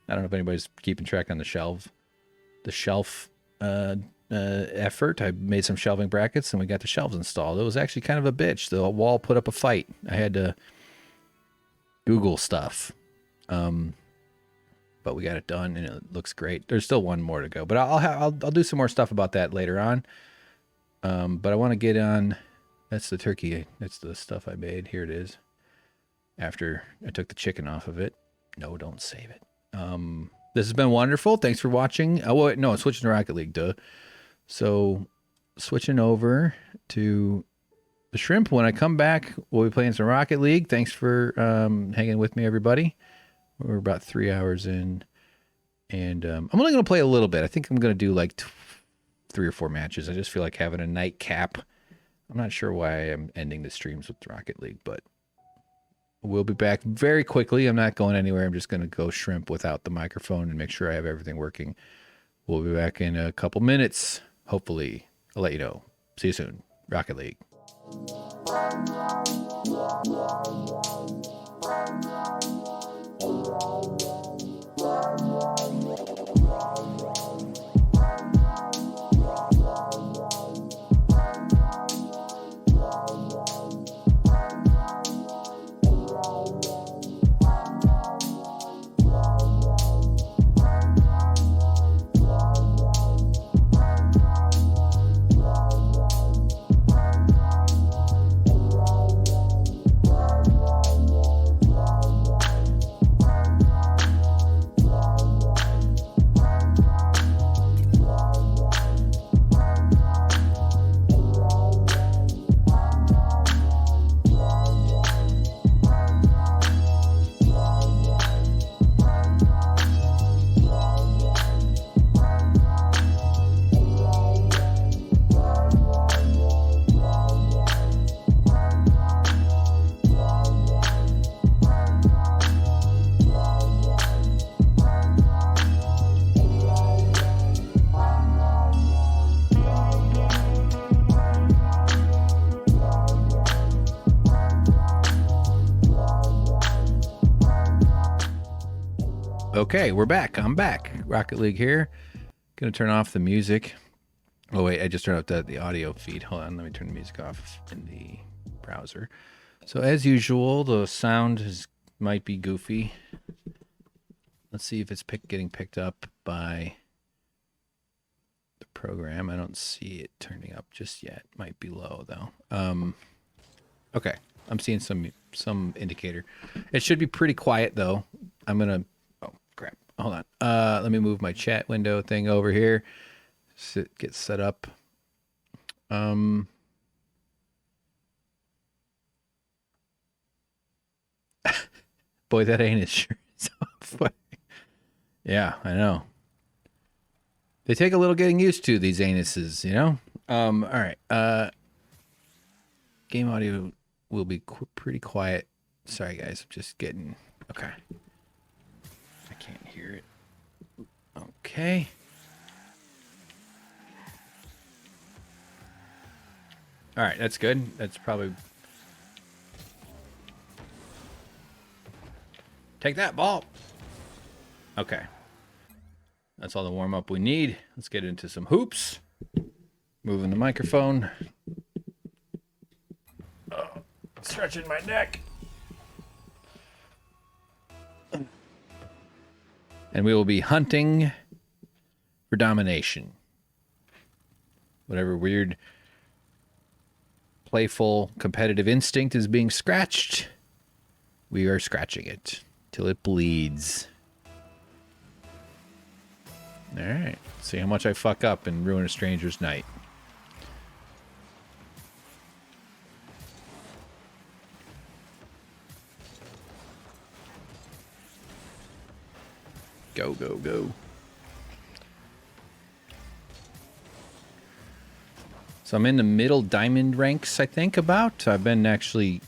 I don't know if anybody's keeping track on the shelf effort. I made some shelving brackets and we got the shelves installed. It was actually kind of a bitch. The wall put up a fight. I had to Google stuff. But we got it done and it looks great. There's still one more to go, but I'll do some more stuff about that later on. But I want to get on. That's the turkey. That's the stuff I made. Here it is. After I took the chicken off of it. No, don't save it. This has been wonderful. Thanks for watching. Oh, wait, no, switching to Rocket League, duh. So, switching over to the shrimp. When I come back, we'll be playing some Rocket League. Thanks for hanging with me, everybody. We're about 3 hours in. And I'm only going to play a little bit. I think I'm going to do like 3 or 4 matches. I just feel like having a nightcap. I'm not sure why I'm ending the streams with Rocket League, but we'll be back very quickly. I'm not going anywhere. I'm just going to go shrimp without the microphone and make sure I have everything working. We'll be back in a couple minutes. Hopefully. I'll let you know. See you soon. Rocket League. Okay, we're back. I'm back. Rocket League here. Gonna turn off the music. Oh wait, I just turned off the audio feed. Hold on, let me turn the music off in the browser. So as usual, the sound might be goofy. Let's see if it's getting picked up by the program. I don't see it turning up just yet. Might be low though. Okay, I'm seeing some indicator. It should be pretty quiet though. I'm gonna. Crap. Hold on. Let me move my chat window thing over here. Get set up. Boy, that ain't it sure is off. Yeah, I know. They take a little getting used to, these anuses, you know? All right. Game audio will be pretty quiet. Sorry, guys. I'm just getting... Okay. I can't hear it. Oh, Okay. All right, that's good. That's probably... Take that, ball. Okay. That's all the warm-up we need. Let's get into some hoops. Moving the microphone. Oh, stretching my neck. And we will be hunting for domination. Whatever weird, playful, competitive instinct is being scratched, we are scratching it till it bleeds. All right. See how much I fuck up and ruin a stranger's night. Go, go, go. So I'm in the middle diamond ranks, I think, about. I've been actually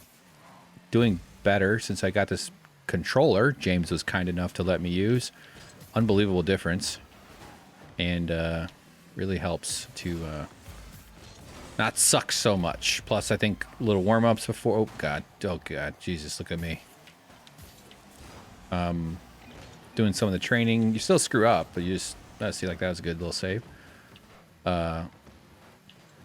doing better since I got this controller James was kind enough to let me use. Unbelievable difference. And really helps to not suck so much. Plus, I think little warm-ups before... Oh, God. Oh, God. Jesus, look at me. Doing some of the training. You still screw up, but you just... see, like, that was a good little save. I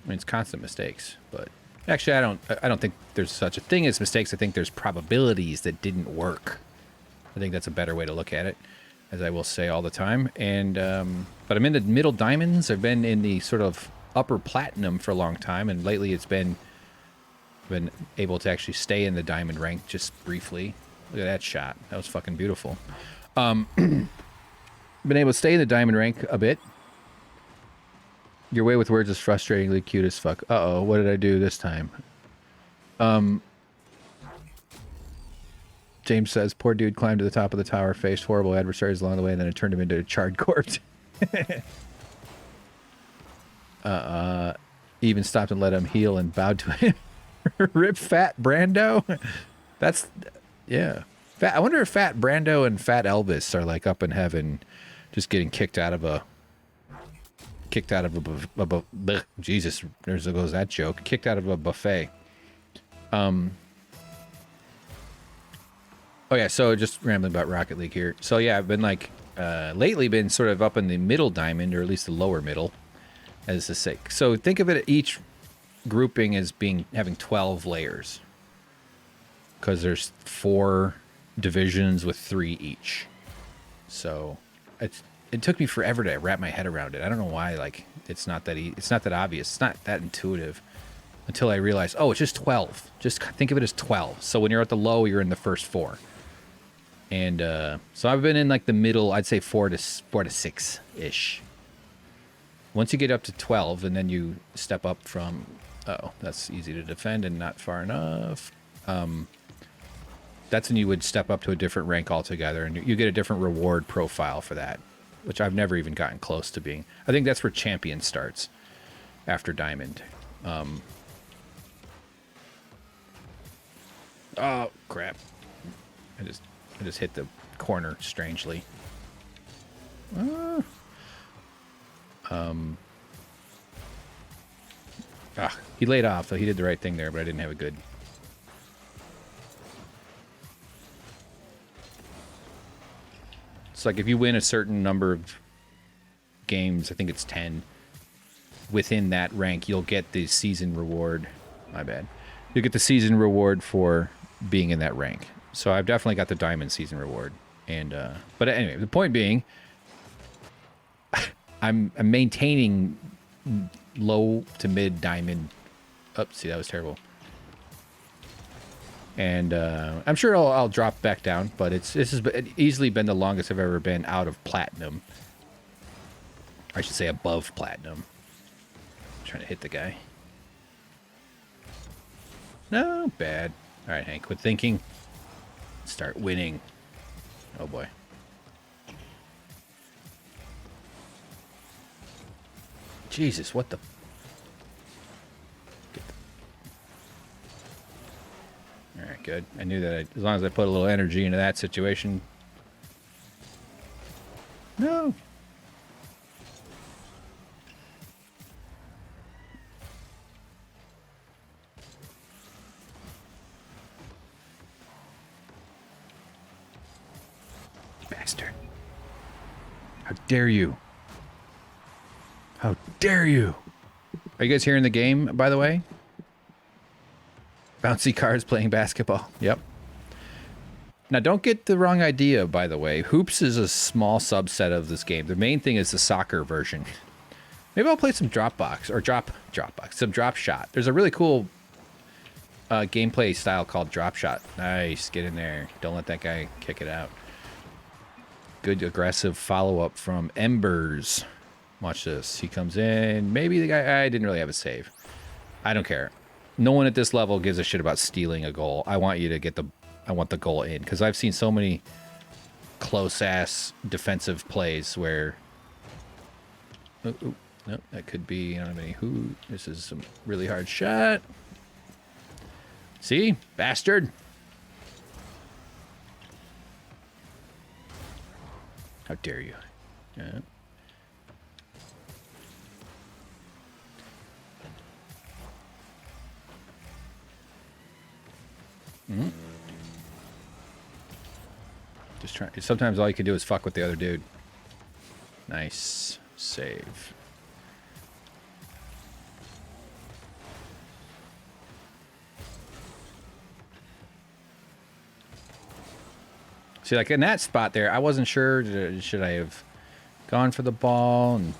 mean, it's constant mistakes, but... Actually, I don't think there's such a thing as mistakes. I think there's probabilities that didn't work. I think that's a better way to look at it, as I will say all the time. And but I'm in the middle diamonds. I've been in the sort of upper platinum for a long time, and lately it's been able to actually stay in the diamond rank just briefly. Look at that shot. That was fucking beautiful. Been able to stay in the diamond rank a bit. Your way with words is frustratingly cute as fuck. Uh-oh, what did I do this time? James says, poor dude climbed to the top of the tower, faced horrible adversaries along the way, and then it turned him into a charred corpse. Even stopped and let him heal and bowed to him. Rip Fat Brando? That's... Yeah. I wonder if Fat Brando and Fat Elvis are like up in heaven just getting kicked out of a... Jesus, there goes that joke. Kicked out of a buffet. Oh yeah, so just rambling about Rocket League here. So yeah, I've been like, lately been sort of up in the middle diamond, or at least the lower middle, as the sake. So think of it, each grouping as having 12 layers. Because there's 4 divisions with 3 each. So it took me forever to wrap my head around it. I don't know why. Like, it's not that obvious. It's not that intuitive until I realized, oh, it's just 12. Just think of it as 12. So when you're at the low, you're in the first 4. And so I've been in like the middle. I'd say 4 to 6 ish. Once you get up to 12, and then you step up from, oh, that's easy to defend and not far enough. That's when you would step up to a different rank altogether, and you get a different reward profile for that, which I've never even gotten close to being. I think that's where champion starts after diamond. Oh crap! I just hit the corner strangely. He laid off, so he did the right thing there, but I didn't have a good. It's like if you win a certain number of games, I think it's 10, within that rank, you'll get the season reward. My bad. You'll get the season reward for being in that rank. So I've definitely got the diamond season reward. And but anyway, the point being, I'm maintaining low to mid diamond. Oh, see, that was terrible. And I'm sure I'll drop back down, but this has easily been the longest I've ever been out of platinum. I should say above platinum. I'm trying to hit the guy. No, bad. All right, Hank, quit thinking. Start winning. Oh, boy. Jesus, what the... All right, good. I knew that as long as I put a little energy into that situation. No. bastard. How dare you? How dare you? Are you guys hearing the game, by the way? Bouncy cars playing basketball. Yep. Now, don't get the wrong idea, by the way. Hoops is a small subset of this game. The main thing is the soccer version. Maybe I'll play some Dropbox, or Dropbox, some Drop Shot. There's a really cool gameplay style called Drop Shot. Nice, get in there. Don't let that guy kick it out. Good aggressive follow-up from Embers. Watch this. He comes in. Maybe the guy... I didn't really have a save. I don't care. No one at this level gives a shit about stealing a goal. I want you to get the... I want the goal in. Because I've seen so many close-ass defensive plays where... Oh, no, that could be... I don't have any... Who? This is some really hard shot. See? Bastard. How dare you? Yeah. Mm-hmm. Just trying. Sometimes all you can do is fuck with the other dude. Nice save. See, like in that spot there, I wasn't sure. Should I have gone for the ball and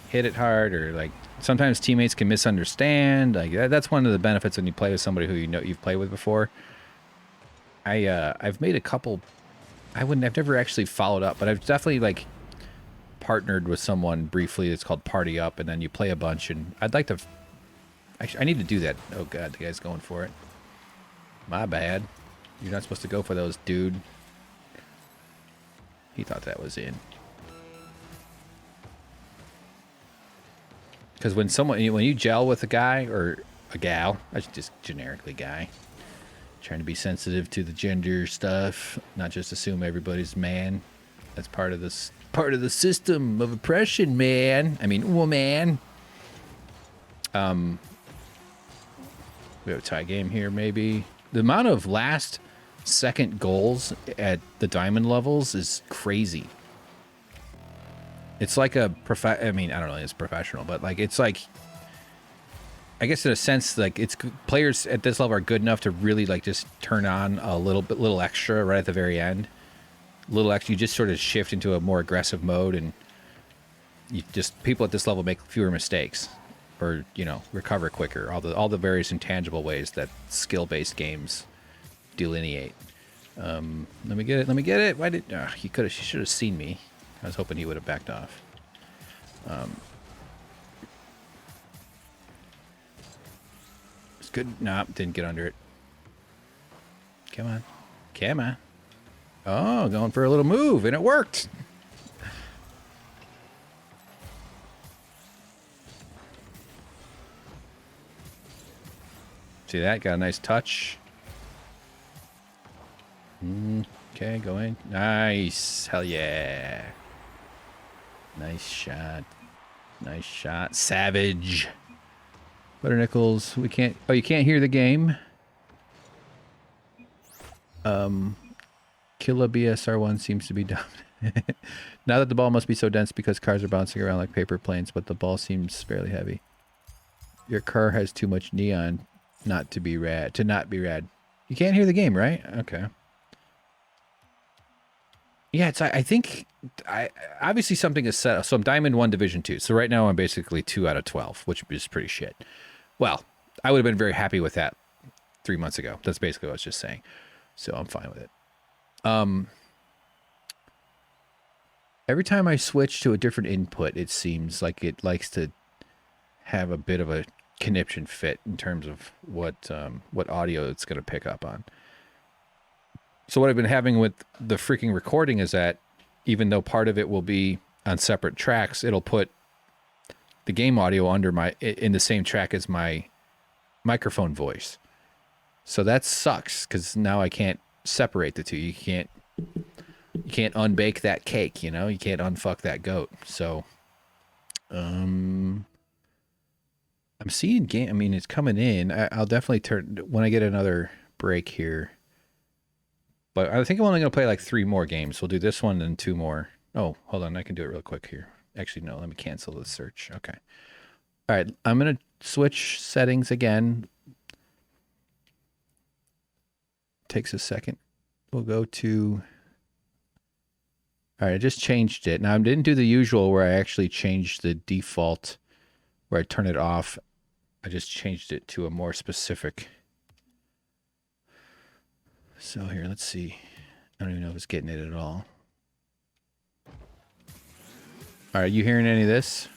hit it hard, or like sometimes teammates can misunderstand. Like that's one of the benefits when you play with somebody who you know you've played with before. I've made a couple. I've never actually followed up, but I've definitely like partnered with someone briefly. It's called Party Up, and then you play a bunch. And I'd like to. Actually, I need to do that. Oh god, the guy's going for it. My bad. You're not supposed to go for those, dude. He thought that was in. Because when you gel with a guy or a gal, I should just generically guy. Trying to be sensitive to the gender stuff, not just assume everybody's man. That's part of the system of oppression, man. I mean, woman. We have a tie game here, maybe. The amount of last second goals at the diamond levels is crazy. It's like a I mean, I don't know if it's professional, but like it's like, I guess in a sense, like it's players at this level are good enough to really like just turn on a little extra right at the very end. Little extra, you just sort of shift into a more aggressive mode, and you just people at this level make fewer mistakes, or recover quicker. All the various intangible ways that skill-based games delineate. Let me get it. Why did he should have seen me. I was hoping he would have backed off. It's good. Nah, didn't get under it. Come on. Oh, going for a little move, and it worked. See that? Got a nice touch. Okay, go in. Nice. Hell yeah. Nice shot. Savage. Butternickles, we can't... Oh, you can't hear the game? Killa BSR1 seems to be dumb. Now that the ball must be so dense because cars are bouncing around like paper planes, but the ball seems fairly heavy. Your car has too much neon not to be rad. You can't hear the game, right? Okay. Yeah, it's. I think. Obviously something is set up. So I'm Diamond 1 Division 2. So right now I'm basically 2 out of 12, which is pretty shit. Well, I would have been very happy with that 3 months ago. That's basically what I was just saying. So I'm fine with it. Every time I switch to a different input, it seems like it likes to have a bit of a conniption fit in terms of what audio it's going to pick up on. So what I've been having with the freaking recording is that even though part of it will be on separate tracks, it'll put the game audio in the same track as my microphone voice. So that sucks because now I can't separate the two. You can't unbake that cake, you can't unfuck that goat. So, I'm seeing game. I mean, it's coming in. I'll definitely when I get another break here. But I think I'm only going to play like 3 more games. We'll do this one and 2 more. Oh, hold on. I can do it real quick here. Actually, no. Let me cancel the search. Okay. All right. I'm going to switch settings again. Takes a second. We'll go to... All right. I just changed it. Now, I didn't do the usual where I actually changed the default where I turn it off. I just changed it to a more specific... So here, let's see. I don't even know if it's getting it at all. All right, you hearing any of this?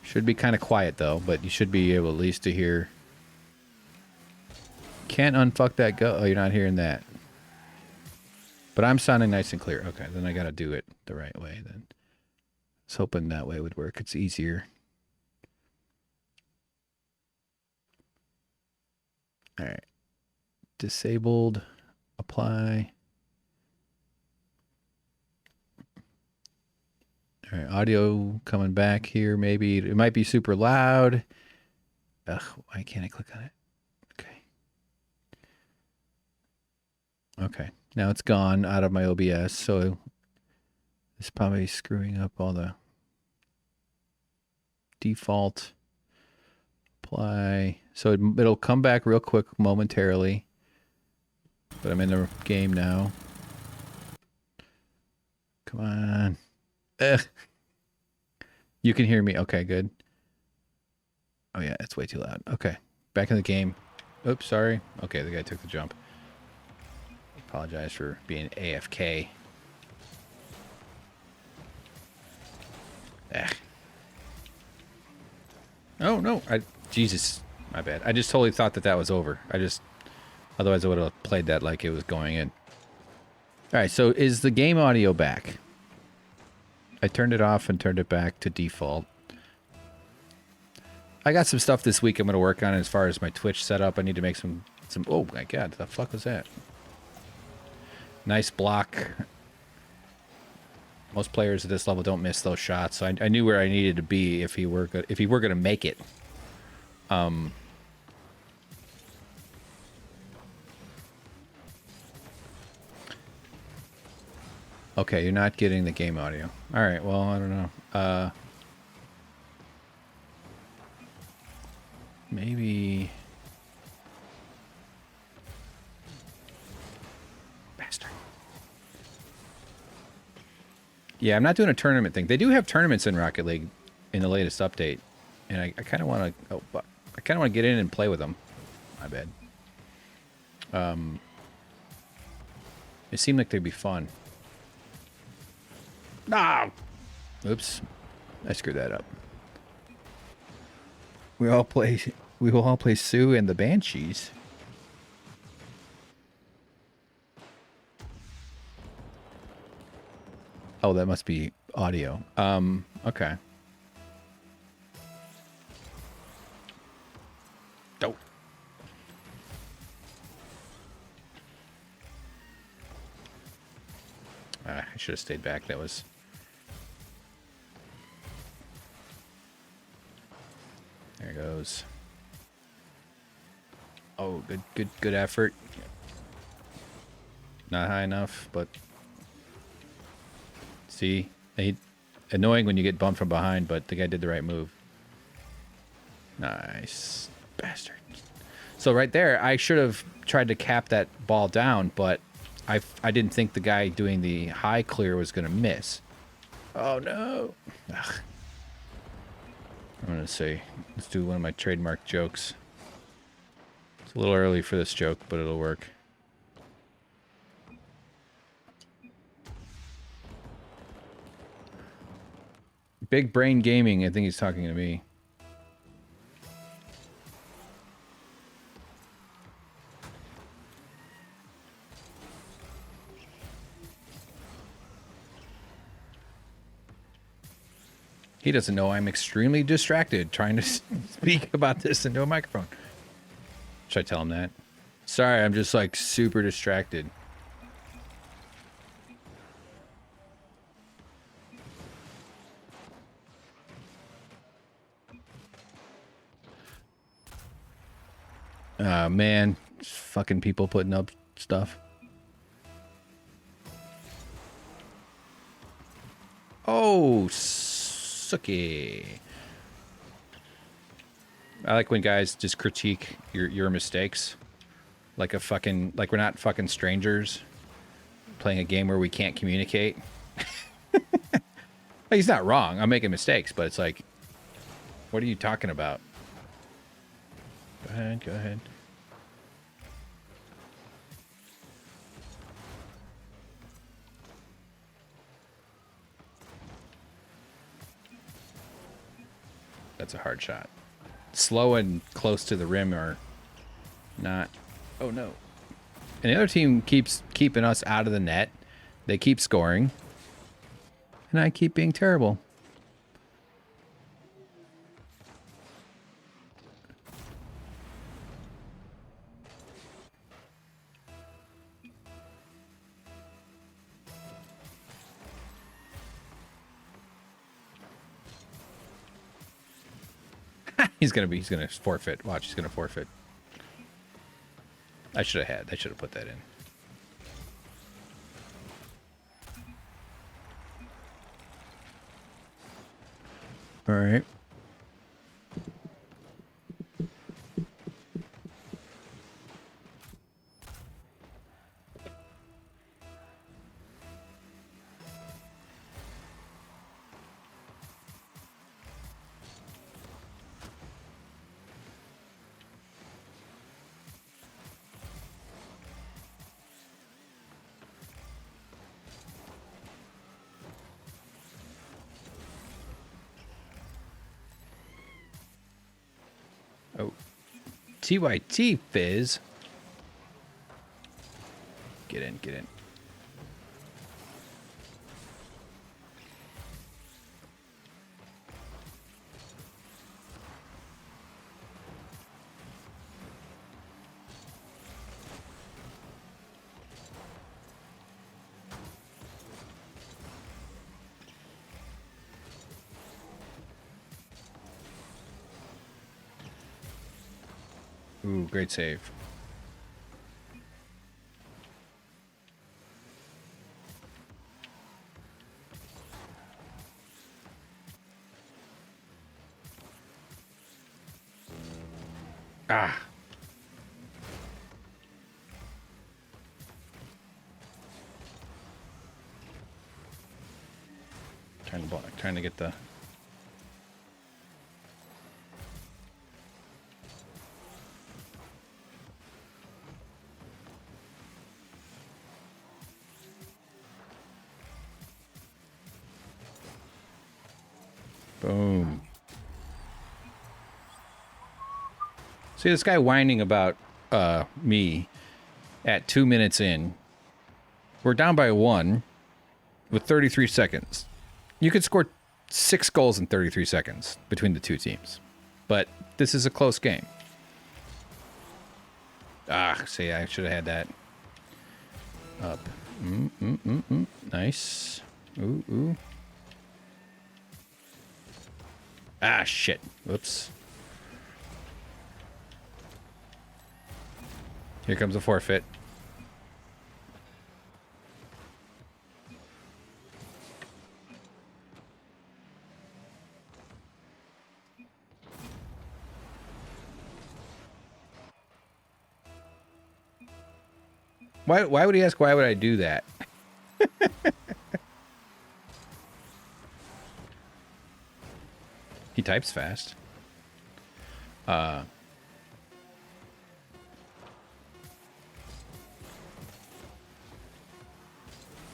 Should be kind of quiet though, but you should be able at least to hear. Can't unfuck that go. Oh, you're not hearing that. But I'm sounding nice and clear. Okay, then I got to do it the right way then. I was hoping that way would work. It's easier. All right. Disabled. Apply. All right. Audio coming back here. Maybe it might be super loud. Ugh, why can't I click on it? Okay. Okay. Now it's gone out of my OBS. So it's probably screwing up all the default. Apply. So it'll come back real quick momentarily. But I'm in the game now. Come on. Ugh. You can hear me. Okay, good. Oh yeah, it's way too loud. Okay. Back in the game. Oops, sorry. Okay, the guy took the jump. Apologize for being AFK. Ugh. Oh no. Jesus, my bad. I just totally thought that was over. Otherwise I would have played that like it was going in. All right, so is the game audio back? I turned it off and turned it back to default. I got some stuff this week I'm going to work on as far as my Twitch setup. I need to make some. Oh my God, the fuck was that? Nice block. Most players at this level don't miss those shots, so I knew where I needed to be if he were going to make it. Okay, you're not getting the game audio. All right, well, I don't know. Maybe... Bastard. Yeah, I'm not doing a tournament thing. They do have tournaments in Rocket League in the latest update, and I kind of want to... Oh, but I kind of want to get in and play with them. My bad. It seemed like they'd be fun. No! Oops. I screwed that up. We will all play Sue and the Banshees. Oh, that must be audio. Okay. Dope. I should have stayed back. That was... There goes. Oh, good effort. Not high enough, but... See? Annoying when you get bumped from behind, but the guy did the right move. Nice. Bastard. So right there, I should have tried to cap that ball down, but I didn't think the guy doing the high clear was going to miss. Oh, no. Ugh. I'm going to say, let's do one of my trademark jokes. It's a little early for this joke, but it'll work. Big Brain Gaming, I think he's talking to me. He doesn't know I'm extremely distracted trying to speak about this into a microphone. Should I tell him that? Sorry, I'm just like super distracted. Man, just fucking people putting up stuff. Oh, sucky. I like when guys just critique your mistakes. Like like we're not fucking strangers playing a game where we can't communicate. Like, he's not wrong. I'm making mistakes, but it's like, what are you talking about? Go ahead, go ahead. That's a hard shot. Slow and close to the rim are not. Oh no. And the other team keeps keeping us out of the net. They keep scoring. And I keep being terrible. He's gonna forfeit. Watch, he's gonna forfeit. I should have put that in. All right. Oh. TYT Fizz. Get in, get in. Ooh, great save. Ah. Trying to get the. Boom. See this guy whining about me at 2 minutes in. We're down by 1 with 33 seconds. You could score 6 goals in 33 seconds between the two teams. But this is a close game. Ah, see, I should have had that up. Nice. Ooh, ooh. Ah, shit. Whoops. Here comes a forfeit. Why would he ask why would I do that? He types fast. I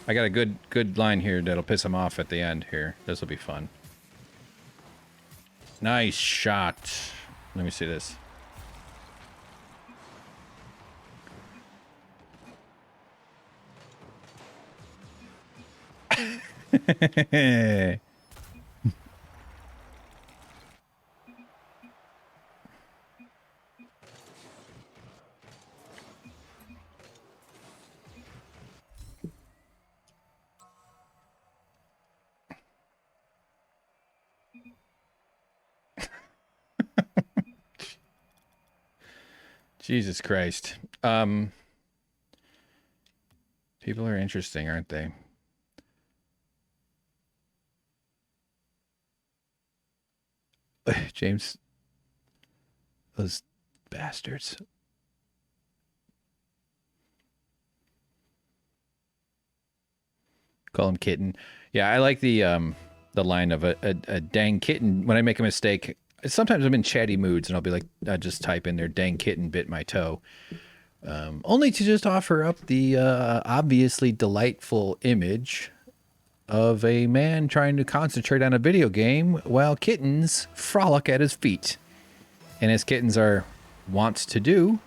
got a good line here that'll piss him off at the end here. This will be fun. Nice shot. Let me see this. Jesus Christ. People are interesting, aren't they? James, those bastards. Call him kitten. Yeah, I like the line of a dang kitten. When I make a mistake, sometimes I'm in chatty moods and I'll be like, I just type in there, dang kitten bit my toe. Only to just offer up the obviously delightful image of a man trying to concentrate on a video game while kittens frolic at his feet. And as kittens are wont to do,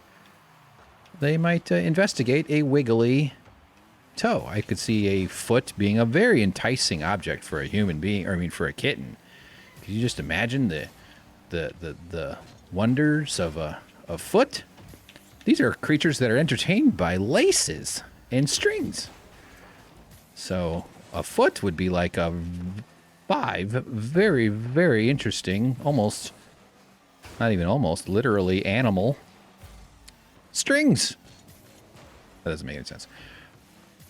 they might investigate a wiggly toe. I could see a foot being a very enticing object for a human being, or I mean for a kitten. Could you just imagine the wonders of a foot? These are creatures that are entertained by laces and strings. So a foot would be like a 5 very, very interesting, almost, not even almost, literally animal strings. That doesn't make any sense.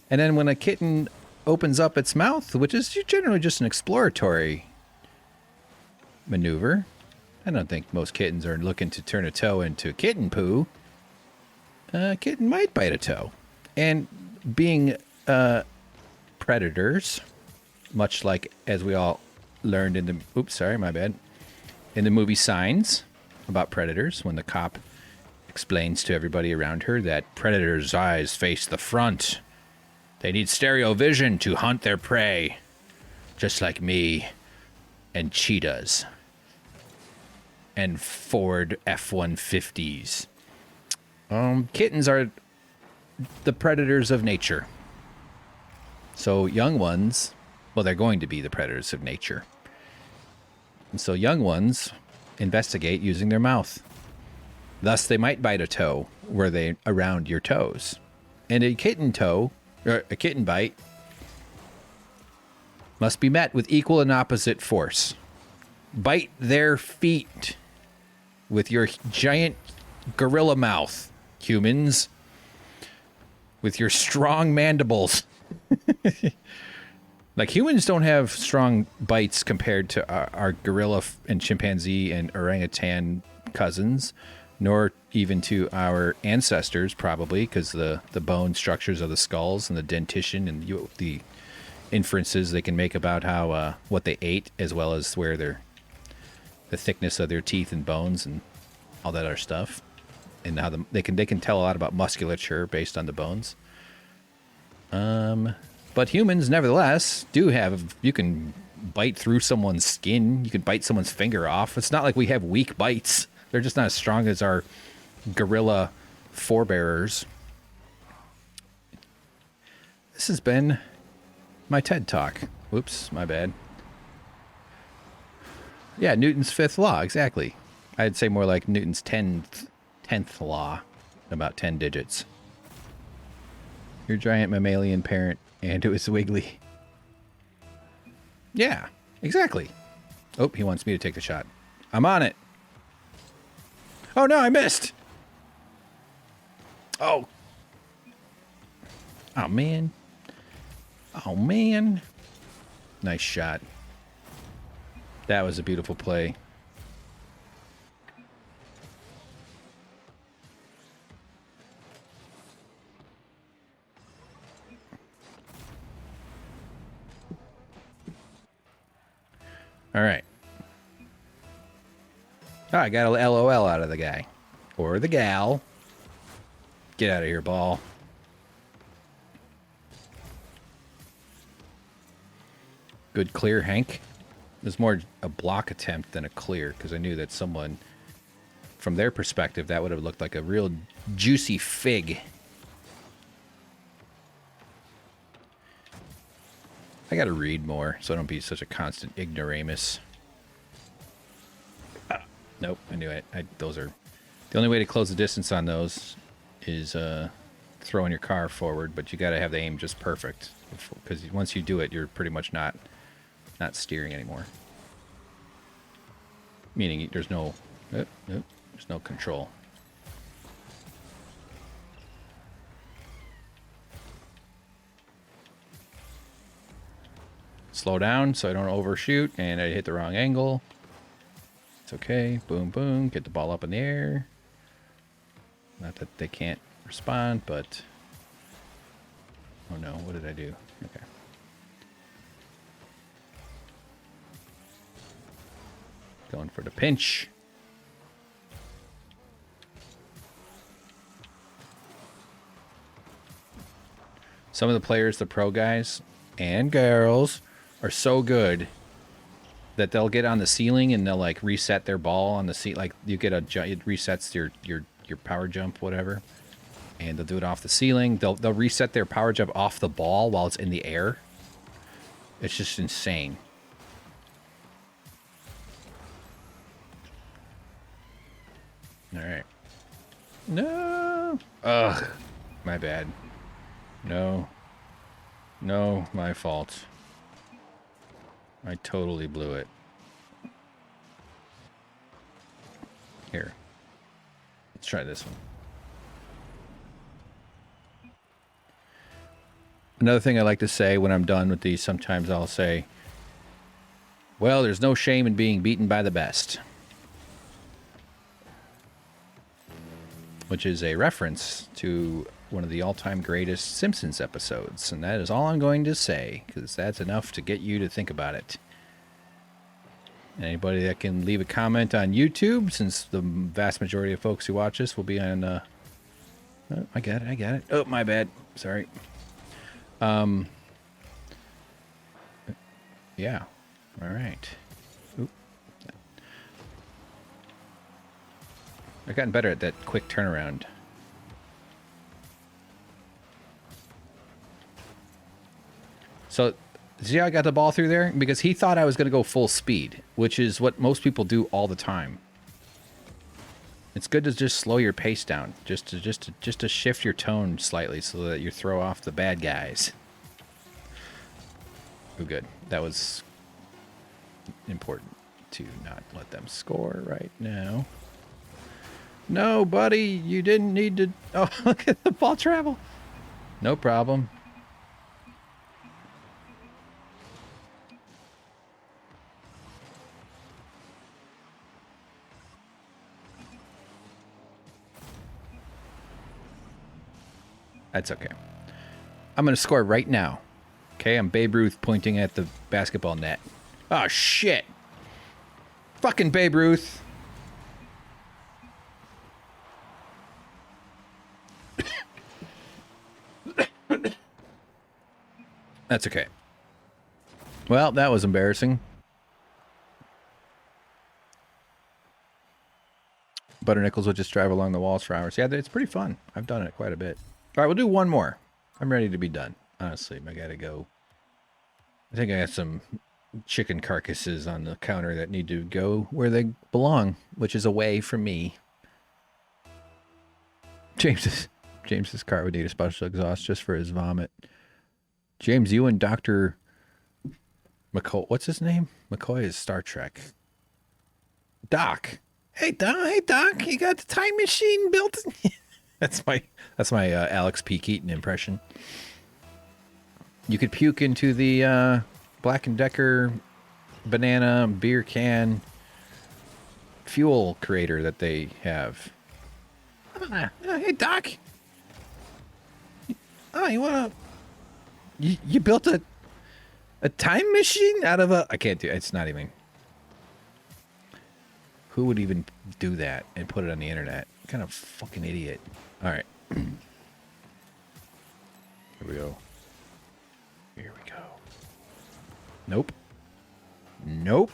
And then when a kitten opens up its mouth, which is generally just an exploratory maneuver, I don't think most kittens are looking to turn a toe into kitten poo. A kitten might bite a toe. And being predators, much like as we all learned in the... Oops, sorry, my bad. In the movie Signs about predators, when the cop explains to everybody around her that predators' eyes face the front. They need stereo vision to hunt their prey, just like me and cheetahs and Ford F-150s. Kittens are the predators of nature. So young ones, well, they're going to be the predators of nature. And so young ones investigate using their mouth. Thus, they might bite a toe where they around your toes. And a kitten toe, or a kitten bite, must be met with equal and opposite force. Bite their feet with your giant gorilla mouth, humans, with your strong mandibles. Like, humans don't have strong bites compared to our gorilla and chimpanzee and orangutan cousins, nor even to our ancestors, probably, because the bone structures of the skulls and the dentition and the inferences they can make about how what they ate, as well as where the thickness of their teeth and bones and all that other stuff, and how they can tell a lot about musculature based on the bones. But humans, nevertheless, do have... You can bite through someone's skin. You can bite someone's finger off. It's not like we have weak bites. They're just not as strong as our gorilla forebearers. This has been my TED Talk. Whoops, my bad. Yeah, Newton's fifth law, exactly. I'd say more like Newton's 10th law, about 10 digits. Your giant mammalian parent, and it was wiggly. Yeah, exactly. Oh, he wants me to take the shot. I'm on it. Oh no, I missed. Oh. Oh man. Oh man. Nice shot. That was a beautiful play. All right. Oh, I got a LOL out of the guy. Or the gal. Get out of here, ball. Good clear, Hank. It was more a block attempt than a clear, because I knew that someone, from their perspective, that would have looked like a real juicy fig. I gotta read more, so I don't be such a constant ignoramus. Nope, I knew it. Those are... The only way to close the distance on those is throwing your car forward, but you gotta have the aim just perfect. Because once you do it, you're pretty much not steering anymore. Meaning there's no... there's no control. slow down so I don't overshoot, and I hit the wrong angle. It's okay. Boom, boom. Get the ball up in the air. Not that they can't respond, but... Oh no, what did I do? Okay. Going for the pinch. Some of the players, the pro guys and girls, are so good that they'll get on the ceiling and they'll like reset their ball on the seat. Like you get it resets your power jump, whatever, and they'll do it off the ceiling. They'll reset their power jump off the ball while it's in the air. It's just insane. All right. No. Ugh. My bad. No. No, my fault. I totally blew it. Here. Let's try this one. Another thing I like to say when I'm done with these, sometimes I'll say, well, there's no shame in being beaten by the best. Which is a reference to one of the all-time greatest Simpsons episodes. And that is all I'm going to say, because that's enough to get you to think about it. Anybody that can leave a comment on YouTube, since the vast majority of folks who watch this will be on... Oh, I got it. Oh, my bad. Sorry. Yeah. All right. Oop. I've gotten better at that quick turnaround. So, see how I got the ball through there? Because he thought I was going to go full speed, which is what most people do all the time. It's good to just slow your pace down, just to shift your tone slightly so that you throw off the bad guys. Oh, good. That was important to not let them score right now. No, buddy, you didn't need to... Oh, look at the ball travel. No problem. That's okay. I'm going to score right now. Okay, I'm Babe Ruth pointing at the basketball net. Oh, shit. Fucking Babe Ruth. That's okay. Well, that was embarrassing. Butternickels will just drive along the walls for hours. Yeah, it's pretty fun. I've done it quite a bit. All right, we'll do one more. I'm ready to be done. Honestly, I gotta go. I think I have some chicken carcasses on the counter that need to go where they belong, which is away from me. James's car would need a special exhaust just for his vomit. James, you and Dr. McCoy, what's his name? McCoy is Star Trek. Doc. Hey, Doc, you got the time machine built? That's my Alex P. Keaton impression. You could puke into the Black & Decker banana beer can fuel creator that they have. Hey, Doc. Oh, you want to... You built a time machine out of a... I can't do it. It's not even... Who would even do that and put it on the internet? What kind of fucking idiot. All right. Here we go. Here we go. Nope. Nope.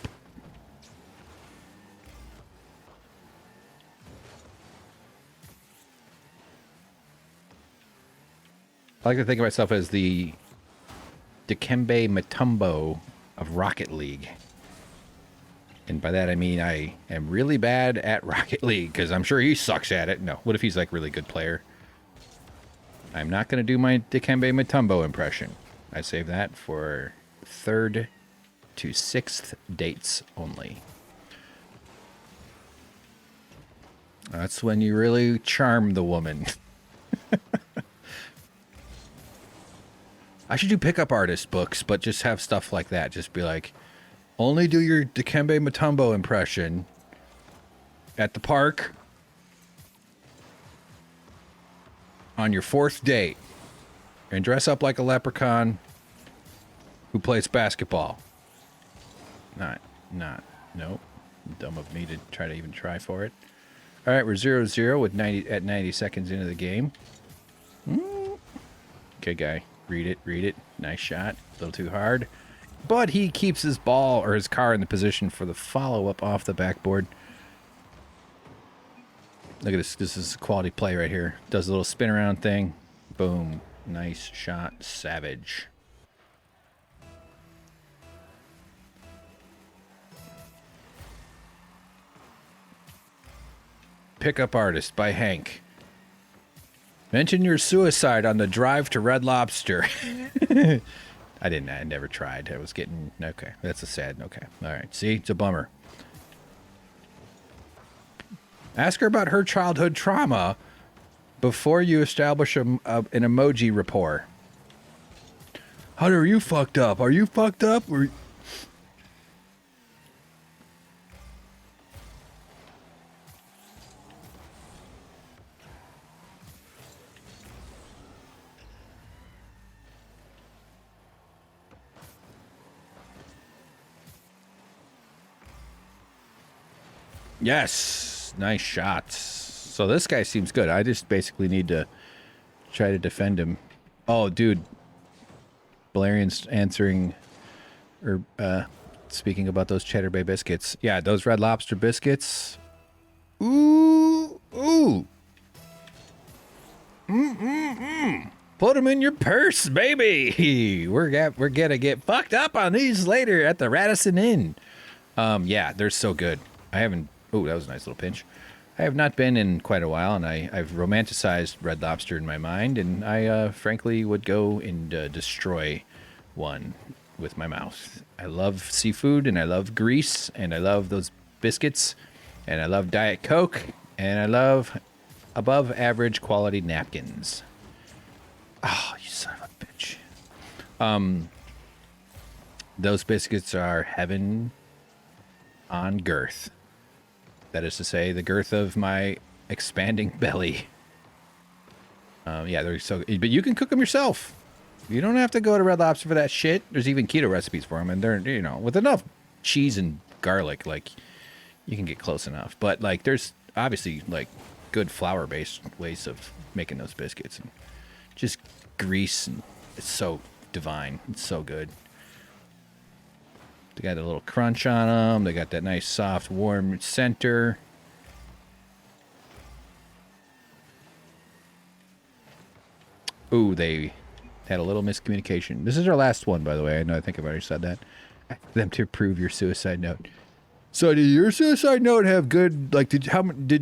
I like to think of myself as the Dikembe Mutombo of Rocket League. And by that I mean I am really bad at Rocket League, because I'm sure he sucks at it. No, what if he's like a really good player? I'm not going to do my Dikembe Mutombo impression. I save that for 3rd to 6th dates only. That's when you really charm the woman. I should do pickup artist books, but just have stuff like that. Just be like, only do your Dikembe Mutombo impression at the park on your 4th date, and dress up like a leprechaun who plays basketball. Nope. Dumb of me to try to even try for it. All right, we're 0-0 with 90 seconds into the game. Okay, guy, read it. Nice shot. A little too hard, but he keeps his ball or his car in the position for the follow-up off the backboard. Look at this. This is quality play right here. Does a little spin around thing. Boom. Nice shot. Savage. Pickup Artist by Hank. Mention your suicide on the drive to Red Lobster. I never tried. I was getting... Okay, that's a sad... Okay, all right. See, it's a bummer. Ask her about her childhood trauma before you establish an emoji rapport. Hunter, are you fucked up? Are you fucked up? Or... Yes, nice shots. So this guy seems good. I just basically need to try to defend him. Oh, dude. Valerian's answering, or speaking about those Cheddar Bay biscuits. Yeah, those Red Lobster biscuits. Ooh. Put them in your purse, baby. We're gonna get fucked up on these later at the Radisson Inn. Yeah, they're so good. I haven't... Oh, that was a nice little pinch. I have not been in quite a while, and I've romanticized Red Lobster in my mind, and I frankly would go and destroy one with my mouth. I love seafood, and I love grease, and I love those biscuits, and I love Diet Coke, and I love above average quality napkins. Oh, you son of a bitch. Those biscuits are heaven on girth. That is to say, the girth of my expanding belly. Yeah, they're so... But you can cook them yourself. You don't have to go to Red Lobster for that shit. There's even keto recipes for them, and they're, you know, with enough cheese and garlic, like, you can get close enough. But, like, there's obviously, like, good flour-based ways of making those biscuits. And just grease, and it's so divine. It's so good. They got a little crunch on them. They got that nice, soft, warm center. Ooh, they had a little miscommunication. This is our last one, by the way. I know I think I've already said that. Ask them to approve your suicide note. So, did your suicide note have good, like, did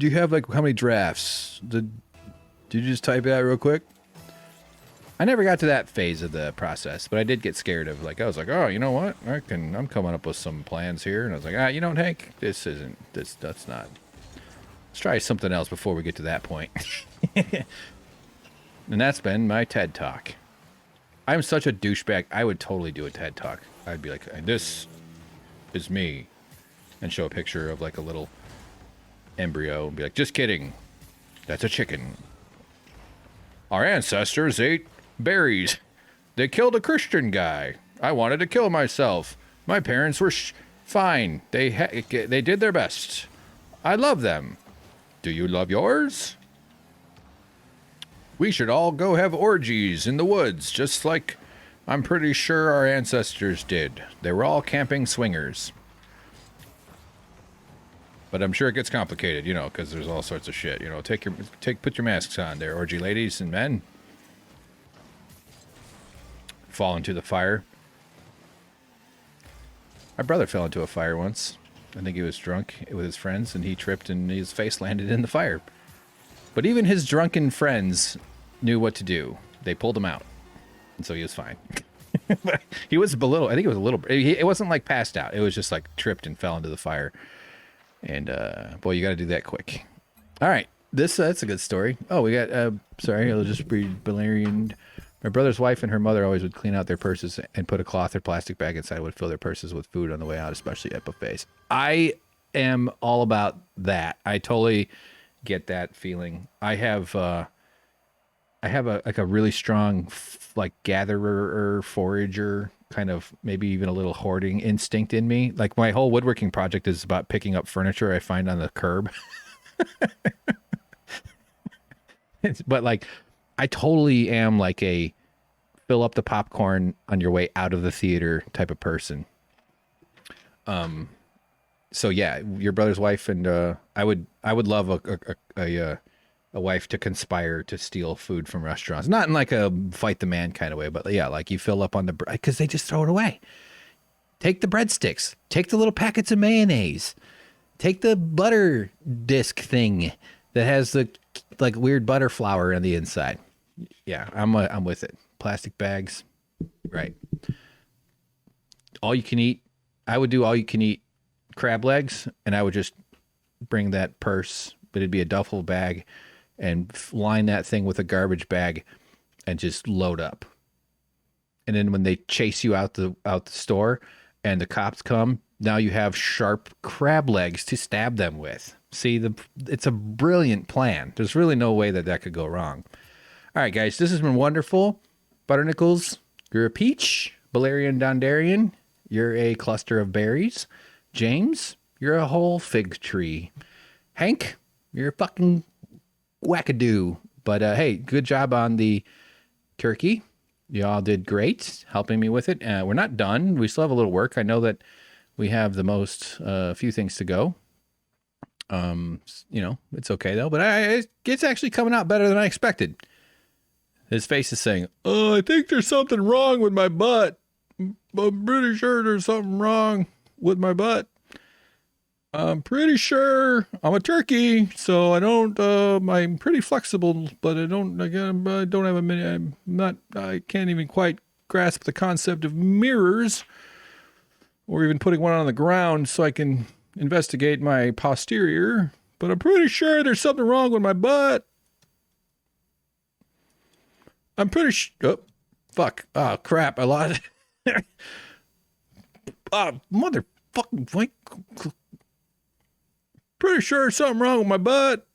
you have, like, how many drafts? Did you just type it out real quick? I never got to that phase of the process, but I did get scared of, like, I was like, oh, you know what? I'm coming up with some plans here. And I was like, you know, Hank, that's not. Let's try something else before we get to that point. And that's been my TED Talk. I'm such a douchebag. I would totally do a TED Talk. I'd be like, this is me. And show a picture of, like, a little embryo and be like, just kidding. That's a chicken. Our ancestors ate berries. They killed a Christian guy. I wanted to kill myself. My parents were fine. They did their best. I love them. Do you love yours? We should all go have orgies in the woods, just like I'm pretty sure our ancestors did. They were all camping swingers. But I'm sure it gets complicated, you know, because there's all sorts of shit. You know, put your masks on there, orgy ladies and men. Fall into the fire. My brother fell into a fire once. I think he was drunk with his friends, and he tripped, and his face landed in the fire. But even his drunken friends knew what to do. They pulled him out, and so he was fine. He was belittled. I think it was a little... It wasn't like passed out. It was just like tripped and fell into the fire. And, boy, you got to do that quick. All right. That's a good story. Oh, we got... sorry, I'll just read Valerian. My brother's wife and her mother always would clean out their purses and put a cloth or plastic bag inside, would fill their purses with food on the way out, especially at buffets. I am all about that. I totally get that feeling. I have a like a really strong like gatherer, forager, kind of maybe even a little hoarding instinct in me. Like my whole woodworking project is about picking up furniture I find on the curb. But like I totally am like a fill up the popcorn on your way out of the theater type of person. So yeah, your brother's wife and I would love a wife to conspire to steal food from restaurants, not in like a fight the man kind of way, but yeah, like you fill up on the bread because they just throw it away. Take the breadsticks, take the little packets of mayonnaise, take the butter disc thing that has the like weird butter flour on the inside. Yeah, I'm with it. Plastic bags, right? All you can eat. I would do all you can eat crab legs, and I would just bring that purse, but it'd be a duffel bag, and line that thing with a garbage bag, and just load up. And then when they chase you out the store, and the cops come, now you have sharp crab legs to stab them with. See, it's a brilliant plan. There's really no way that could go wrong. All right, guys, this has been wonderful. Butternickles, you're a peach. Valerian Dondarian, you're a cluster of berries. James, you're a whole fig tree. Hank, you're a fucking wackadoo. But hey, good job on the turkey. Y'all did great helping me with it. We're not done. We still have a little work. I know that we have the most few things to go. It's okay though. But it's actually coming out better than I expected. His face is saying, "Oh, I think there's something wrong with my butt. I'm pretty sure there's something wrong with my butt. I'm pretty sure I'm a turkey, so I don't. I'm pretty flexible, but I don't have a mini. I'm not. I can't even quite grasp the concept of mirrors, or even putting one on the ground so I can investigate my posterior. But I'm pretty sure there's something wrong with my butt. I'm pretty sure. Oh, fuck. Oh, crap. I lost it. Motherfucking. Pretty sure there's something wrong with my butt.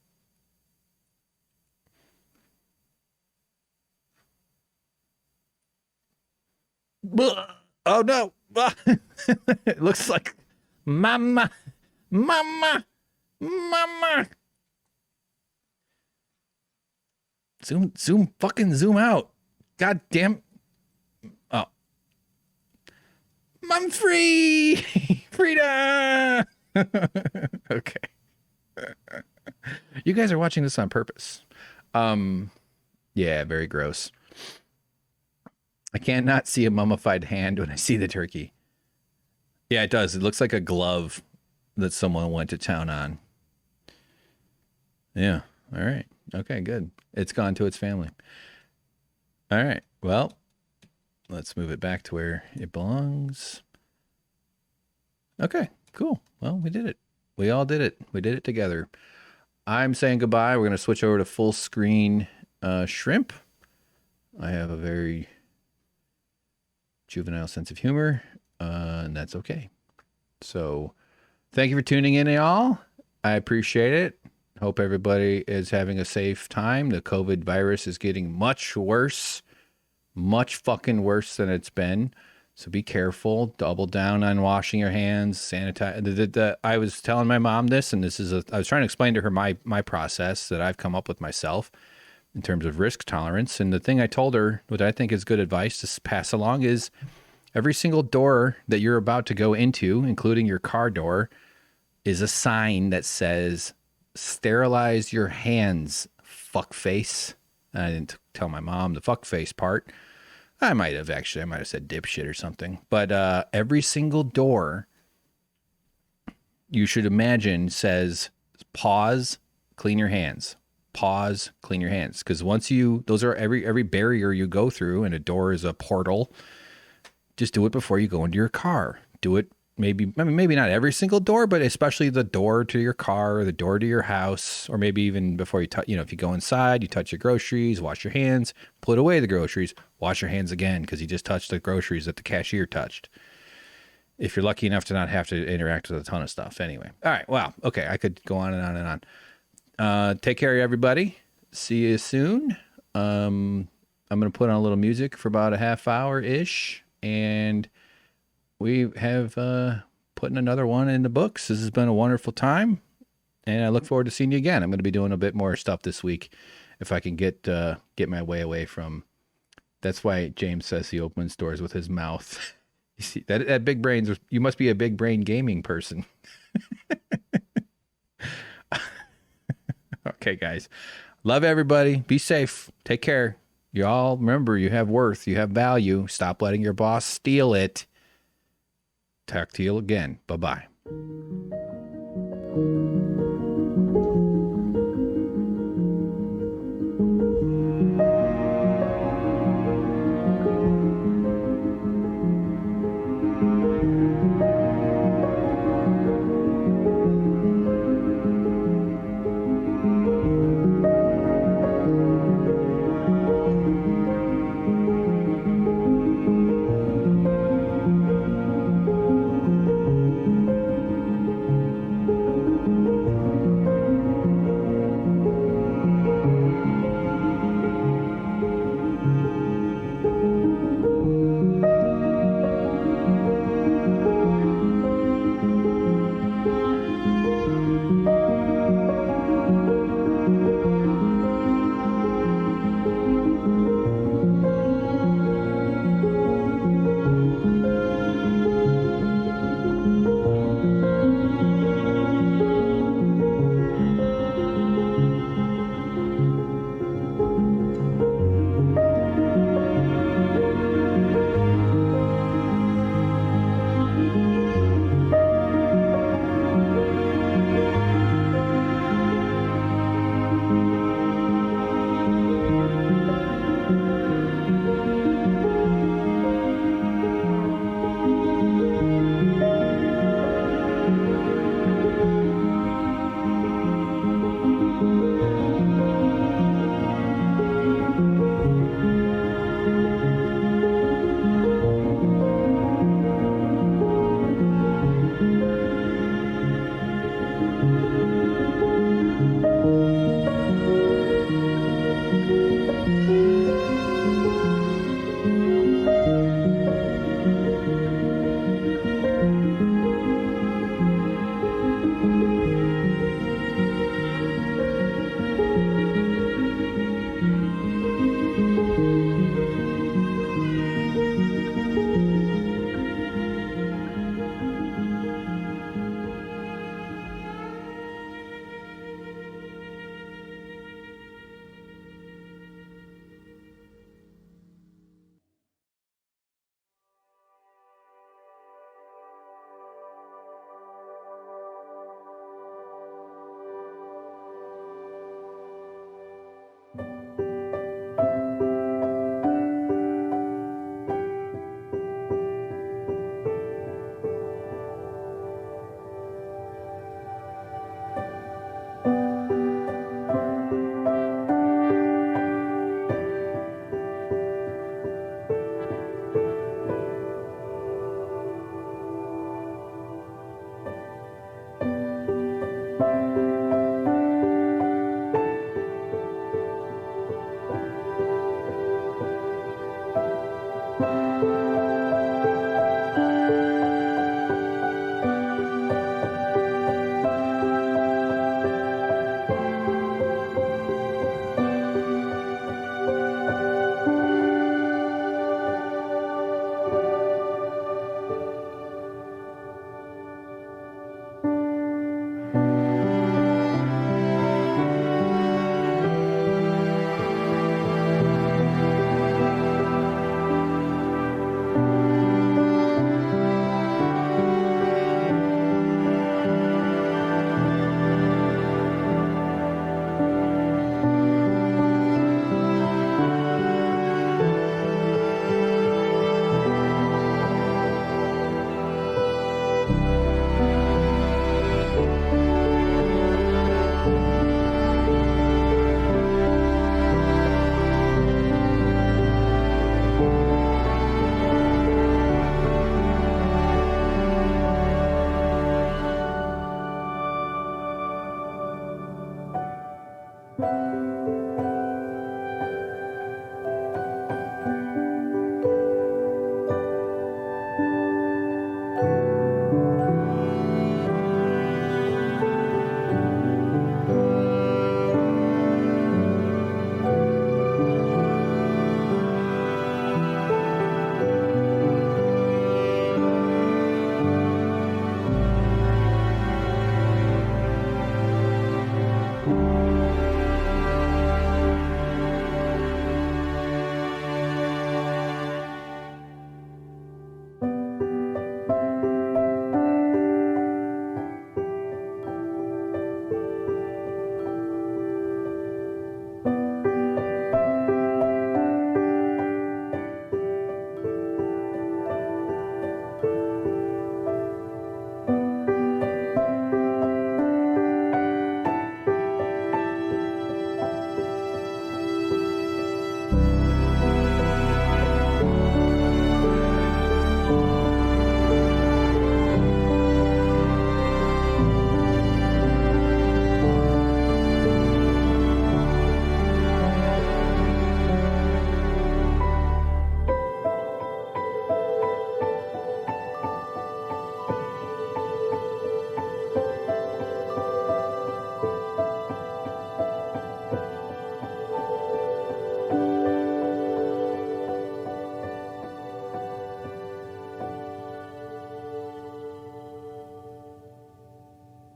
Oh, no. It looks like mama. Zoom out. God damn. Oh. I'm free. Freedom. Okay. You guys are watching this on purpose. Yeah, very gross. I can't not see a mummified hand when I see the turkey. Yeah, it does. It looks like a glove that someone went to town on. Yeah. All right. Okay, good. It's gone to its family. All right. Well, let's move it back to where it belongs. Okay, cool. Well, we did it. We all did it. We did it together. I'm saying goodbye. We're going to switch over to full screen shrimp. I have a very juvenile sense of humor, and that's okay. So thank you for tuning in, y'all. I appreciate it. Hope everybody is having a safe time. The COVID virus is getting much worse, much fucking worse than it's been. So be careful. Double down on washing your hands, sanitize. I was telling my mom this, and I was trying to explain to her my process that I've come up with myself in terms of risk tolerance. And the thing I told her, what I think is good advice to pass along, is every single door that you're about to go into, including your car door, is a sign that says, "Sterilize your hands, fuckface." I didn't tell my mom the fuckface part. I might have said dipshit or something. But every single door, you should imagine, says, "Pause, clean your hands. Pause, clean your hands." Because those are every barrier you go through, and a door is a portal. Just do it before you go into your car. Do it maybe not every single door, but especially the door to your car, or the door to your house, or maybe even before you touch, if you go inside, you touch your groceries, wash your hands, put away the groceries, wash your hands again because you just touched the groceries that the cashier touched. If you're lucky enough to not have to interact with a ton of stuff. Anyway. All right. Wow. Okay. I could go on and on and on. Take care, everybody. See you soon. I'm going to put on a little music for about a half hour-ish. And we have putting another one in the books. This has been a wonderful time. And I look forward to seeing you again. I'm going to be doing a bit more stuff this week if I can get my way away from. That's why James says he opens doors with his mouth. You see that big brains. You must be a big brain gaming person. Okay, guys. Love everybody. Be safe. Take care. You all remember you have worth. You have value. Stop letting your boss steal it. Talk to you again. Bye-bye.